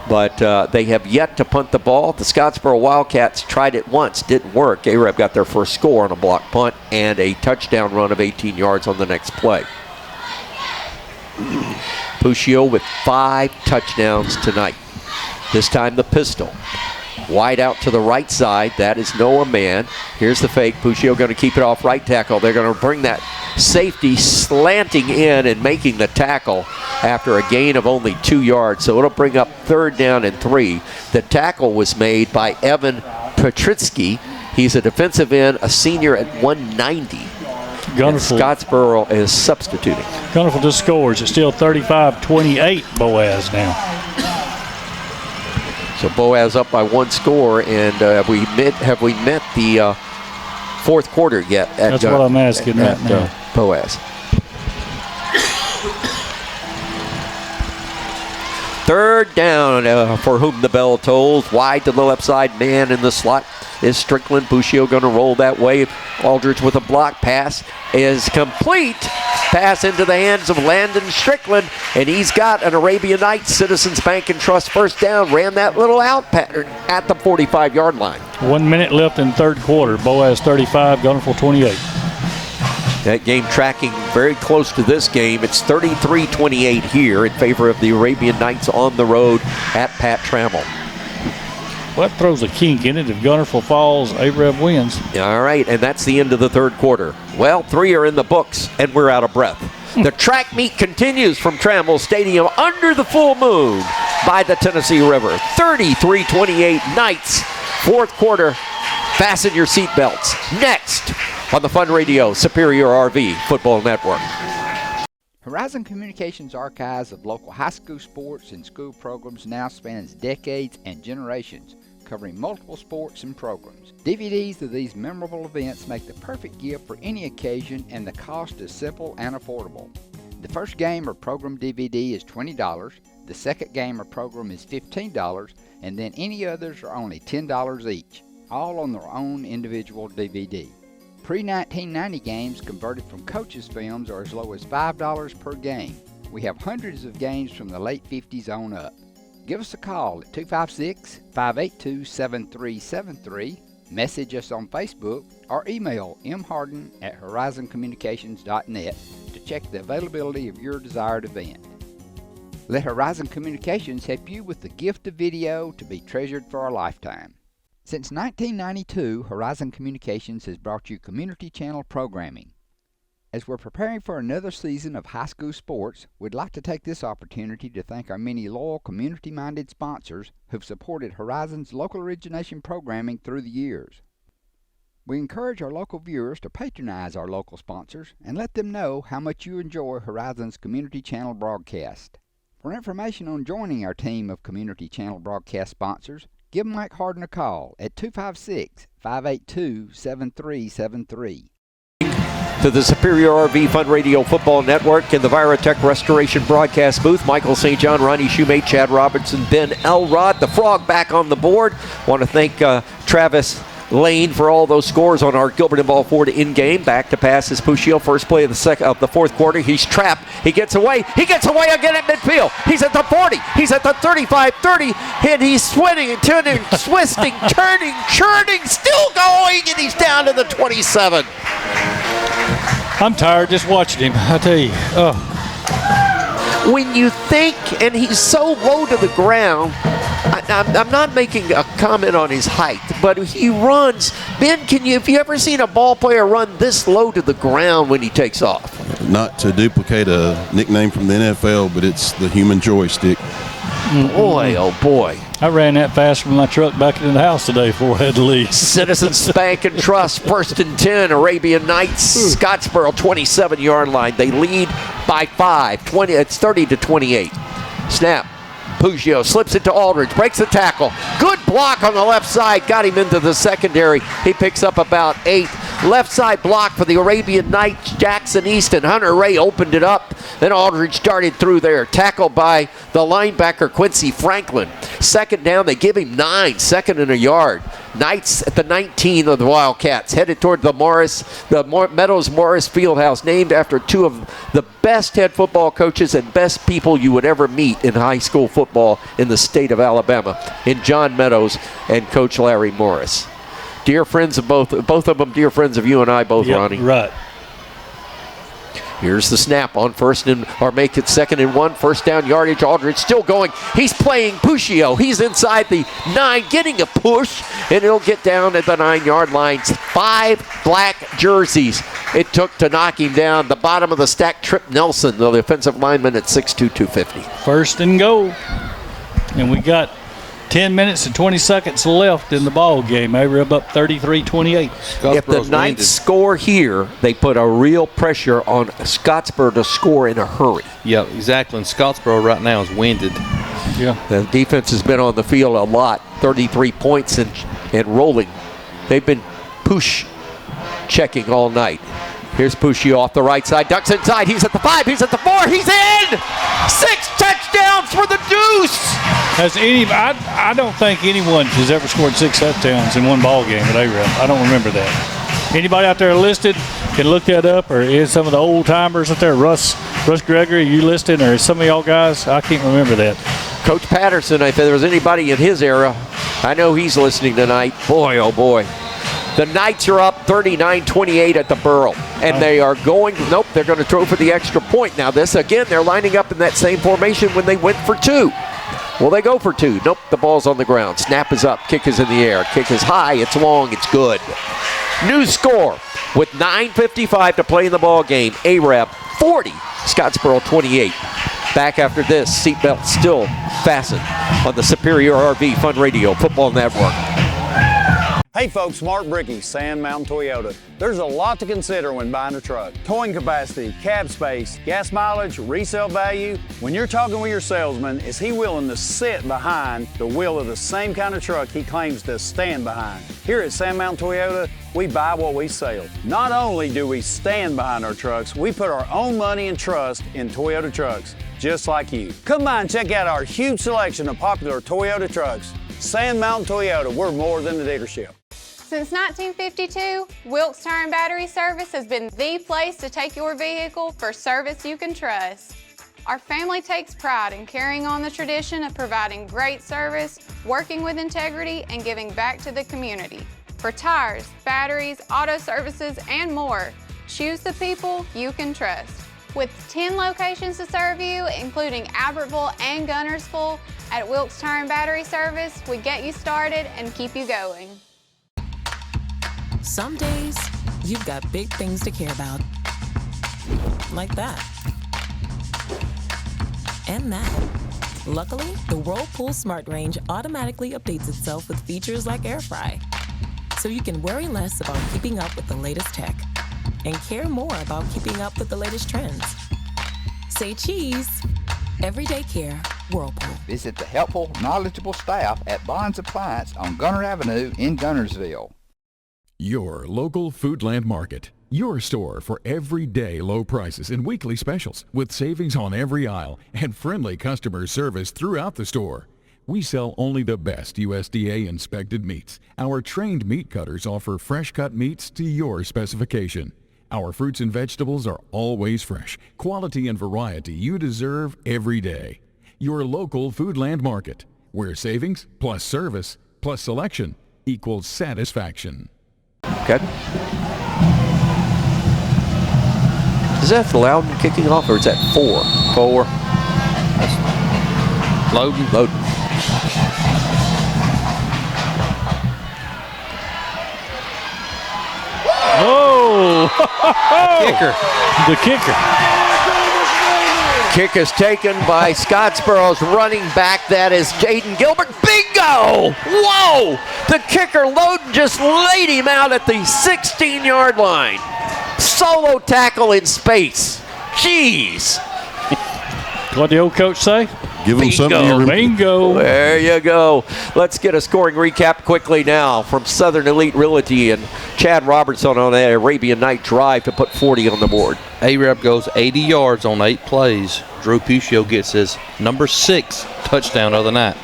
Speaker 1: but they have yet to punt the ball. The Scottsboro Wildcats tried it once, didn't work. A-Rab got their first score on a block punt and a touchdown run of 18 yards on the next play. Puccio with 5 touchdowns tonight. This time the pistol. Wide out to the right side. That is Noah Mann. Here's the fake. Puccio going to keep it off right tackle. They're going to bring that safety slanting in and making the tackle after a gain of only 2 yards. So it'll bring up 3rd down and 3. The tackle was made by Evan Petritsky. He's a defensive end, a senior at 190. Scottsboro is substituting.
Speaker 6: Gunnersville just scores. It's still 35-28 Boaz now.
Speaker 1: So Boaz up by 1 score, and have we met the fourth quarter yet?
Speaker 6: That's what I'm asking right now.
Speaker 1: Boaz. 3rd down for whom the bell tolls. Wide to the left side. Man in the slot is Strickland. Puccio going to roll that way. Aldridge with a block pass is complete. Pass into the hands of Landon Strickland, and he's got an Arabian Nights Citizens Bank and Trust first down. Ran that little out pattern at the 45-yard line.
Speaker 6: 1 minute left in third quarter. Boaz 35, Gunnersville 28.
Speaker 1: That game tracking very close to this game. It's 33-28 here in favor of the Arabian Nights on the road at Pat Trammell.
Speaker 6: Well, that throws a kink in it. If Gunnersville falls, A-Rab wins.
Speaker 1: All right, and that's the end of the third quarter. Well, 3 are in the books, and we're out of breath. The track meet continues from Trammell Stadium under the full moon by the Tennessee River. 33-28 Knights, fourth quarter. Fasten your seatbelts. Next on the Fun Radio Superior RV Football Network.
Speaker 5: Horizon Communications' archives of local high school sports and school programs now spans decades and generations, covering multiple sports and programs. DVDs of these memorable events make the perfect gift for any occasion, and the cost is simple and affordable. The first game or program DVD is $20, the second game or program is $15, and then any others are only $10 each, all on their own individual DVD. Pre-1990 games converted from coaches' films are as low as $5 per game. We have hundreds of games from the late 50s on up. Give us a call at 256-582-7373, message us on Facebook, or email mharden@horizoncommunications.net to check the availability of your desired event. Let Horizon Communications help you with the gift of video to be treasured for a lifetime. Since 1992, Horizon Communications has brought you community channel programming. As we're preparing for another season of high school sports, we'd like to take this opportunity to thank our many loyal community-minded sponsors who've supported Horizon's local origination programming through the years. We encourage our local viewers to patronize our local sponsors and let them know how much you enjoy Horizon's community channel broadcast. For information on joining our team of community channel broadcast sponsors, Give Mike Harden a call at 256-582-7373.
Speaker 1: To the Superior RV Fun Radio Football Network in the Viratech Restoration Broadcast Booth, Michael St. John, Ronnie Shoemate, Chad Robertson, Ben Elrod. The Frog back on the board. Want to thank Travis Lane for all those scores on our Gilbert and Ball Ford in-game. Back to pass is Puccio. First play of the fourth quarter. He's trapped. He gets away. He gets away again at midfield. He's at the 40. He's at the 35, 30. And he's swinging and turning, twisting, turning, churning, still going. And he's down to the 27.
Speaker 6: I'm tired just watching him, I tell you. Oh.
Speaker 1: When you think, and he's so low to the ground, I'm not making a comment on his height, but he runs. Ben, have you ever seen a ball player run this low to the ground when he takes off?
Speaker 4: Not to duplicate a nickname from the NFL, but it's the human joystick.
Speaker 1: Boy, oh boy.
Speaker 6: I ran that fast from my truck back into the house today before I had to leave.
Speaker 1: Citizens Bank and Trust, 1st and 10, Arabian Nights, Scottsboro 27-yard line. They lead by 5. It's 30-28. Snap. Puccio slips it to Aldridge, breaks the tackle. Good block on the left side, got him into the secondary. He picks up about 8. Left side block for the Arabian Knights, Jackson Easton. Hunter Ray opened it up. Then Aldridge darted through there. Tackled by the linebacker, Quincy Franklin. Second down, they give him 9, second and a yard. Knights at the 19 of the Wildcats, headed toward the Meadows Morris Fieldhouse, named after two of the best head football coaches and best people you would ever meet in high school football in the state of Alabama, in John Meadows and Coach Larry Morris. Dear friends of both of them, dear friends of you and I both,
Speaker 6: yep,
Speaker 1: Ronnie.
Speaker 6: Right.
Speaker 1: Here's the snap on make it 2nd and 1. First down yardage. Aldridge still going. He's playing Puccio. He's inside the 9, getting a push, and it'll get down at the 9-yard line. 5 black jerseys it took to knock him down. The bottom of the stack, Trip Nelson, the defensive lineman at 6'2", 250.
Speaker 6: First and goal. And we got 10 minutes and 20 seconds left in the ball game. Arab up 33-28.
Speaker 1: If the Knights score here, they put a real pressure on Scottsboro to score in a hurry.
Speaker 23: Yeah, exactly. And Scottsboro right now is winded.
Speaker 6: Yeah.
Speaker 1: The defense has been on the field a lot. 33 points and rolling. They've been push checking all night. Here's Puccio off the right side, ducks inside. He's at the 5, he's at the 4, he's in! 6 touchdowns for the Deuce!
Speaker 6: I don't think anyone has ever scored 6 touchdowns in one ball game at Arab. I don't remember that. Anybody out there listed can look that up, or is some of the old timers out there, Russ Gregory, you listed, or some of y'all guys? I can't remember that.
Speaker 1: Coach Patterson, if there was anybody in his era, I know he's listening tonight. Boy, oh boy. The Knights are up 39-28 at the Burrow, and they are going, they're going to throw for the extra point. Now this, again, they're lining up in that same formation when they went for 2. Will they go for 2? Nope, the ball's on the ground. Snap is up, kick is in the air. Kick is high, it's long, it's good. New score with 9:55 to play in the ball game. Arab 40, Scottsboro 28. Back after this, seatbelt still fastened on the Superior RV Fun Radio Football Network.
Speaker 2: Hey folks, Mark Brickey, Sand Mountain Toyota. There's a lot to consider when buying a truck. Towing capacity, cab space, gas mileage, resale value. When you're talking with your salesman, is he willing to sit behind the wheel of the same kind of truck he claims to stand behind? Here at Sand Mountain Toyota, we buy what we sell. Not only do we stand behind our trucks, we put our own money and trust in Toyota trucks, just like you. Come by and check out our huge selection of popular Toyota trucks. Sand Mountain Toyota, we're more than a dealership.
Speaker 11: Since 1952, Wilkes Tire and Battery Service has been the place to take your vehicle for service you can trust. Our family takes pride in carrying on the tradition of providing great service, working with integrity, and giving back to the community. For tires, batteries, auto services, and more, choose the people you can trust. With 10 locations to serve you, including Albertville and Gunnersville, at Wilkes Tire and Battery Service, we get you started and keep you going.
Speaker 12: Some days, you've got big things to care about. Like that. And that. Luckily, the Whirlpool Smart Range automatically updates itself with features like air fry. So you can worry less about keeping up with the latest tech and care more about keeping up with the latest trends. Say cheese. Everyday care. Whirlpool.
Speaker 5: Visit the helpful, knowledgeable staff at Bond's Appliance on Gunner Avenue in Gunnersville.
Speaker 3: Your local Foodland Market. Your store for everyday low prices and weekly specials with savings on every aisle and friendly customer service throughout the store. We sell only the best USDA inspected meats. Our trained meat cutters offer fresh cut meats to your specification. Our fruits and vegetables are always fresh, quality and variety you deserve every day. Your local Foodland Market, where savings plus service plus selection equals satisfaction.
Speaker 1: Okay. Is that Loudon kicking off, or is that 4?
Speaker 23: 4. That's Loudon.
Speaker 6: Oh!
Speaker 23: Kicker.
Speaker 6: The kicker.
Speaker 1: Kick is taken by Scottsboro's running back. That is Jaden Gilbert. Bingo! Whoa! The kicker, Loudon, just laid him out at the 16-yard line. Solo tackle in space. Jeez.
Speaker 6: What the old coach say?
Speaker 4: Give them something you remember.
Speaker 6: Bingo.
Speaker 1: There you go. Let's get a scoring recap quickly now from Southern Elite Realty and Chad Robertson on that Arabian Night drive to put 40 on the board.
Speaker 23: Arab goes 80 yards on 8 plays. Drew Puccio gets his number 6 touchdown of the night.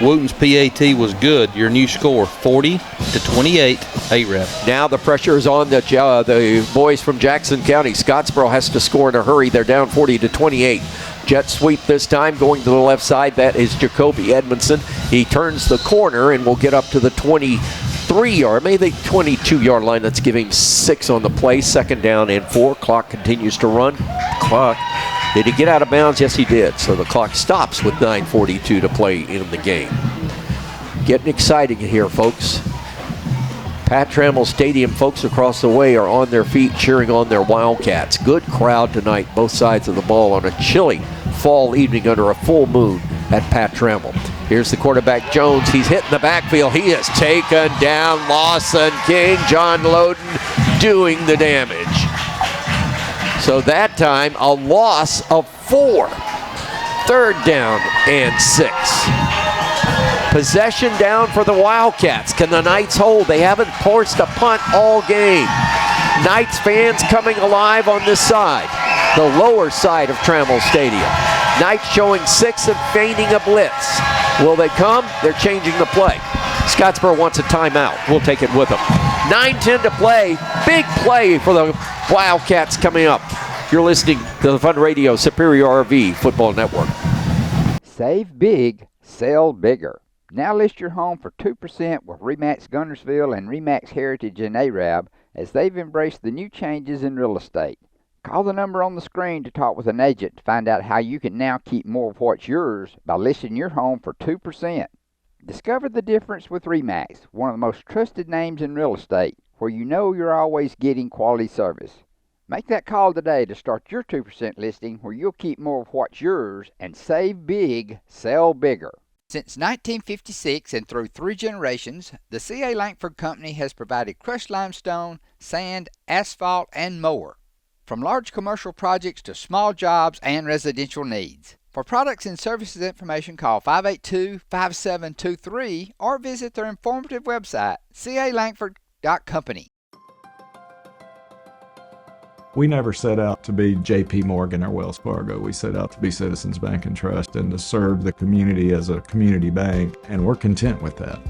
Speaker 23: Wooten's PAT was good. Your new score, 40-28, Arab.
Speaker 1: Now the pressure is on the boys from Jackson County. Scottsboro has to score in a hurry. They're down 40-28. Jet sweep this time, going to the left side. That is Jacoby Edmondson. He turns the corner and will get up to the 23-yard, maybe the 22-yard line. Let's give him 6 on the play. 2nd down and 4. Clock continues to run. Did he get out of bounds? Yes, he did. So the clock stops with 9:42 to play in the game. Getting exciting here, folks. Pat Trammell Stadium folks across the way are on their feet cheering on their Wildcats. Good crowd tonight, both sides of the ball on a chilly fall evening under a full moon at Pat Trammell. Here's the quarterback, Jones. He's hitting the backfield. He is taken down. Lawson King, John Loudon doing the damage. So that time, a loss of 4. 3rd down and 6. Possession down for the Wildcats. Can the Knights hold? They haven't forced a punt all game. Knights fans coming alive on this side, the lower side of Trammell Stadium. Knights showing 6 and feigning a blitz. Will they come? They're changing the play. Scottsboro wants a timeout. We'll take it with them. 9:10 to play. Big play for the Wildcats coming up. You're listening to the Fun Radio Superior RV Football Network.
Speaker 5: Save big, sell bigger. Now list your home for 2% with RE/MAX Gunnersville and RE/MAX Heritage in Arab as they've embraced the new changes in real estate. Call the number on the screen to talk with an agent to find out how you can now keep more of what's yours by listing your home for 2%. Discover the difference with RE/MAX, one of the most trusted names in real estate, where you know you're always getting quality service. Make that call today to start your 2% listing where you'll keep more of what's yours and save big, sell bigger. Since 1956 and through 3 generations, the C.A. Langford Company has provided crushed limestone, sand, asphalt, and more. From large commercial projects to small jobs and residential needs. For products and services information, call 582-5723 or visit their informative website, calangford.company.
Speaker 14: We never set out to be J.P. Morgan or Wells Fargo. We set out to be Citizens Bank and Trust and to serve the community as a community bank, and we're content with that.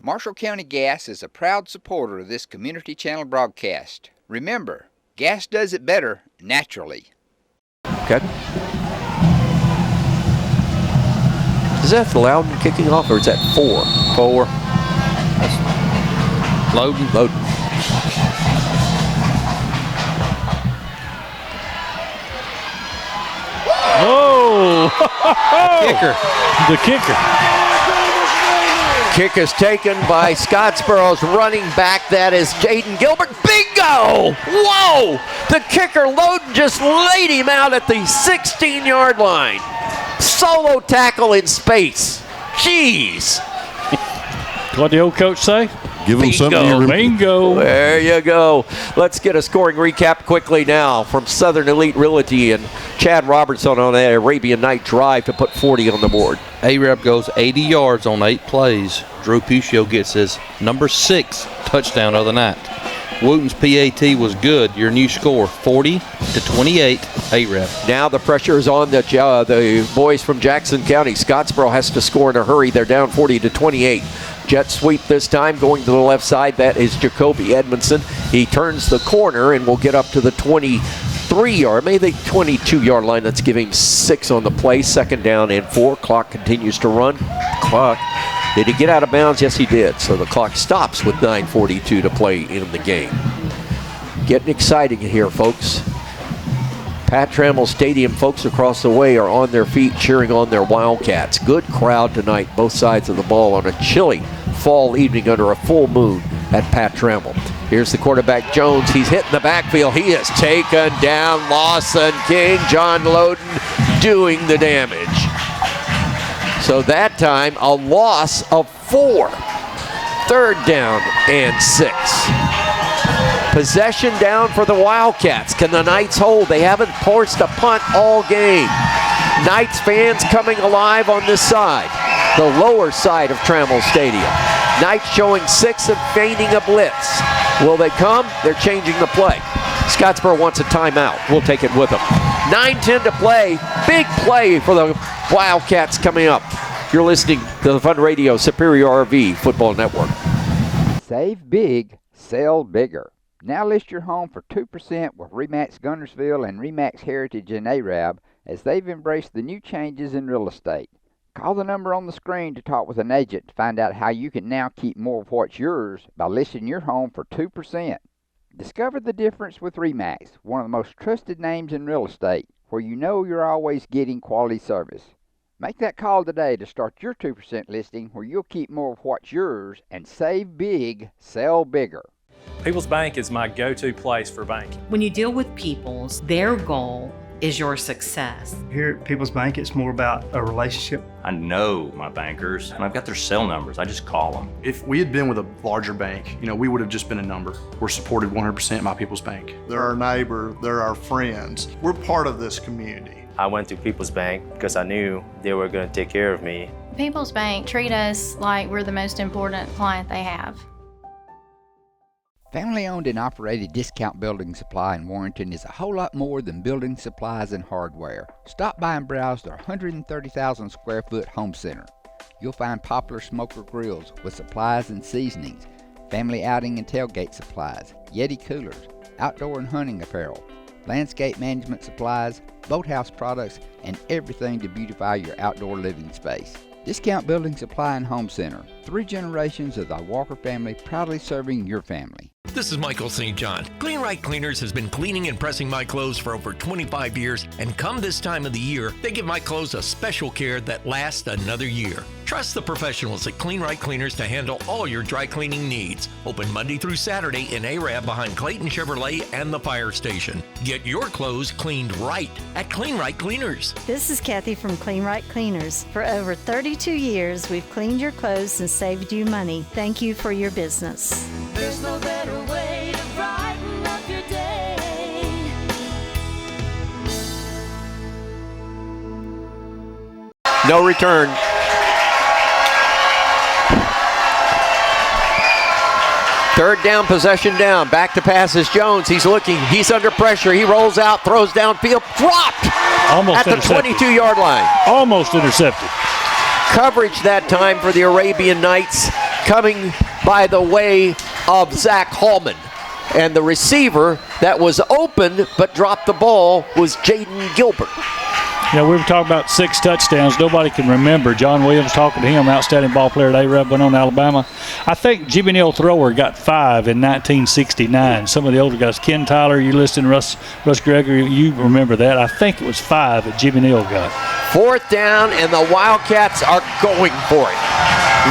Speaker 5: Marshall County Gas is a proud supporter of this community channel broadcast. Remember, gas does it better naturally.
Speaker 1: Okay. Is that Loudon kicking off, or is that 4?
Speaker 23: 4. That's Loudon. Kicker.
Speaker 6: The kicker.
Speaker 1: Kick is taken by Scottsboro's running back. That is Jaden Gilbert. Bingo! Whoa! The kicker, Loden, just laid him out at the 16-yard line. Solo tackle in space. Jeez.
Speaker 6: What the old coach say?
Speaker 4: Give them something.
Speaker 6: Bingo.
Speaker 1: There you go. Let's get a scoring recap quickly now from Southern Elite Realty and Chad Robertson on that Arabian Night drive to put 40 on the board.
Speaker 23: Arab goes 80 yards on 8 plays. Drew Puccio gets his number 6 touchdown of the night. Wooten's PAT was good. Your new score, 40-28, Arab.
Speaker 1: Now the pressure is on the boys from Jackson County. Scottsboro has to score in a hurry. They're down 40-28. Jet sweep this time, going to the left side. That is Jacoby Edmondson. He turns the corner and will get up to the 23-yard, maybe the 22-yard line. That's giving 6 on the play. Second down and 4. Clock continues to run. Clock. Did he get out of bounds? Yes, he did. So the clock stops with 9:42 to play in the game. Getting exciting here, folks. Pat Trammell Stadium folks across the way are on their feet cheering on their Wildcats. Good crowd tonight, both sides of the ball on a chilly fall evening under a full moon at Pat Trammell. Here's the quarterback, Jones. He's hitting the backfield. He is taken down. Lawson King, John Loden doing the damage. So that time, a loss of 4. Third down and 6. Possession down for the Wildcats. Can the Knights hold? They haven't forced a punt all game. Knights fans coming alive on this side, the lower side of Trammell Stadium. Knights showing 6 and feigning a blitz. Will they come? They're changing the play. Scottsboro wants a timeout. We'll take it with them. 9:10 to play. Big play for the Wildcats coming up. You're listening to the Fun Radio Superior RV Football Network.
Speaker 5: Save big, sell bigger. Now list your home for 2% with RE/MAX Guntersville and RE/MAX Heritage in Arab as they've embraced the new changes in real estate. Call the number on the screen to talk with an agent to find out how you can now keep more of what's yours by listing your home for 2%. Discover the difference with RE/MAX, one of the most trusted names in real estate, where you know you're always getting quality service. Make that call today to start your 2% listing where you'll keep more of what's yours and save big, sell bigger.
Speaker 7: People's Bank is my go-to place for banking.
Speaker 16: When you deal with People's, their goal is your success.
Speaker 17: Here at People's Bank, it's more about a relationship.
Speaker 18: I know my bankers, and I've got their cell numbers. I just call them.
Speaker 25: If we had been with a larger bank, we would have just been a number. We're supported 100% by People's Bank.
Speaker 26: They're our neighbor, they're our friends. We're part of this community.
Speaker 27: I went to People's Bank because I knew they were going to take care of me.
Speaker 19: People's Bank treat us like we're the most important client they have.
Speaker 5: Family-owned and operated Discount Building Supply in Warrenton is a whole lot more than building supplies and hardware. Stop by and browse their 130,000 square foot home center. You'll find popular smoker grills with supplies and seasonings, family outing and tailgate supplies, Yeti coolers, outdoor and hunting apparel, landscape management supplies, boathouse products, and everything to beautify your outdoor living space. Discount Building Supply and Home Center. 3 generations of the Walker family proudly serving your family.
Speaker 20: This is Michael St. John. Clean Right Cleaners has been cleaning and pressing my clothes for over 25 years, and come this time of the year, they give my clothes a special care that lasts another year. Trust the professionals at Clean Right Cleaners to handle all your dry cleaning needs. Open Monday through Saturday in Arab behind Clayton Chevrolet and the fire station. Get your clothes cleaned right at Clean Right Cleaners.
Speaker 21: This is Kathy from Clean Right Cleaners. For over 32 years, we've cleaned your clothes and saved you money. Thank you for your business.
Speaker 22: There's no better way to brighten up your day.
Speaker 1: No return. Third down, possession down. Back to pass is Jones. He's looking. He's under pressure. He rolls out, throws downfield. Dropped
Speaker 6: Almost
Speaker 1: at the 22-yard line.
Speaker 6: Almost intercepted.
Speaker 1: Coverage that time for the Arabian Knights coming by the way of Zach Hallman. And the receiver that was open but dropped the ball was Jaden Gilbert.
Speaker 6: You know, we were talking about 6 touchdowns. Nobody can remember. John Williams talking to him, outstanding ball player at A-Rab, went on to Alabama. I think Jimmy Neal Thrower got 5 in 1969. Some of the older guys, Ken Tyler, you listed, Russ Gregory, you remember that. I think it was 5 that Jimmy Neal got.
Speaker 1: 4th down, and the Wildcats are going for it.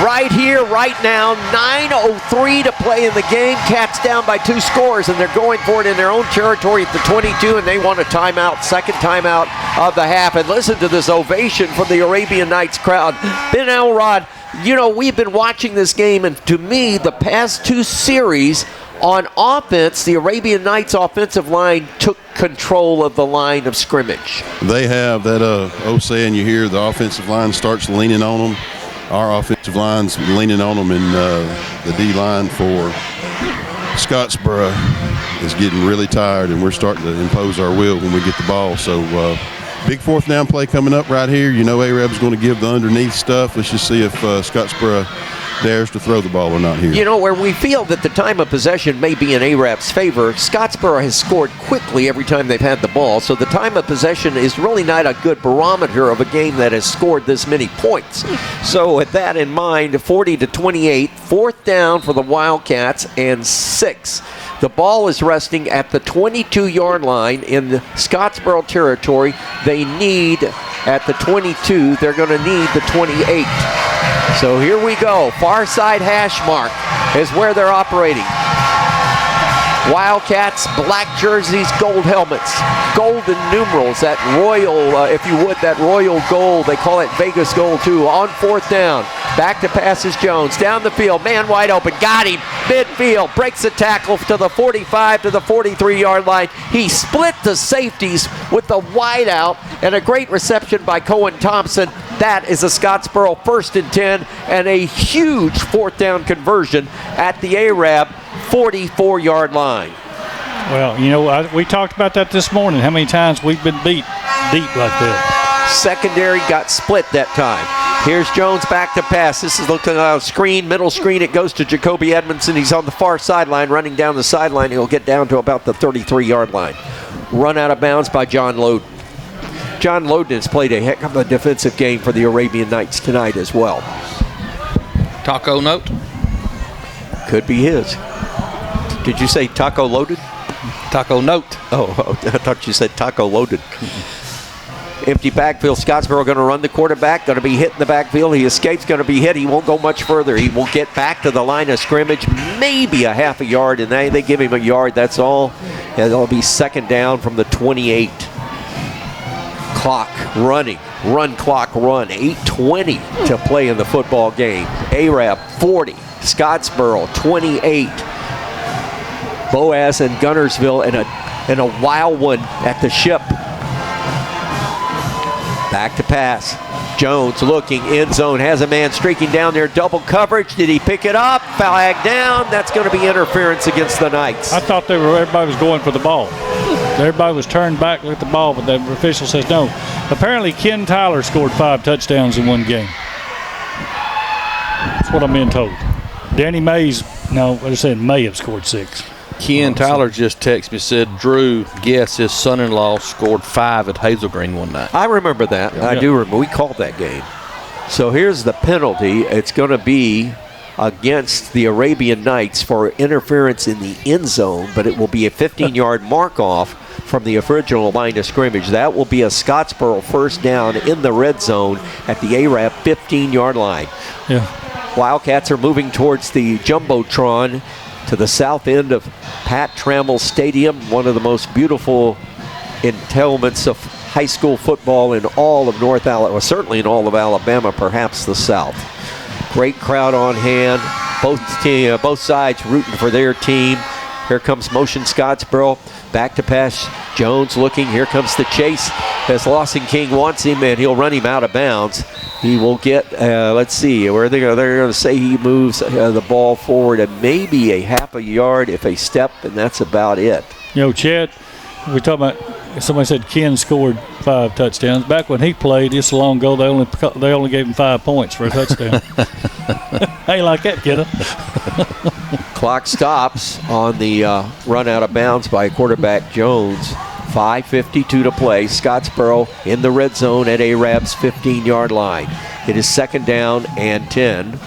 Speaker 1: Right here, right now, 9:03 to play in the game. Cats down by 2 scores, and they're going for it in their own territory at the 22, and they want a timeout, second timeout of the half. And listen to this ovation from the Arabian Nights crowd. Ben Elrod, you know, we've been watching this game, and to me, the past 2 series on offense, the Arabian Nights offensive line took control of the line of scrimmage.
Speaker 4: They have that old saying you hear, the offensive line starts leaning on them. Our offensive line's leaning on them, and the D-line for Scottsboro is getting really tired, and we're starting to impose our will when we get the ball. So big 4th down play coming up right here. You know A-Rab's going to give the underneath stuff. Let's just see if Scottsboro dares to throw the ball or not here.
Speaker 1: You know, where we feel that the time of possession may be in A-Rab's favor, Scottsboro has scored quickly every time they've had the ball, so the time of possession is really not a good barometer of a game that has scored this many points. So with that in mind, 40-28, 4th down for the Wildcats and 6. The ball is resting at the 22-yard line in the Scottsboro territory. They need at the 22, they're going to need the 28. So here we go. Far side hash mark is where they're operating. Wildcats, black jerseys, gold helmets, golden numerals, that royal, if you would, that royal gold. They call it Vegas gold too. On 4th down, back to passes Jones. Down the field, man wide open, got him. Midfield, breaks the tackle to the 45 to the 43-yard line. He split the safeties with the wide out and a great reception by Cohen Thompson. That is a Scottsboro 1st and 10 and a huge 4th down conversion at the A-Rab 44-yard line.
Speaker 6: Well, you know, we talked about that this morning, how many times we've been beat deep like that.
Speaker 1: Secondary got split that time. Here's Jones back to pass. This is looking at a screen, middle screen. It goes to Jacoby Edmondson. He's on the far sideline, running down the sideline. He'll get down to about the 33-yard line. Run out of bounds by John Loden. John Loden has played a heck of a defensive game for the Arabian Nights tonight as well.
Speaker 23: Taco note?
Speaker 1: Could be his. Did you say taco loaded?
Speaker 23: Taco note.
Speaker 1: Oh, I thought you said taco loaded. Empty backfield. Scottsboro going to run the quarterback. Going to be hit in the backfield. He escapes. Going to be hit. He won't go much further. He will get back to the line of scrimmage, maybe a half a yard, and they give him a yard. That's all. And it'll be 2nd down from the 28. Clock running. Run clock run. 8:20 to play in the football game. A-Rab 40. Scottsboro 28. Boaz and Gunnersville in a wild one at the Ship. Back to pass. Jones looking, end zone, has a man streaking down there, double coverage. Did he pick it up? Flag down. That's going to be interference against the Knights.
Speaker 6: I thought everybody was going for the ball. Everybody was turned back with the ball, but the official says no. Apparently, Ken Tyler scored 5 touchdowns in one game. That's what I'm being told. Danny Mays, no, I just said may have scored 6.
Speaker 23: Ken Tyler just texted me, said Drew, guess his son-in-law scored 5 at Hazel Green one night.
Speaker 1: I remember that. Yeah. I do remember. We called that game. So here's the penalty. It's going to be against the Arabian Nights for interference in the end zone, but it will be a 15-yard mark-off from the original line of scrimmage. That will be a Scottsboro 1st down in the red zone at the A-Rab 15-yard line.
Speaker 6: Yeah.
Speaker 1: Wildcats are moving towards the Jumbotron to the south end of Pat Trammell Stadium, one of the most beautiful entailments of high school football in all of North Alabama, certainly in all of Alabama, perhaps the South. Great crowd on hand, both sides rooting for their team. Here comes motion Scottsboro, back to pass, Jones looking, here comes the chase as Lawson King wants him, and he'll run him out of bounds. He will get, let's see, where they're going to say he moves the ball forward and maybe a half a yard if a step, and that's about it.
Speaker 6: You know, Chad, we're talking about, somebody said Ken scored 5 touchdowns. Back when he played, just so long ago, they only gave him 5 points for a touchdown. Ain't like that, kiddo.
Speaker 1: Clock stops on the run out of bounds by quarterback Jones. 5:52 to play. Scottsboro in the red zone at Arab's 15-yard line. It is 2nd down and 10.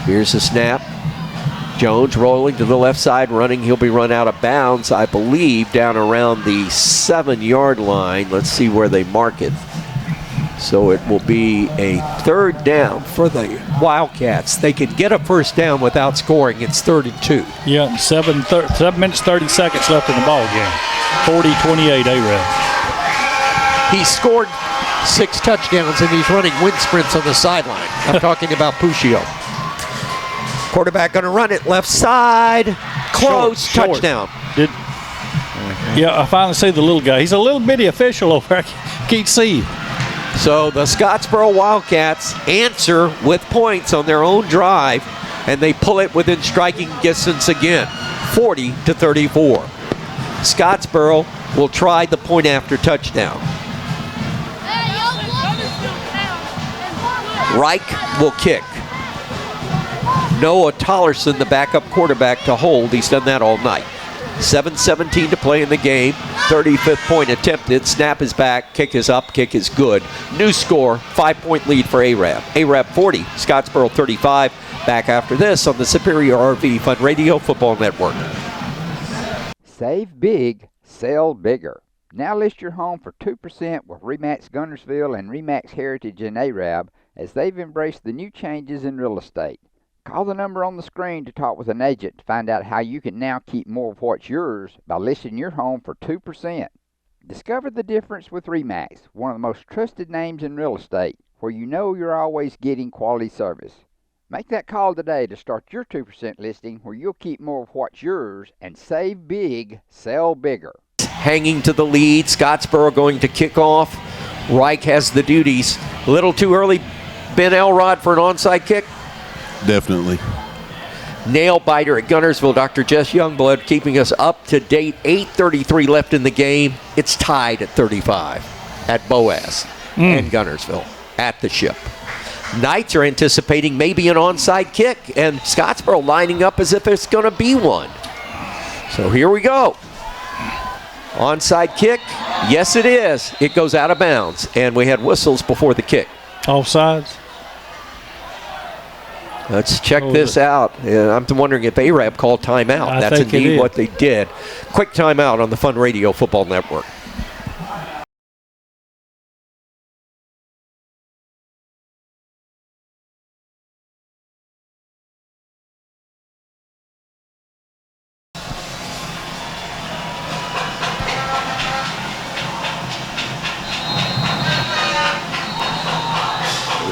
Speaker 1: Here's the snap. Jones rolling to the left side, running. He'll be run out of bounds, I believe, down around the 7-yard line. Let's see where they mark it. So it will be a 3rd down for the Wildcats. They can get a 1st down without scoring. It's 3rd and 2.
Speaker 6: Yeah, 7 minutes, 30 seconds left in the ball game. 40-28 Arab.
Speaker 1: He scored 6 touchdowns, and he's running wind sprints on the sideline. I'm talking about Puccio. Quarterback going to run it left side. Close. Touchdown.
Speaker 6: Yeah, I finally see the little guy. He's a little bitty official over there. I can't see him.
Speaker 1: So the Scottsboro Wildcats answer with points on their own drive, and they pull it within striking distance again, 40-34. Scottsboro will try the point after touchdown. Reich will kick. Noah Tollerson, the backup quarterback, to hold. He's done that all night. 7:17 to play in the game. 35th point attempted. Snap is back. Kick is up. Kick is good. New score, 5-point lead for Arab. Arab 40, Scottsboro 35. Back after this on the Superior RV Fun Radio Football Network.
Speaker 5: Save big, sell bigger. Now list your home for 2% with RE/MAX Guntersville and RE/MAX Heritage in Arab as they've embraced the new changes in real estate. Call the number on the screen to talk with an agent to find out how you can now keep more of what's yours by listing your home for 2%. Discover the difference with RE/MAX, one of the most trusted names in real estate, where you know you're always getting quality service. Make that call today to start your 2% listing where you'll keep more of what's yours and save big, sell bigger.
Speaker 1: Hanging to the lead, Scottsboro going to kick off. Reich has the duties. A little too early, Ben Elrod, for an onside kick.
Speaker 4: Definitely.
Speaker 1: Nail biter at Guntersville. Dr. Jess Youngblood keeping us up to date. 8:33 left in the game. It's tied at 35 at Boaz and Guntersville at the Ship. Knights are anticipating maybe an onside kick, and Scottsboro lining up as if it's going to be one. So here we go. Onside kick. Yes, it is. It goes out of bounds, and we had whistles before the kick.
Speaker 6: Offsides.
Speaker 1: Let's check this out. I'm wondering if Arab called timeout. That's indeed what they did. Quick timeout on the Fun Radio Football Network.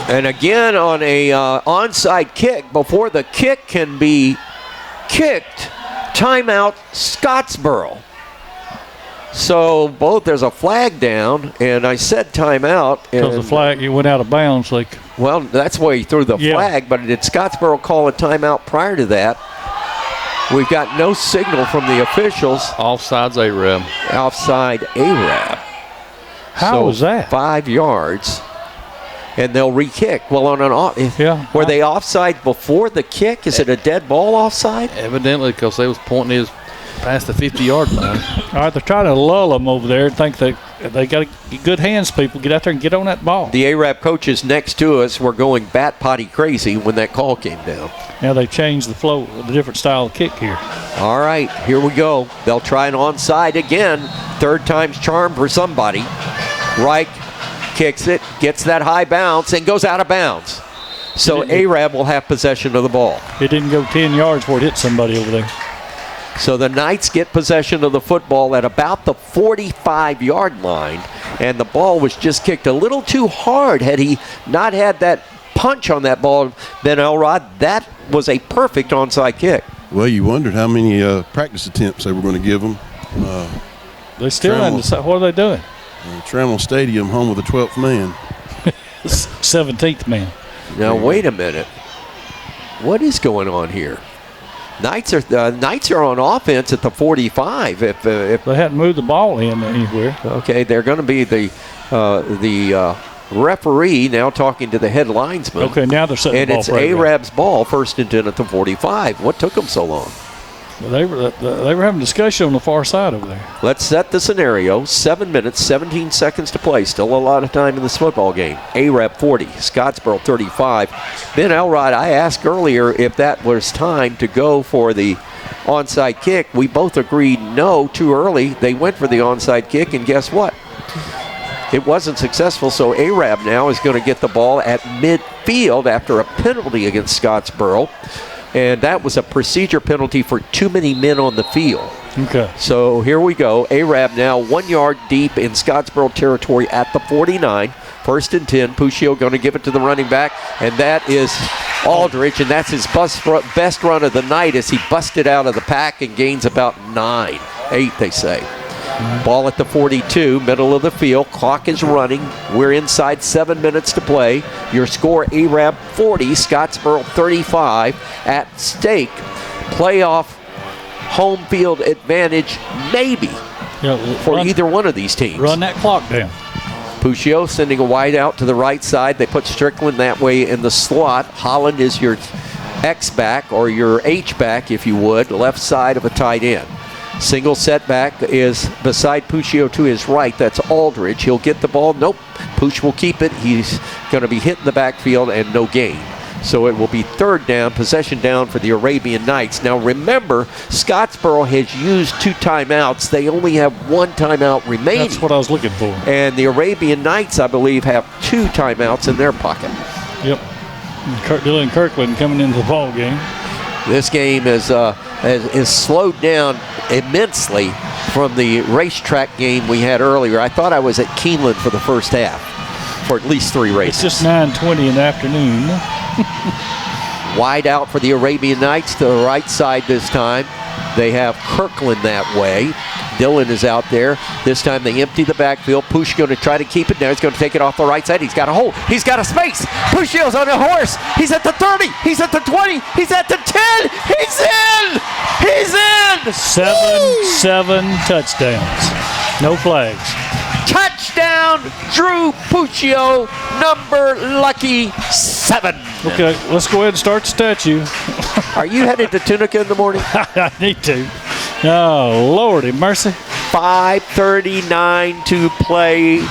Speaker 1: And again on a onside kick, before the kick can be kicked, timeout Scottsboro. So there's a flag down, and I said timeout.
Speaker 6: Because the flag, you went out of bounds.
Speaker 1: Well, that's why he threw the flag, but did Scottsboro call a timeout prior to that? We've got no signal from the officials.
Speaker 23: Offsides Arab.
Speaker 1: Offside Arab.
Speaker 6: How was that?
Speaker 1: 5 yards. And they'll re-kick. Well, on an were they offside before the kick? Is it a dead ball offside?
Speaker 23: Evidently, because they was pointing his past the 50-yard line.
Speaker 6: All right, they're trying to lull them over there and think they got good hands, people. Get out there and get on that ball.
Speaker 1: The Arab coaches next to us were going bat potty crazy when that call came down.
Speaker 6: Now they changed the flow, the different style of kick here.
Speaker 1: All right, here we go. They'll try an onside again. 3rd time's charm for somebody. Reich kicks it, gets that high bounce, and goes out of bounds. So Arab will have possession of the ball.
Speaker 6: It didn't go 10 yards before it hit somebody over there.
Speaker 1: So the Knights get possession of the football at about the 45-yard line, and the ball was just kicked a little too hard. Had he not had that punch on that ball, Ben Elrod, that was a perfect onside kick.
Speaker 4: Well, you wondered how many practice attempts they were going to give them.
Speaker 6: They still haven't decided. What are they doing?
Speaker 4: Trammell Stadium, home of the 12th man.
Speaker 6: 17th man.
Speaker 1: Now, wait a minute. What is going on here? Knights are on offense at the 45. If
Speaker 6: they hadn't moved the ball in anywhere.
Speaker 1: Okay, they're going to be the referee now talking to the head linesman.
Speaker 6: Okay, now they're setting
Speaker 1: the ball. And it's Arab's ball, 1st and 10 at the 45. What took them so long?
Speaker 6: They were having a discussion on the far side over there.
Speaker 1: Let's set the scenario. 7 minutes, 17 seconds to play. Still a lot of time in this football game. A-Rep 40, Scottsboro 35. Ben Elrod, I asked earlier if that was time to go for the onside kick. We both agreed no, too early. They went for the onside kick, and guess what? It wasn't successful, so A-Rab now is going to get the ball at midfield after a penalty against Scottsboro. And that was a procedure penalty for too many men on the field.
Speaker 6: Okay.
Speaker 1: So here we go. A-Rab now 1 yard deep in Scottsboro territory at the 49. 1st and 10. Puccio going to give it to the running back, and that is Aldridge, and that's his best run of the night as he busted out of the pack and gains about 8 they say. Ball at the 42, middle of the field. Clock is running. We're inside 7 minutes to play. Your score, A-Rab 40, Scottsboro 35 at stake. Playoff home field advantage maybe for either one of these teams.
Speaker 6: Run that clock down.
Speaker 1: Puccio sending a wide out to the right side. They put Strickland that way in the slot. Holland is your X-back or your H-back, if you would, left side of a tight end. Single setback is beside Puccio to his right. That's Aldridge. He'll get the ball. Nope. Puccio will keep it. He's going to be hit in the backfield and no gain. So it will be 3rd down, possession down for the Arabian Knights. Now remember, Scottsboro has used 2 timeouts. They only have 1 timeout remaining.
Speaker 6: That's what I was looking for.
Speaker 1: And the Arabian Knights, I believe, have 2 timeouts in their pocket.
Speaker 6: Yep. Dylan Kirkland coming into the ball game.
Speaker 1: This game is slowed down immensely from the racetrack game we had earlier. I thought I was at Keeneland for the first half for at least 3 races.
Speaker 6: It's just 9:20 in the afternoon.
Speaker 1: Wide out for the Arabian Knights to the right side this time. They have Kirkland that way. Dylan is out there. This time they empty the backfield. Push going to try to keep it now. He's going to take it off the right side. He's got a hole. He's got a space. Puccio's on a horse. He's at the 30. He's at the 20. He's at the 10. He's in. He's in.
Speaker 6: 7 touchdowns. No flags.
Speaker 1: Touchdown, Drew Puccio, number lucky 7.
Speaker 6: Okay, let's go ahead and start the statue.
Speaker 1: Are you headed to Tunica in the morning?
Speaker 6: I need to. Oh, Lordy mercy.
Speaker 1: 5:39 to play.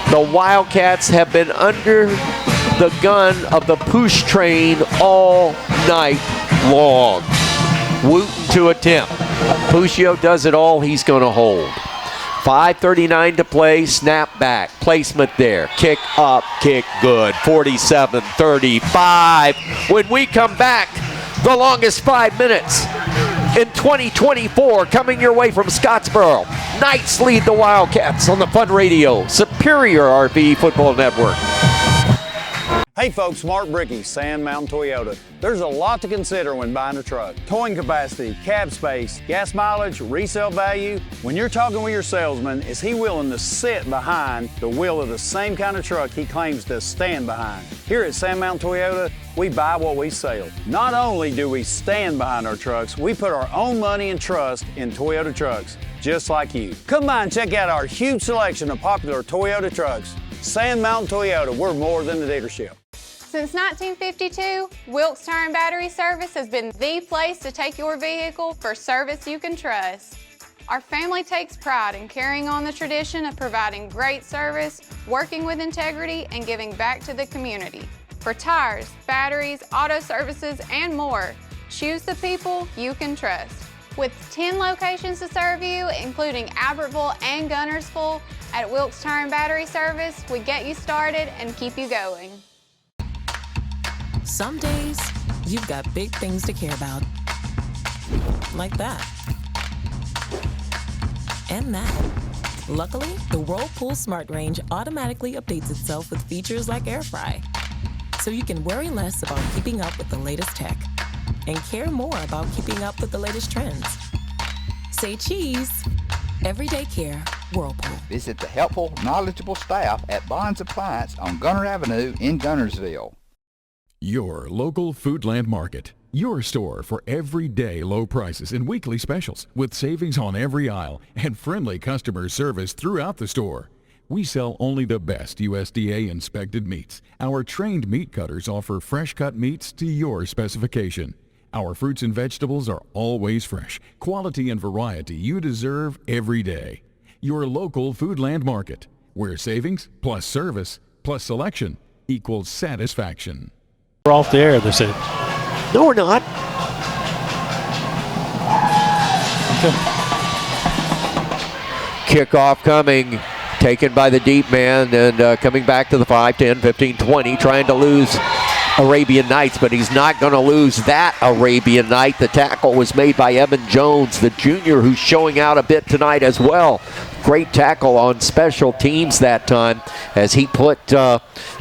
Speaker 1: The Wildcats have been under the gun of the push train all night long. Wooten to attempt. Puccio does it all. He's going to hold. 5:39 to play, snap back, placement there, kick up, kick good, 47-35. When we come back, the longest 5 minutes in 2024 coming your way from Scottsboro. Knights lead the Wildcats on the Fun Radio, Superior RV Football Network.
Speaker 2: Hey folks, Mark Brickey, Sand Mountain Toyota. There's a lot to consider when buying a truck. Towing capacity, cab space, gas mileage, resale value. When you're talking with your salesman, is he willing to sit behind the wheel of the same kind of truck he claims to stand behind? Here at Sand Mountain Toyota, we buy what we sell. Not only do we stand behind our trucks, we put our own money and trust in Toyota trucks, just like you. Come by and check out our huge selection of popular Toyota trucks. Sand Mountain Toyota, we're more than a dealership.
Speaker 11: Since 1952, Wilkes Tire and Battery Service has been the place to take your vehicle for service you can trust. Our family takes pride in carrying on the tradition of providing great service, working with integrity, and giving back to the community. For tires, batteries, auto services, and more, choose the people you can trust. With 10 locations to serve you, including Albertville and Gunnersville, at Wilkes Tire and Battery Service, we get you started and keep you going.
Speaker 12: Some days, you've got big things to care about. Like that. And that. Luckily, the Whirlpool Smart Range automatically updates itself with features like Air Fry. So you can worry less about keeping up with the latest tech and care more about keeping up with the latest trends. Say cheese. Everyday care, Whirlpool.
Speaker 5: Visit the helpful, knowledgeable staff at Bonds Appliance on Gunner Avenue in Gunnersville.
Speaker 3: Your local Foodland Market. Your store for everyday low prices and weekly specials with savings on every aisle and friendly customer service throughout the store. We sell only the best USDA inspected meats. Our trained meat cutters offer fresh cut meats to your specification. Our fruits and vegetables are always fresh. Quality and variety you deserve every day. Your local Foodland Market, where savings plus service plus selection equals satisfaction.
Speaker 6: We're off the air, they said.
Speaker 1: No, we're not.
Speaker 6: Okay.
Speaker 1: Kickoff coming. Taken by the deep man and coming back to the 5, 10, 15, 20, trying to lose Arabian Nights, but he's not going to lose that Arabian Night. The tackle was made by Evan Jones, the junior, who's showing out a bit tonight as well. Great tackle on special teams that time as he put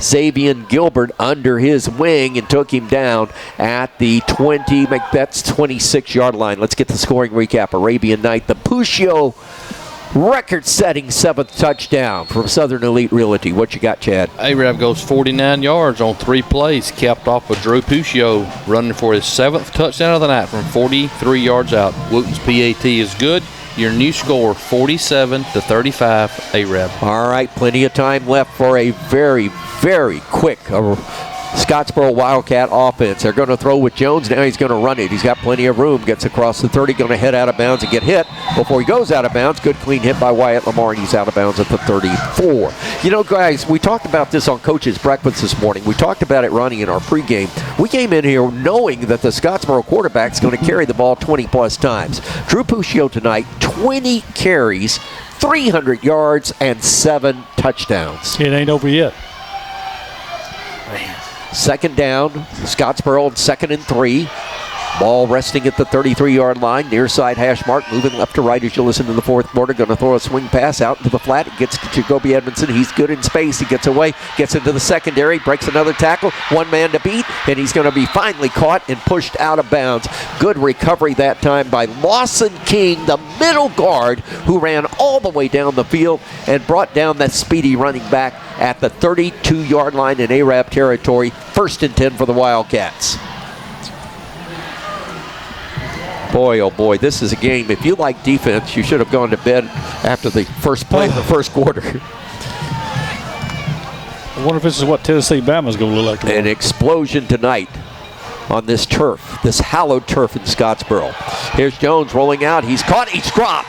Speaker 1: Xavier Gilbert under his wing and took him down at the 20, that's 26-yard line. Let's get the scoring recap. Arabian Night, the Puccio record-setting 7th touchdown from Southern Elite Realty. What you got, Chad?
Speaker 23: Arab goes 49 yards on 3 plays, capped off with Drew Puccio running for his 7th touchdown of the night from 43 yards out. Wooten's PAT is good. Your new score, 47-35, Arab.
Speaker 1: All right, plenty of time left for a very, very quick Scottsboro Wildcat offense. They're going to throw with Jones. Now he's going to run it. He's got plenty of room. Gets across the 30. Going to head out of bounds and get hit before he goes out of bounds. Good clean hit by Wyatt Lamar, and he's out of bounds at the 34. You know, guys, we talked about this on Coach's Breakfast this morning. We talked about it, Ronnie, in our pregame. We came in here knowing that the Scottsboro quarterback is going to carry the ball 20-plus times. Drew Puccio tonight, 20 carries, 300 yards, and 7 touchdowns.
Speaker 6: It ain't over yet.
Speaker 1: Man. Second down, Scottsboro on 2nd and 3. Ball resting at the 33-yard line. Near side hash mark, moving left to right as you listen to the fourth quarter. Going to throw a swing pass out into the flat. It gets to Jacoby Edmondson. He's good in space. He gets away, gets into the secondary, breaks another tackle. One man to beat, and he's going to be finally caught and pushed out of bounds. Good recovery that time by Lawson King, the middle guard, who ran all the way down the field and brought down that speedy running back at the 32-yard line in Arab territory. 1st and 10 for the Wildcats. Boy, oh boy, this is a game. If you like defense, you should have gone to bed after the first play of the first quarter.
Speaker 6: I wonder if this is what Tennessee Bama's going to look like tomorrow.
Speaker 1: An explosion tonight on this turf, this hallowed turf in Scottsboro. Here's Jones rolling out. He's caught. He's dropped.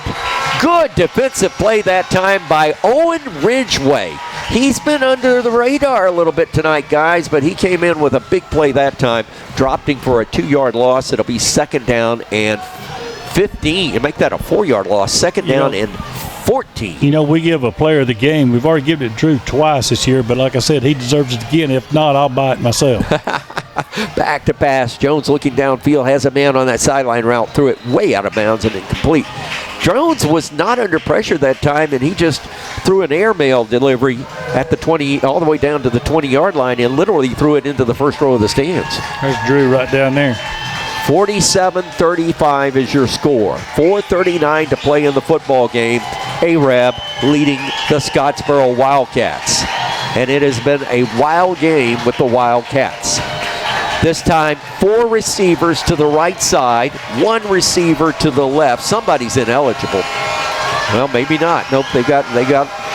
Speaker 1: Good defensive play that time by Owen Ridgway. He's been under the radar a little bit tonight, guys, but he came in with a big play that time, dropped him for a 2-yard loss. It'll be 2nd down and 15. You make that a 4-yard loss. 2nd down and 14.
Speaker 6: You know, we give a player of the game. We've already given it to Drew twice this year, but like I said, he deserves it again. If not, I'll buy it myself.
Speaker 1: Back to pass. Jones looking downfield, has a man on that sideline route, threw it way out of bounds and incomplete. Jones was not under pressure that time, and he just threw an airmail delivery at the 20, all the way down to the 20-yard line, and literally threw it into the first row of the stands.
Speaker 6: There's Drew right down there.
Speaker 1: 47-35 is your score. 4:39 to play in the football game. Arab leading the Scottsboro Wildcats. And it has been a wild game with the Wildcats. This time, 4 receivers to the right side, 1 receiver to the left. Somebody's ineligible. Well, maybe not. Nope, they got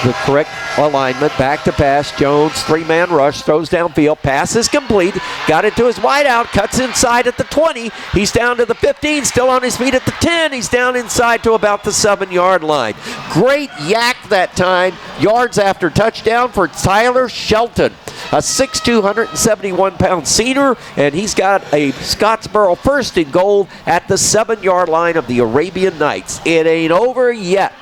Speaker 1: the correct alignment. Back to pass. Jones, 3-man rush, throws downfield. Pass is complete. Got it to his wideout. Cuts inside at the 20. He's down to the 15. Still on his feet at the 10. He's down inside to about the 7-yard line. Great yak that time. Yards after touchdown for Tyler Shelton. A 6'2", 171-pound senior, and he's got a Scottsboro 1st and goal at the 7-yard line of the Arabian Nights. It ain't over yet.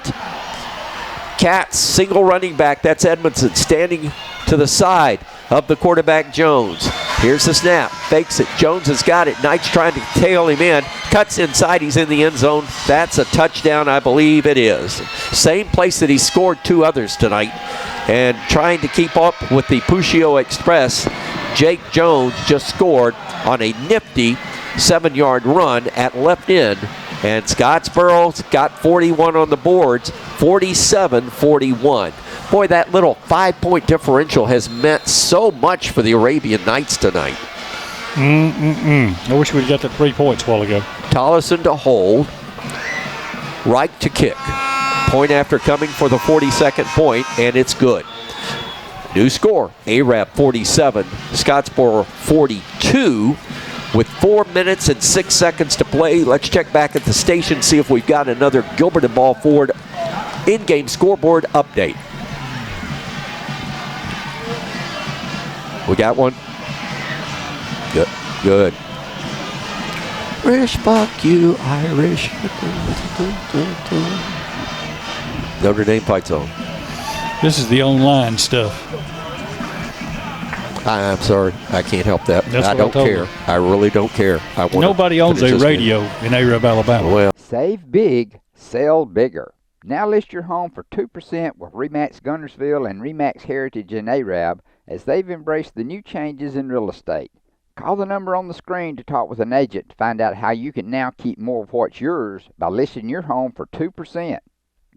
Speaker 1: Cats, single running back. That's Edmondson standing to the side of the quarterback, Jones. Here's the snap. Fakes it. Jones has got it. Knights trying to tail him in. Cuts inside. He's in the end zone. That's a touchdown, I believe it is. Same place that he scored 2 others tonight. And trying to keep up with the Puccio Express, Jake Jones just scored on a nifty 7-yard run at left end. And Scottsboro's got 41 on the boards, 47-41. Boy, that little 5-point differential has meant so much for the Arabian Nights tonight.
Speaker 6: I wish we'd got that 3 points a while ago.
Speaker 1: Tollison to hold. Right to kick. Point after coming for the 42nd point, and it's good. New score, Arab 47, Scottsboro 42. with 4 minutes and 6 seconds to play. Let's check back at the station, see if we've got another Gilbert and Ball Ford in-game scoreboard update. We got one? Good. Good. Irish, fuck you, Irish. Notre Dame fight song.
Speaker 6: This is the online stuff.
Speaker 1: I'm sorry. I can't help that. I don't care. I really don't care.
Speaker 6: Nobody owns a radio in Arab, Alabama.
Speaker 1: Well,
Speaker 5: save big, sell bigger. Now list your home for 2% with RE/MAX Gunnersville and RE/MAX Heritage in Arab as they've embraced the new changes in real estate. Call the number on the screen to talk with an agent to find out how you can now keep more of what's yours by listing your home for 2%.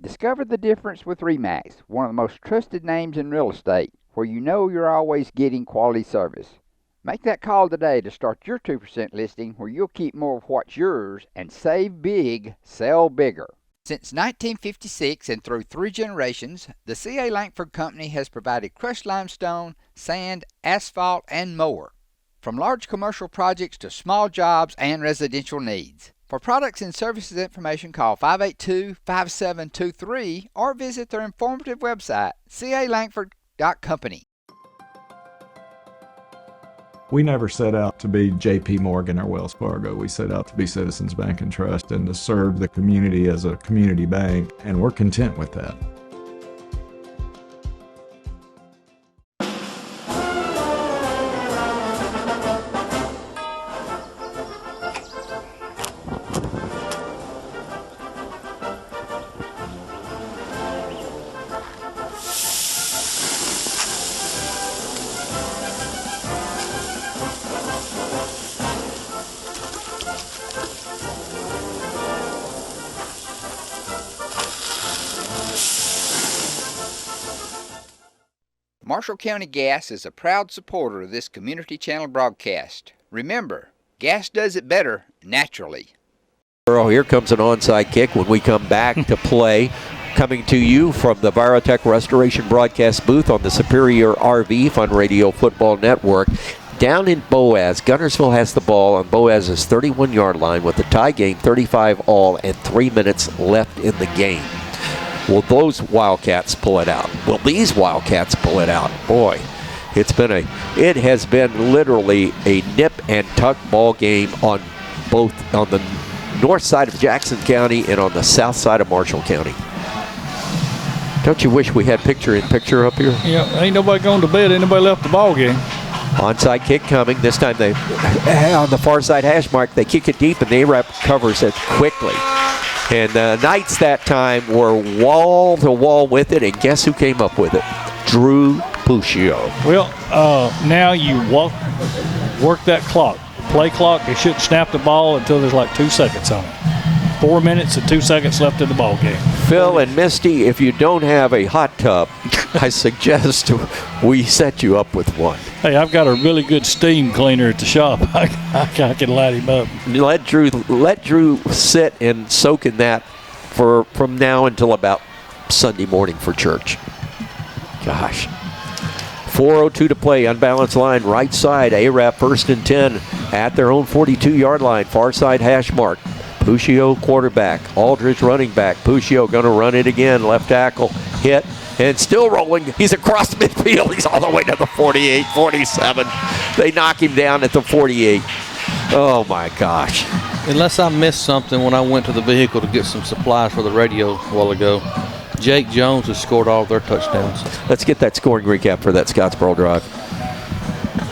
Speaker 5: Discover the difference with RE/MAX, one of the most trusted names in real estate, where you know you're always getting quality service. Make that call today to start your 2% listing where you'll keep more of what's yours and save big, sell bigger. Since 1956 and through 3 generations, the C.A. Langford Company has provided crushed limestone, sand, asphalt, and more. From large commercial projects to small jobs and residential needs. For products and services information, call 582-5723 or visit their informative website, calangford.company.
Speaker 8: We never set out to be J.P. Morgan or Wells Fargo. We set out to be Citizens Bank and Trust and to serve the community as a community bank, and we're content with that.
Speaker 5: Marshall County Gas is a proud supporter of this community channel broadcast. Remember, gas does it better naturally.
Speaker 1: Here comes an onside kick when we come back to play. Coming to you from the Virotech Restoration broadcast booth on the Superior RV Fun Radio Football Network. Down in Boaz, Gunnersville has the ball on Boaz's 31-yard line with the tie game 35-all and 3 minutes left in the game. Will those Wildcats pull it out? Will these Wildcats pull it out? Boy, it has been literally a nip and tuck ball game on the north side of Jackson County and on the south side of Marshall County. Don't you wish we had picture-in-picture up here?
Speaker 6: Yeah, ain't nobody going to bed. Ain't nobody left the ball game.
Speaker 1: Onside kick coming. This time they, on the far side hash mark, they kick it deep and the A-Rap covers it quickly. And the Knights that time were wall to wall with it, and guess who came up with it? Drew Puccio.
Speaker 6: Well, now you work that clock. Play clock, they shouldn't snap the ball until there's like 2 seconds on it. 4 minutes and 2 seconds left in the ball game.
Speaker 1: Phil and Misty, if you don't have a hot tub, I suggest we set you up with one.
Speaker 6: Hey, I've got a really good steam cleaner at the shop. I can light him up.
Speaker 1: Let Drew sit and soak in that from now until about Sunday morning for church. Gosh. 4:02 to play, unbalanced line, right side, A-Rap 1st and 10 at their own 42-yard line, far side hash mark. Puccio quarterback, Aldridge running back. Puccio going to run it again, left tackle, hit, and still rolling. He's across midfield. He's all the way to the 48, 47. They knock him down at the 48. Oh, my gosh.
Speaker 23: Unless I missed something when I went to the vehicle to get some supplies for the radio a while ago, Jake Jones has scored all of their touchdowns.
Speaker 1: Let's get that scoring recap for that Scottsboro drive.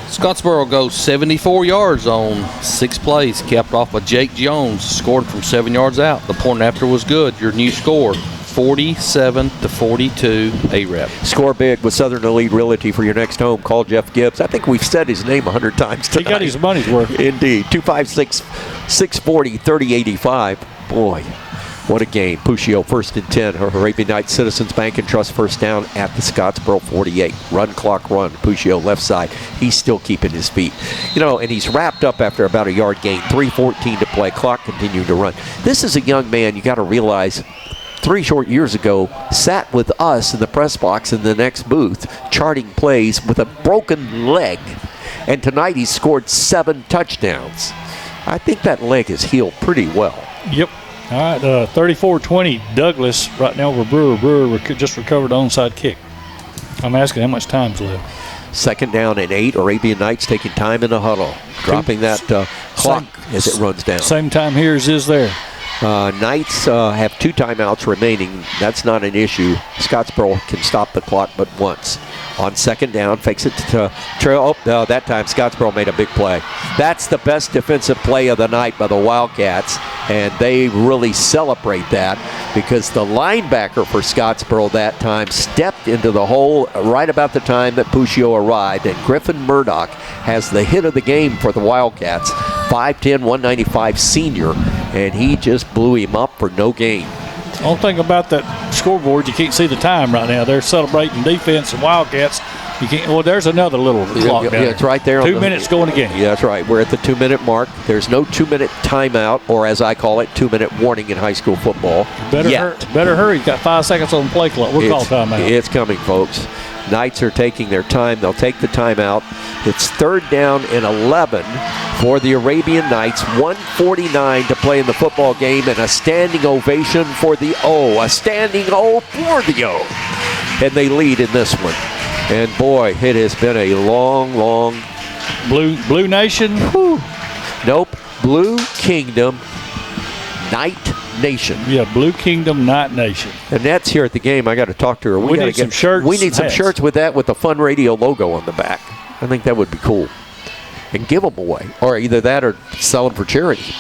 Speaker 23: Scottsboro goes 74 yards on 6 plays, capped off by Jake Jones, scored from 7 yards out. The point after was good. Your new score, 47-42 A-Rap.
Speaker 1: Score big with Southern Elite Realty for your next home. Call Jeff Gibbs. I think we've said his name 100 times tonight.
Speaker 6: He got his money's worth.
Speaker 1: Indeed. 256-640-3085. Boy, what a game. Puccio 1st and 10. Arabian Nights Citizens Bank and Trust first down at the Scottsboro 48. Run clock run. Puccio left side. He's still keeping his feet. And he's wrapped up after about a yard gain. 3:14 to play. Clock continuing to run. This is a young man, you got to realize, 3 short years ago, sat with us in the press box in the next booth, charting plays with a broken leg. And tonight he's scored 7 touchdowns. I think that leg has healed pretty well.
Speaker 6: Yep. All right, 34-20 Douglas right now over Brewer. Brewer just recovered the onside kick. I'm asking how much time's left.
Speaker 1: 2nd down and 8. Arabian Nights taking time in the huddle, dropping that clock as it runs down.
Speaker 6: Same time here as is there.
Speaker 1: Knights have 2 timeouts remaining. That's not an issue. Scottsboro can stop the clock but once. On 2nd down, fakes it to trail. Oh, that time Scottsboro made a big play. That's the best defensive play of the night by the Wildcats, and they really celebrate that because the linebacker for Scottsboro that time stepped into the hole right about the time that Puccio arrived, and Griffin Murdoch has the hit of the game for the Wildcats. 5'10", 195 senior, and he just blew him up for no gain.
Speaker 6: Only thing about that scoreboard, you can't see the time right now. They're celebrating defense and Wildcats. You can't. Well, there's another little clock down
Speaker 1: there. It's right there.
Speaker 6: 2 minutes going again.
Speaker 1: Yeah, that's right. We're at the 2-minute mark. There's no 2-minute timeout, or as I call it, 2-minute warning in high school football.
Speaker 6: Better hurry. You've got 5 seconds on the play clock. We'll call timeout.
Speaker 1: It's coming, folks. Knights are taking their time. They'll take the timeout. It's 3rd down and 11 for the Arabian Knights. 1:49 to play in the football game, and a standing ovation for the O. A standing O for the O. And they lead in this one. And boy, it has been a long
Speaker 6: Blue Nation.
Speaker 1: Whew. Nope. Blue Kingdom Knight Nation.
Speaker 6: Yeah, Blue Kingdom Knight Nation.
Speaker 1: And that's here at the game. I got to talk to her.
Speaker 6: We need some shirts.
Speaker 1: We need some shirts with that, with the Fun Radio logo on the back. I think that would be cool. And give them away, or either that or sell them for charity.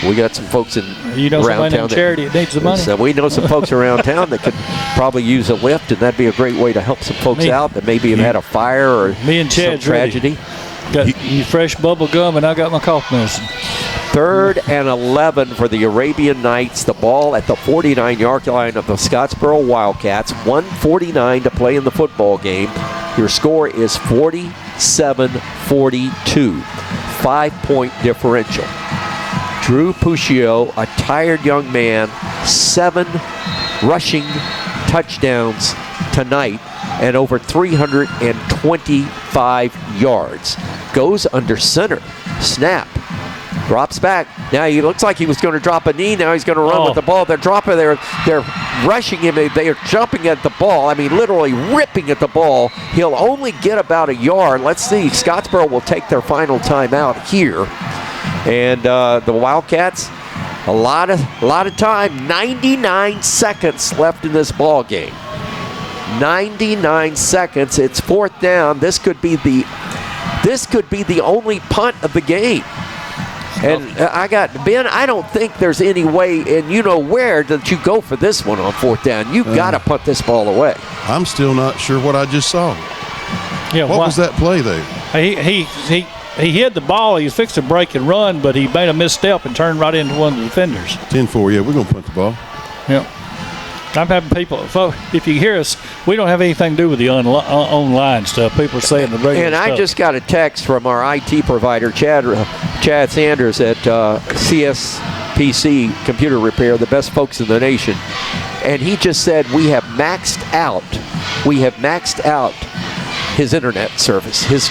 Speaker 1: We got some folks around town.
Speaker 6: Charity that needs the money.
Speaker 1: So we know some folks around town that could probably use a lift, and that'd be a great way to help some folks out that maybe have had a fire or some tragedy.
Speaker 6: Got you fresh bubble gum, and I got my cough medicine.
Speaker 1: 3rd and 11 for the Arabian Knights. The ball at the 49-yard line of the Scottsboro Wildcats. 1:49 to play in the football game. Your score is 47-42. 5-point differential. Drew Puccio, a tired young man, 7 rushing touchdowns tonight and over 325 yards. Goes under center. Snap. Drops back. Now he looks like he was going to drop a knee. Now he's going to run with the ball. They're dropping. They're rushing him. They are jumping at the ball. I mean, literally ripping at the ball. He'll only get about a yard. Let's see. Scottsboro will take their final timeout here. And the Wildcats, a lot of time. 99 seconds left in this ball game. 99 seconds. It's 4th down. This could be the only punt of the game. And Ben, I don't think there's any way, and you know where, that you go for this one on 4th down. You've got to punt this ball away.
Speaker 4: I'm still not sure what I just saw.
Speaker 6: Yeah,
Speaker 4: what was that play there?
Speaker 6: He hit the ball. He was fixed to break and run, but he made a misstep and turned right into one of the defenders.
Speaker 4: 10-4, yeah, we're going to punt the ball.
Speaker 6: Yeah. I'm having people, if you hear us, we don't have anything to do with the online stuff. People are saying the regular
Speaker 1: And
Speaker 6: stuff.
Speaker 1: I just got a text from our IT provider, Chad Sanders at CSPC Computer Repair, the best folks in the nation. And he just said, we have maxed out his internet service, his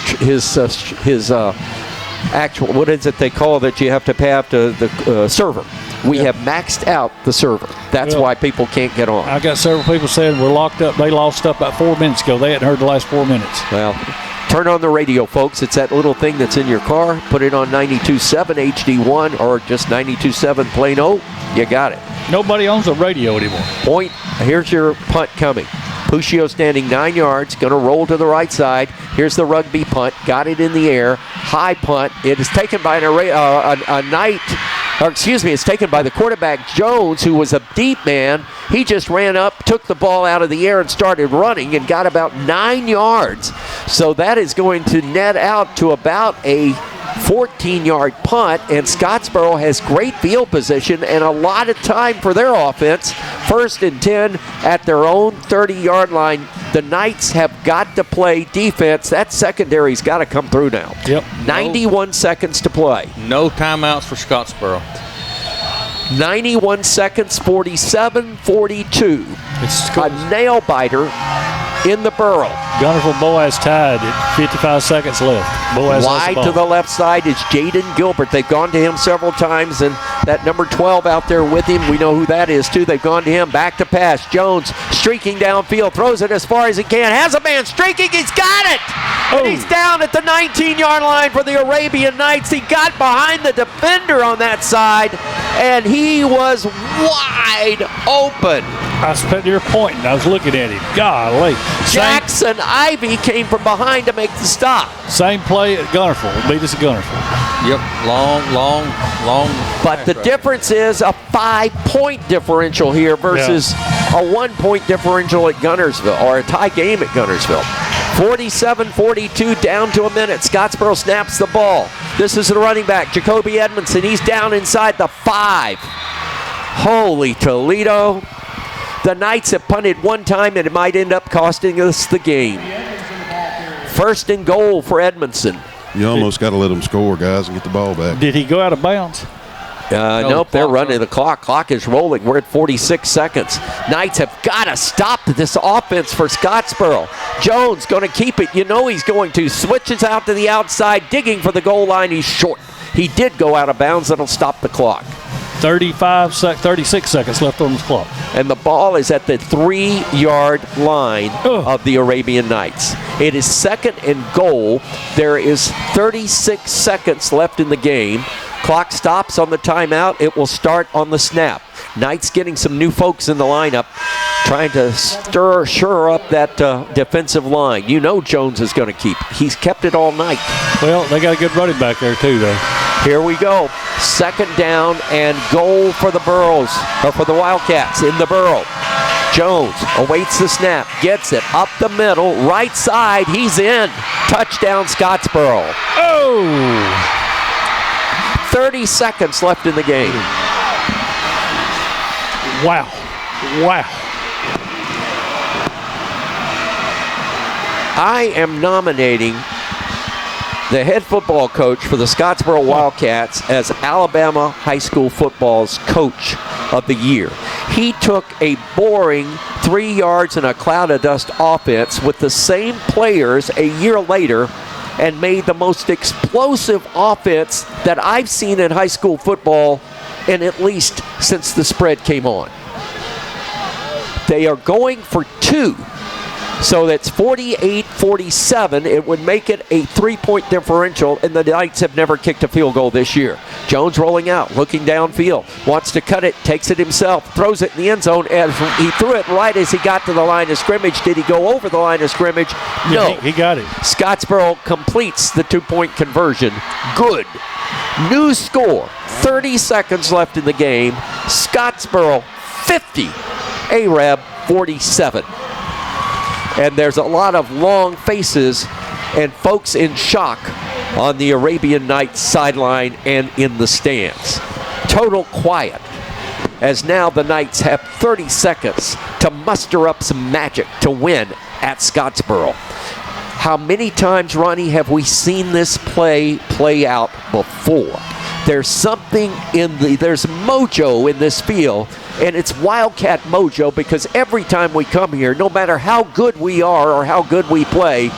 Speaker 1: actual, what is it they call that you have to pay up to the server. We have maxed out the server. That's why people can't get on.
Speaker 6: I got several people saying we're locked up. They lost stuff about 4 minutes ago. They hadn't heard the last 4 minutes.
Speaker 1: Well, turn on the radio, folks. It's that little thing that's in your car. Put it on 92.7 HD1 or just 92.7 plain old. You got it.
Speaker 6: Nobody owns a radio anymore.
Speaker 1: Point. Here's your punt coming. Puccio standing 9 yards, going to roll to the right side. Here's the rugby punt. Got it in the air. High punt. It is taken by it's taken by the quarterback, Jones, who was a deep man. He just ran up, took the ball out of the air and started running and got about 9 yards. So that is going to net out to about a 14-yard punt, and Scottsboro has great field position and a lot of time for their offense. 1st and 10 at their own 30-yard line. The Knights have got to play defense. That secondary's got to come through now.
Speaker 6: Yep.
Speaker 1: 91 seconds to play.
Speaker 23: No timeouts for Scottsboro.
Speaker 1: 91 seconds, 47-42.
Speaker 6: It's
Speaker 1: a nail biter. in the Burrow.
Speaker 6: Gunnersville Boaz tied at 55 seconds left. Boaz
Speaker 1: Wide to the left side is Jaden Gilbert. They've gone to him several times, and that number 12 out there with him, we know who that is too. They've gone to him. Back to pass. Jones streaking downfield, throws it as far as he can. Has a man streaking. He's got it. And he's down at the 19-yard line for the Arabian Knights. He got behind the defender on that side, and he was wide open.
Speaker 6: I spent your point, and I was looking at him. Golly.
Speaker 1: Jackson Ivy came from behind to make the stop.
Speaker 6: Same play at Gunnersville. Beat us at Gunnersville.
Speaker 23: Yep, long.
Speaker 1: But the difference is a 5-point differential here versus a 1-point differential at Gunnersville, or a tie game at Gunnersville. 47-42, down to a minute. Scottsboro snaps the ball. This is the running back, Jacoby Edmondson. He's down inside the 5. Holy Toledo. The Knights have punted one time, and it might end up costing us the game. First and goal for Edmondson.
Speaker 4: You almost got to let them score, guys, and get the ball back.
Speaker 6: Did he go out of bounds?
Speaker 1: Nope, they're running the clock. Clock is rolling. We're at 46 seconds. Knights have got to stop this offense for Scottsboro. Jones going to keep it. You know he's going to. Switches out to the outside, digging for the goal line. He's short. He did go out of bounds. That'll stop the clock.
Speaker 6: 36 seconds left on the clock.
Speaker 1: And the ball is at the 3-yard line of the Arabian Knights. It is second and goal. There is 36 seconds left in the game. Clock stops on the timeout. It will start on the snap. Knights getting some new folks in the lineup, trying to sure up that defensive line. You know Jones is going to keep. He's kept it all night.
Speaker 6: Well, they got a good running back there too, though.
Speaker 1: Here we go. Second down and goal for the Burrows, or for the Wildcats in the Burrow. Jones awaits the snap, gets it up the middle, right side. He's in. Touchdown, Scottsboro. 30 seconds left in the game.
Speaker 6: Wow.
Speaker 1: I am nominating the head football coach for the Scottsboro Wildcats as Alabama high school football's coach of the year. He took a boring 3 yards and a cloud of dust offense with the same players a year later and made the most explosive offense that I've seen in high school football, and at least since the spread came on. They are going for 2. So that's 48-47. It would make it a 3-point differential, and the Knights have never kicked a field goal this year. Jones rolling out, looking downfield, wants to cut it, takes it himself, throws it in the end zone, and he threw it right as he got to the line of scrimmage. Did he go over the line of scrimmage? No.
Speaker 6: Yeah, he got it. Scottsboro
Speaker 1: completes the 2-point conversion. Good. New score, 30 seconds left in the game. Scottsboro 50, Arab 47. And there's a lot of long faces and folks in shock on the Arabian Knights sideline and in the stands. Total quiet, as now the Knights have 30 seconds to muster up some magic to win at Scottsboro. How many times, Ronnie, have we seen this play out before? There's something there's mojo in this field, and it's Wildcat mojo, because every time we come here, no matter how good we are or how good we play,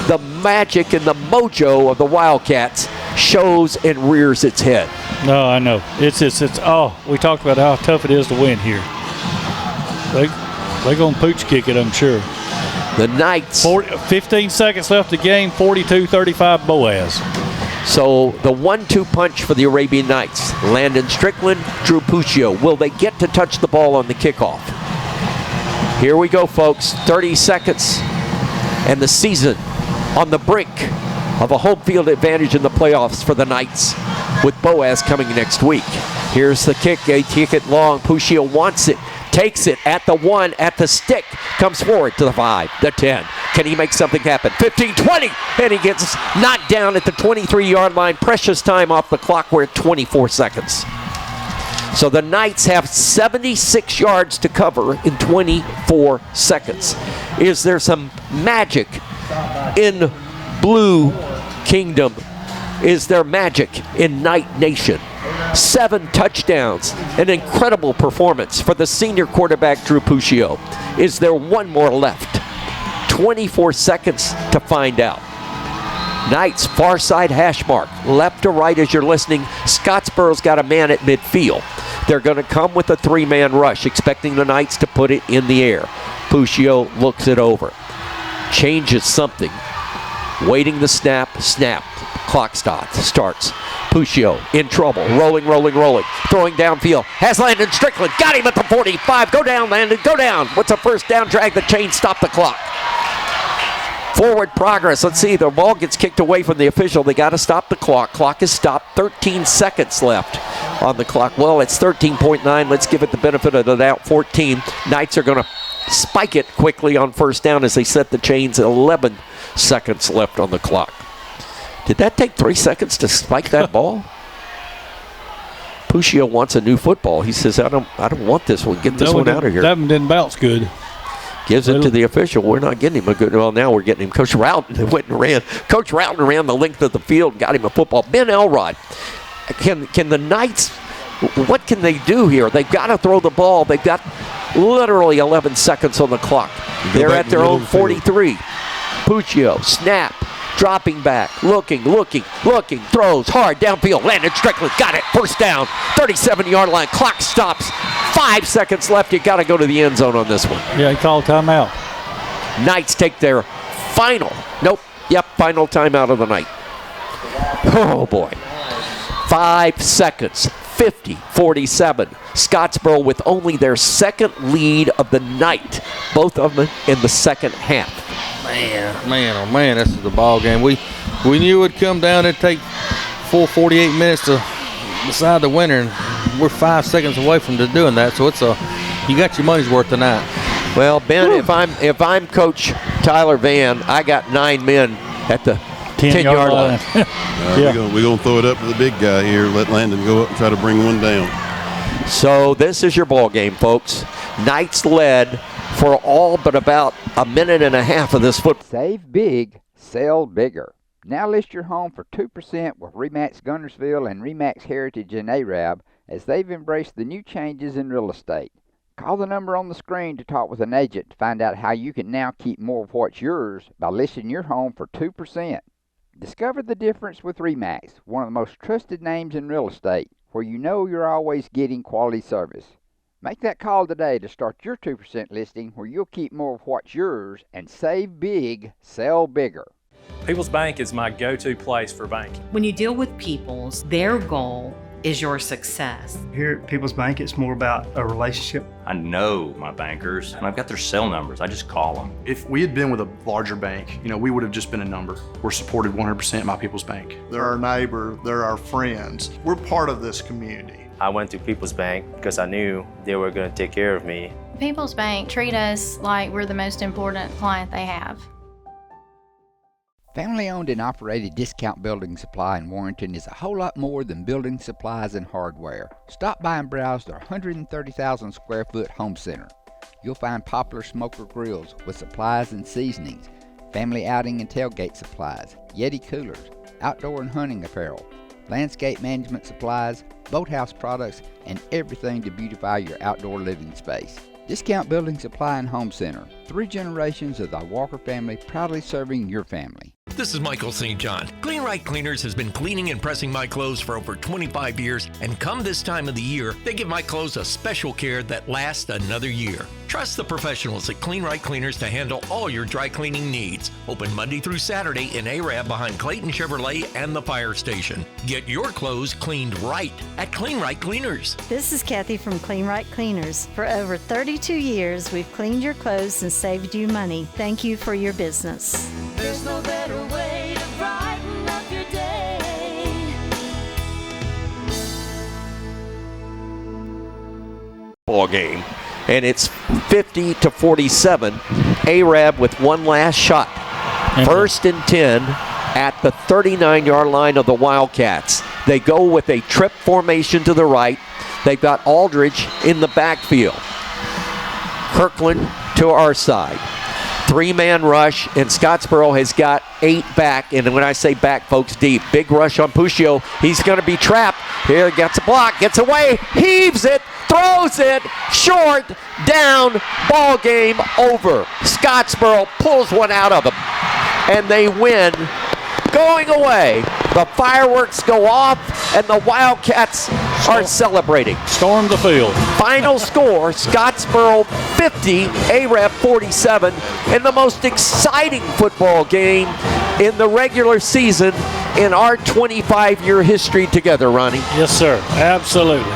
Speaker 1: the magic and the mojo of the Wildcats shows and rears its head.
Speaker 6: No, I know. We talked about how tough it is to win here. They're going to pooch kick it, I'm sure.
Speaker 1: The Knights.
Speaker 6: 15 seconds left of the game, 42-35 Boaz.
Speaker 1: So the 1-2 punch for the Arabian Knights. Landon Strickland, Drew Puccio. Will they get to touch the ball on the kickoff? Here we go, folks. 30 seconds. And the season on the brink of a home field advantage in the playoffs for the Knights, with Boaz coming next week. Here's the kick. They kick it long. Puccio wants it. Takes it at the 1, at the stick, comes forward to the 5, the 10. Can he make something happen? 15, 20, and he gets knocked down at the 23-yard line. Precious time off the clock. We're at 24 seconds. So the Knights have 76 yards to cover in 24 seconds. Is there some magic in Blue Kingdom? Is there magic in Knight Nation? 7 touchdowns, an incredible performance for the senior quarterback Drew Puccio. Is there one more left? 24 seconds to find out. Knights, far side hash mark, left to right as you're listening. Scottsboro's got a man at midfield. They're going to come with a three-man rush, expecting the Knights to put it in the air. Puccio looks it over. Changes something. Waiting the snap. Clock starts. Puccio in trouble. Rolling. Throwing downfield. Has Landon Strickland. Got him at the 45. Go down, Landon. Go down. What's a first down? Drag the chain. Stop the clock. Forward progress. Let's see. The ball gets kicked away from the official. They got to stop the clock. Clock is stopped. 13 seconds left on the clock. Well, it's 13.9. Let's give it the benefit of the doubt. 14. Knights are going to spike it quickly on first down as they set the chains. 11 seconds left on the clock. Did that take 3 seconds to spike that ball? Puccio wants a new football. He says, I don't want this one. Get this one out of here.
Speaker 6: That one didn't bounce good.
Speaker 1: Gives it to the official. We're not getting him a good. Well, now we're getting him. Coach Routon went and ran. Coach Routon ran the length of the field and got him a football. Ben Elrod. Can the Knights, what can they do here? They've got to throw the ball. They've got literally 11 seconds on the clock. They're at their own 43. Puccio, snap. Dropping back, looking, throws hard downfield. Landon Strickland got it. First down, 37-yard line. Clock stops. 5 seconds left. You got to go to the end zone on this one.
Speaker 6: Yeah, he called timeout.
Speaker 1: Knights take their final timeout of the night. Oh boy. 5 seconds. 50-47. Scottsboro with only their second lead of the night. Both of them in the second half.
Speaker 23: Man, this is the ball game. We knew it would come down and take full 48 minutes to decide the winner, and we're 5 seconds away from doing that. So you got your money's worth tonight.
Speaker 1: Well, Ben, if I'm Coach Tyler Van, I got 9 men at the 10-yard line.
Speaker 4: We're going to throw it up to the big guy here. Let Landon go up and try to bring one down.
Speaker 1: So this is your ball game, folks. Knights led for all but about a minute and a half of this football.
Speaker 5: Save big, sell bigger. Now list your home for 2% with RE/MAX Guntersville and RE/MAX Heritage in Arab as they've embraced the new changes in real estate. Call the number on the screen to talk with an agent to find out how you can now keep more of what's yours by listing your home for 2%. Discover the difference with RE/MAX, one of the most trusted names in real estate, where you know you're always getting quality service. Make that call today to start your 2% listing where you'll keep more of what's yours and save big, sell bigger.
Speaker 7: People's Bank is my go-to place for banking.
Speaker 16: When you deal with People's, their goal is your success.
Speaker 17: Here at People's Bank, it's more about a relationship.
Speaker 18: I know my bankers, and I've got their cell numbers. I just call them.
Speaker 25: If we had been with a larger bank, we would have just been a number. We're supported 100% by People's Bank.
Speaker 26: They're our neighbor, they're our friends. We're part of this community.
Speaker 27: I went to People's Bank because I knew they were going to take care of me.
Speaker 19: People's Bank treat us like we're the most important client they have.
Speaker 5: Family-owned and operated Discount Building Supply in Warrenton is a whole lot more than building supplies and hardware. Stop by and browse their 130,000 square foot home center. You'll find popular smoker grills with supplies and seasonings, family outing and tailgate supplies, Yeti coolers, outdoor and hunting apparel, landscape management supplies, boathouse products, and everything to beautify your outdoor living space. Discount Building Supply and Home Center. 3 generations of the Walker family proudly serving your family.
Speaker 20: This is Michael St. John. Clean Right Cleaners has been cleaning and pressing my clothes for over 25 years, and come this time of the year, they give my clothes a special care that lasts another year. Trust the professionals at Clean Right Cleaners to handle all your dry cleaning needs. Open Monday through Saturday in Arab behind Clayton Chevrolet and the fire station. Get your clothes cleaned right at Clean Right Cleaners.
Speaker 21: This is Kathy from Clean Right Cleaners. For over 32 years, we've cleaned your clothes and saved you money. Thank you for your business.
Speaker 22: There's no better way to brighten up your day.
Speaker 1: Ball game, and it's 50-47. Arab with one last shot. First and 10 at the 39-yard line of the Wildcats. They go with a trip formation to the right. They've got Aldridge in the backfield. Kirkland to our side. 3-man rush, and Scottsboro has got 8 back, and when I say back, folks, deep. Big rush on Puccio. He's going to be trapped. Here, gets a block, gets away, heaves it, throws it short, down, ball game over. Scottsboro pulls one out of them, and they win. Going away, the fireworks go off, and the Wildcats are celebrating.
Speaker 6: Storm the field.
Speaker 1: Final score, Scottsboro 50, Arab 47, in the most exciting football game in the regular season in our 25-year history together, Ronnie.
Speaker 6: Yes, sir. Absolutely.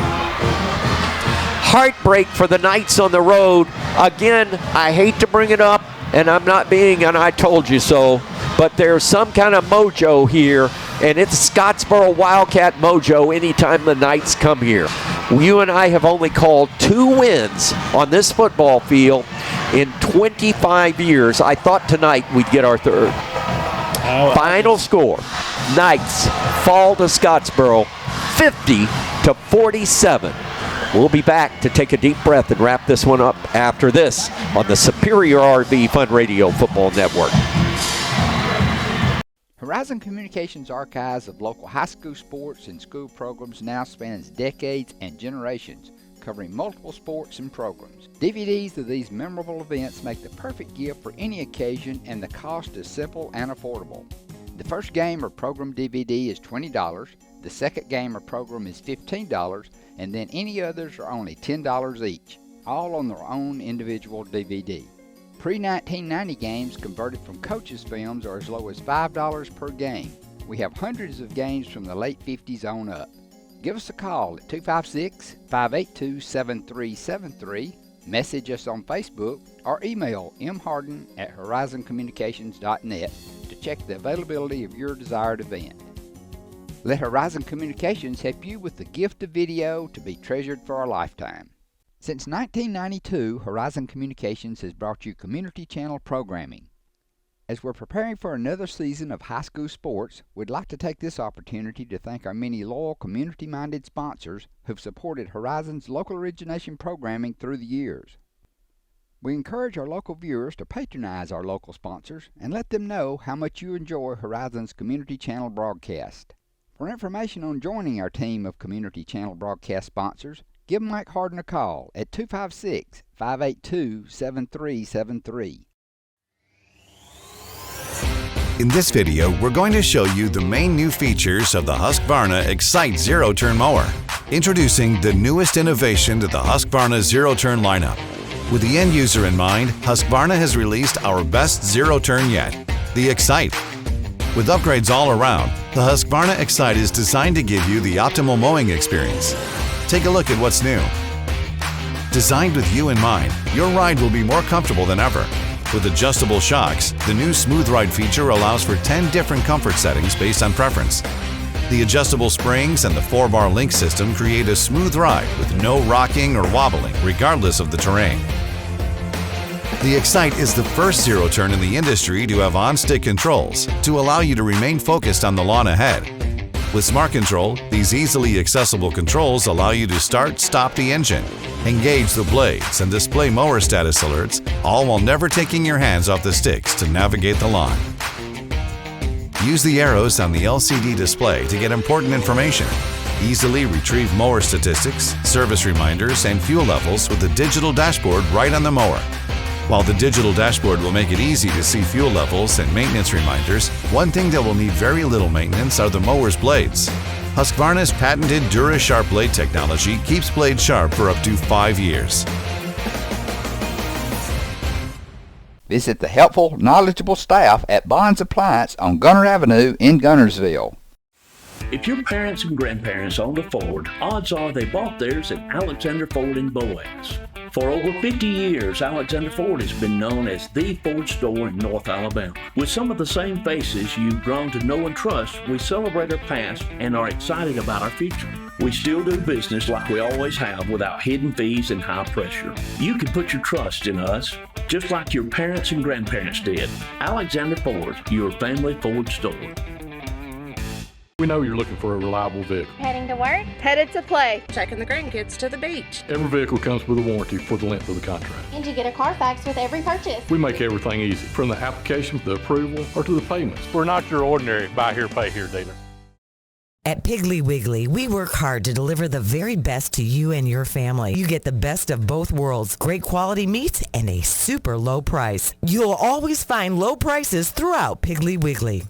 Speaker 1: Heartbreak for the Knights on the road. Again, I hate to bring it up, and I'm not being an I told you so, but there's some kind of mojo here, and it's Scottsboro Wildcat mojo anytime the Knights come here. You and I have only called 2 wins on this football field in 25 years. I thought tonight we'd get our 3rd. Final score, Knights fall to Scottsboro 50-47. We'll be back to take a deep breath and wrap this one up after this on the Superior RV Fun Radio Football Network.
Speaker 5: Horizon Communications' archives of local high school sports and school programs now spans decades and generations, covering multiple sports and programs. DVDs of these memorable events make the perfect gift for any occasion, and the cost is simple and affordable. The first game or program DVD is $20, the second game or program is $15, and then any others are only $10 each, all on their own individual DVD. Pre-1990 games converted from coaches' films are as low as $5 per game. We have hundreds of games from the late 50s on up. Give us a call at 256-582-7373, message us on Facebook, or email mharden@horizoncommunications.net to check the availability of your desired event. Let Horizon Communications help you with the gift of video to be treasured for a lifetime. Since 1992, Horizon Communications has brought you community channel programming. As we're preparing for another season of high school sports, we'd like to take this opportunity to thank our many loyal community-minded sponsors who've supported Horizon's local origination programming through the years. We encourage our local viewers to patronize our local sponsors and let them know how much you enjoy Horizon's community channel broadcast. For information on joining our team of community channel broadcast sponsors, give Mike Harden a call at 256-582-7373.
Speaker 2: In this video, we're going to show you the main new features of the Husqvarna Excite Zero-Turn Mower. Introducing the newest innovation to the Husqvarna Zero-Turn lineup. With the end user in mind, Husqvarna has released our best zero-turn yet, the Excite. With upgrades all around, the Husqvarna Excite is designed to give you the optimal mowing experience. Take a look at what's new. Designed with you in mind, your ride will be more comfortable than ever. With adjustable shocks, the new Smooth Ride feature allows for 10 different comfort settings based on preference. The adjustable springs and the 4-bar link system create a smooth ride with no rocking or wobbling, regardless of the terrain. The Excite is the first zero-turn in the industry to have on-stick controls to allow you to remain focused on the lawn ahead. With Smart Control, these easily accessible controls allow you to start, stop the engine, engage the blades, and display mower status alerts, all while never taking your hands off the sticks to navigate the lawn. Use the arrows on the LCD display to get important information. Easily retrieve mower statistics, service reminders, and fuel levels with the digital dashboard right on the mower. While the digital dashboard will make it easy to see fuel levels and maintenance reminders, one thing that will need very little maintenance are the mower's blades. Husqvarna's patented DuraSharp blade technology keeps blades sharp for up to 5 years.
Speaker 5: Visit the helpful, knowledgeable staff at Bonds Appliance on Gunner Avenue in Gunnersville.
Speaker 9: If your parents and grandparents owned a Ford, odds are they bought theirs at Alexander Ford in Boaz. For over 50 years, Alexander Ford has been known as the Ford store in North Alabama. With some of the same faces you've grown to know and trust, we celebrate our past and are excited about our future. We still do business like we always have without hidden fees and high pressure. You can put your trust in us, just like your parents and grandparents did. Alexander Ford, your family Ford store.
Speaker 10: We know you're looking for a reliable vehicle.
Speaker 13: Heading to work? Headed to play. Taking the grandkids to the beach.
Speaker 10: Every vehicle comes with a warranty for the length of the contract.
Speaker 13: And you get a Carfax with every purchase.
Speaker 10: We make everything easy, from the application to the approval or to the payments.
Speaker 14: We're not your ordinary buy here, pay here dealer.
Speaker 3: At Piggly Wiggly, we work hard to deliver the very best to you and your family. You get the best of both worlds, great quality meats and a super low price. You'll always find low prices throughout Piggly Wiggly.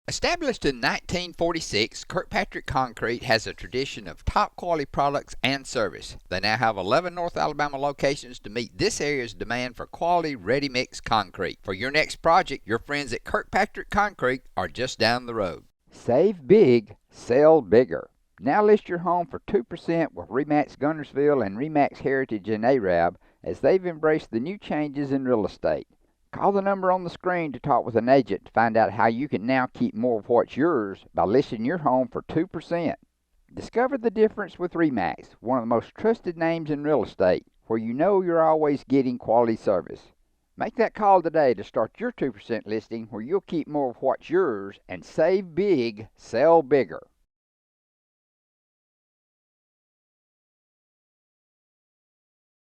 Speaker 5: Established in 1946, Kirkpatrick Concrete has a tradition of top quality products and service. They now have 11 North Alabama locations to meet this area's demand for quality ready-mix concrete. For your next project, your friends at Kirkpatrick Concrete are just down the road. Save big, sell bigger. Now list your home for 2% with RE/MAX Gunnersville and RE/MAX Heritage in Arab as they've embraced the new changes in real estate. Call the number on the screen to talk with an agent to find out how you can now keep more of what's yours by listing your home for 2%. Discover the difference with RE/MAX, one of the most trusted names in real estate, where you know you're always getting quality service. Make that call today to start your 2% listing where you'll keep more of what's yours and save big, sell bigger.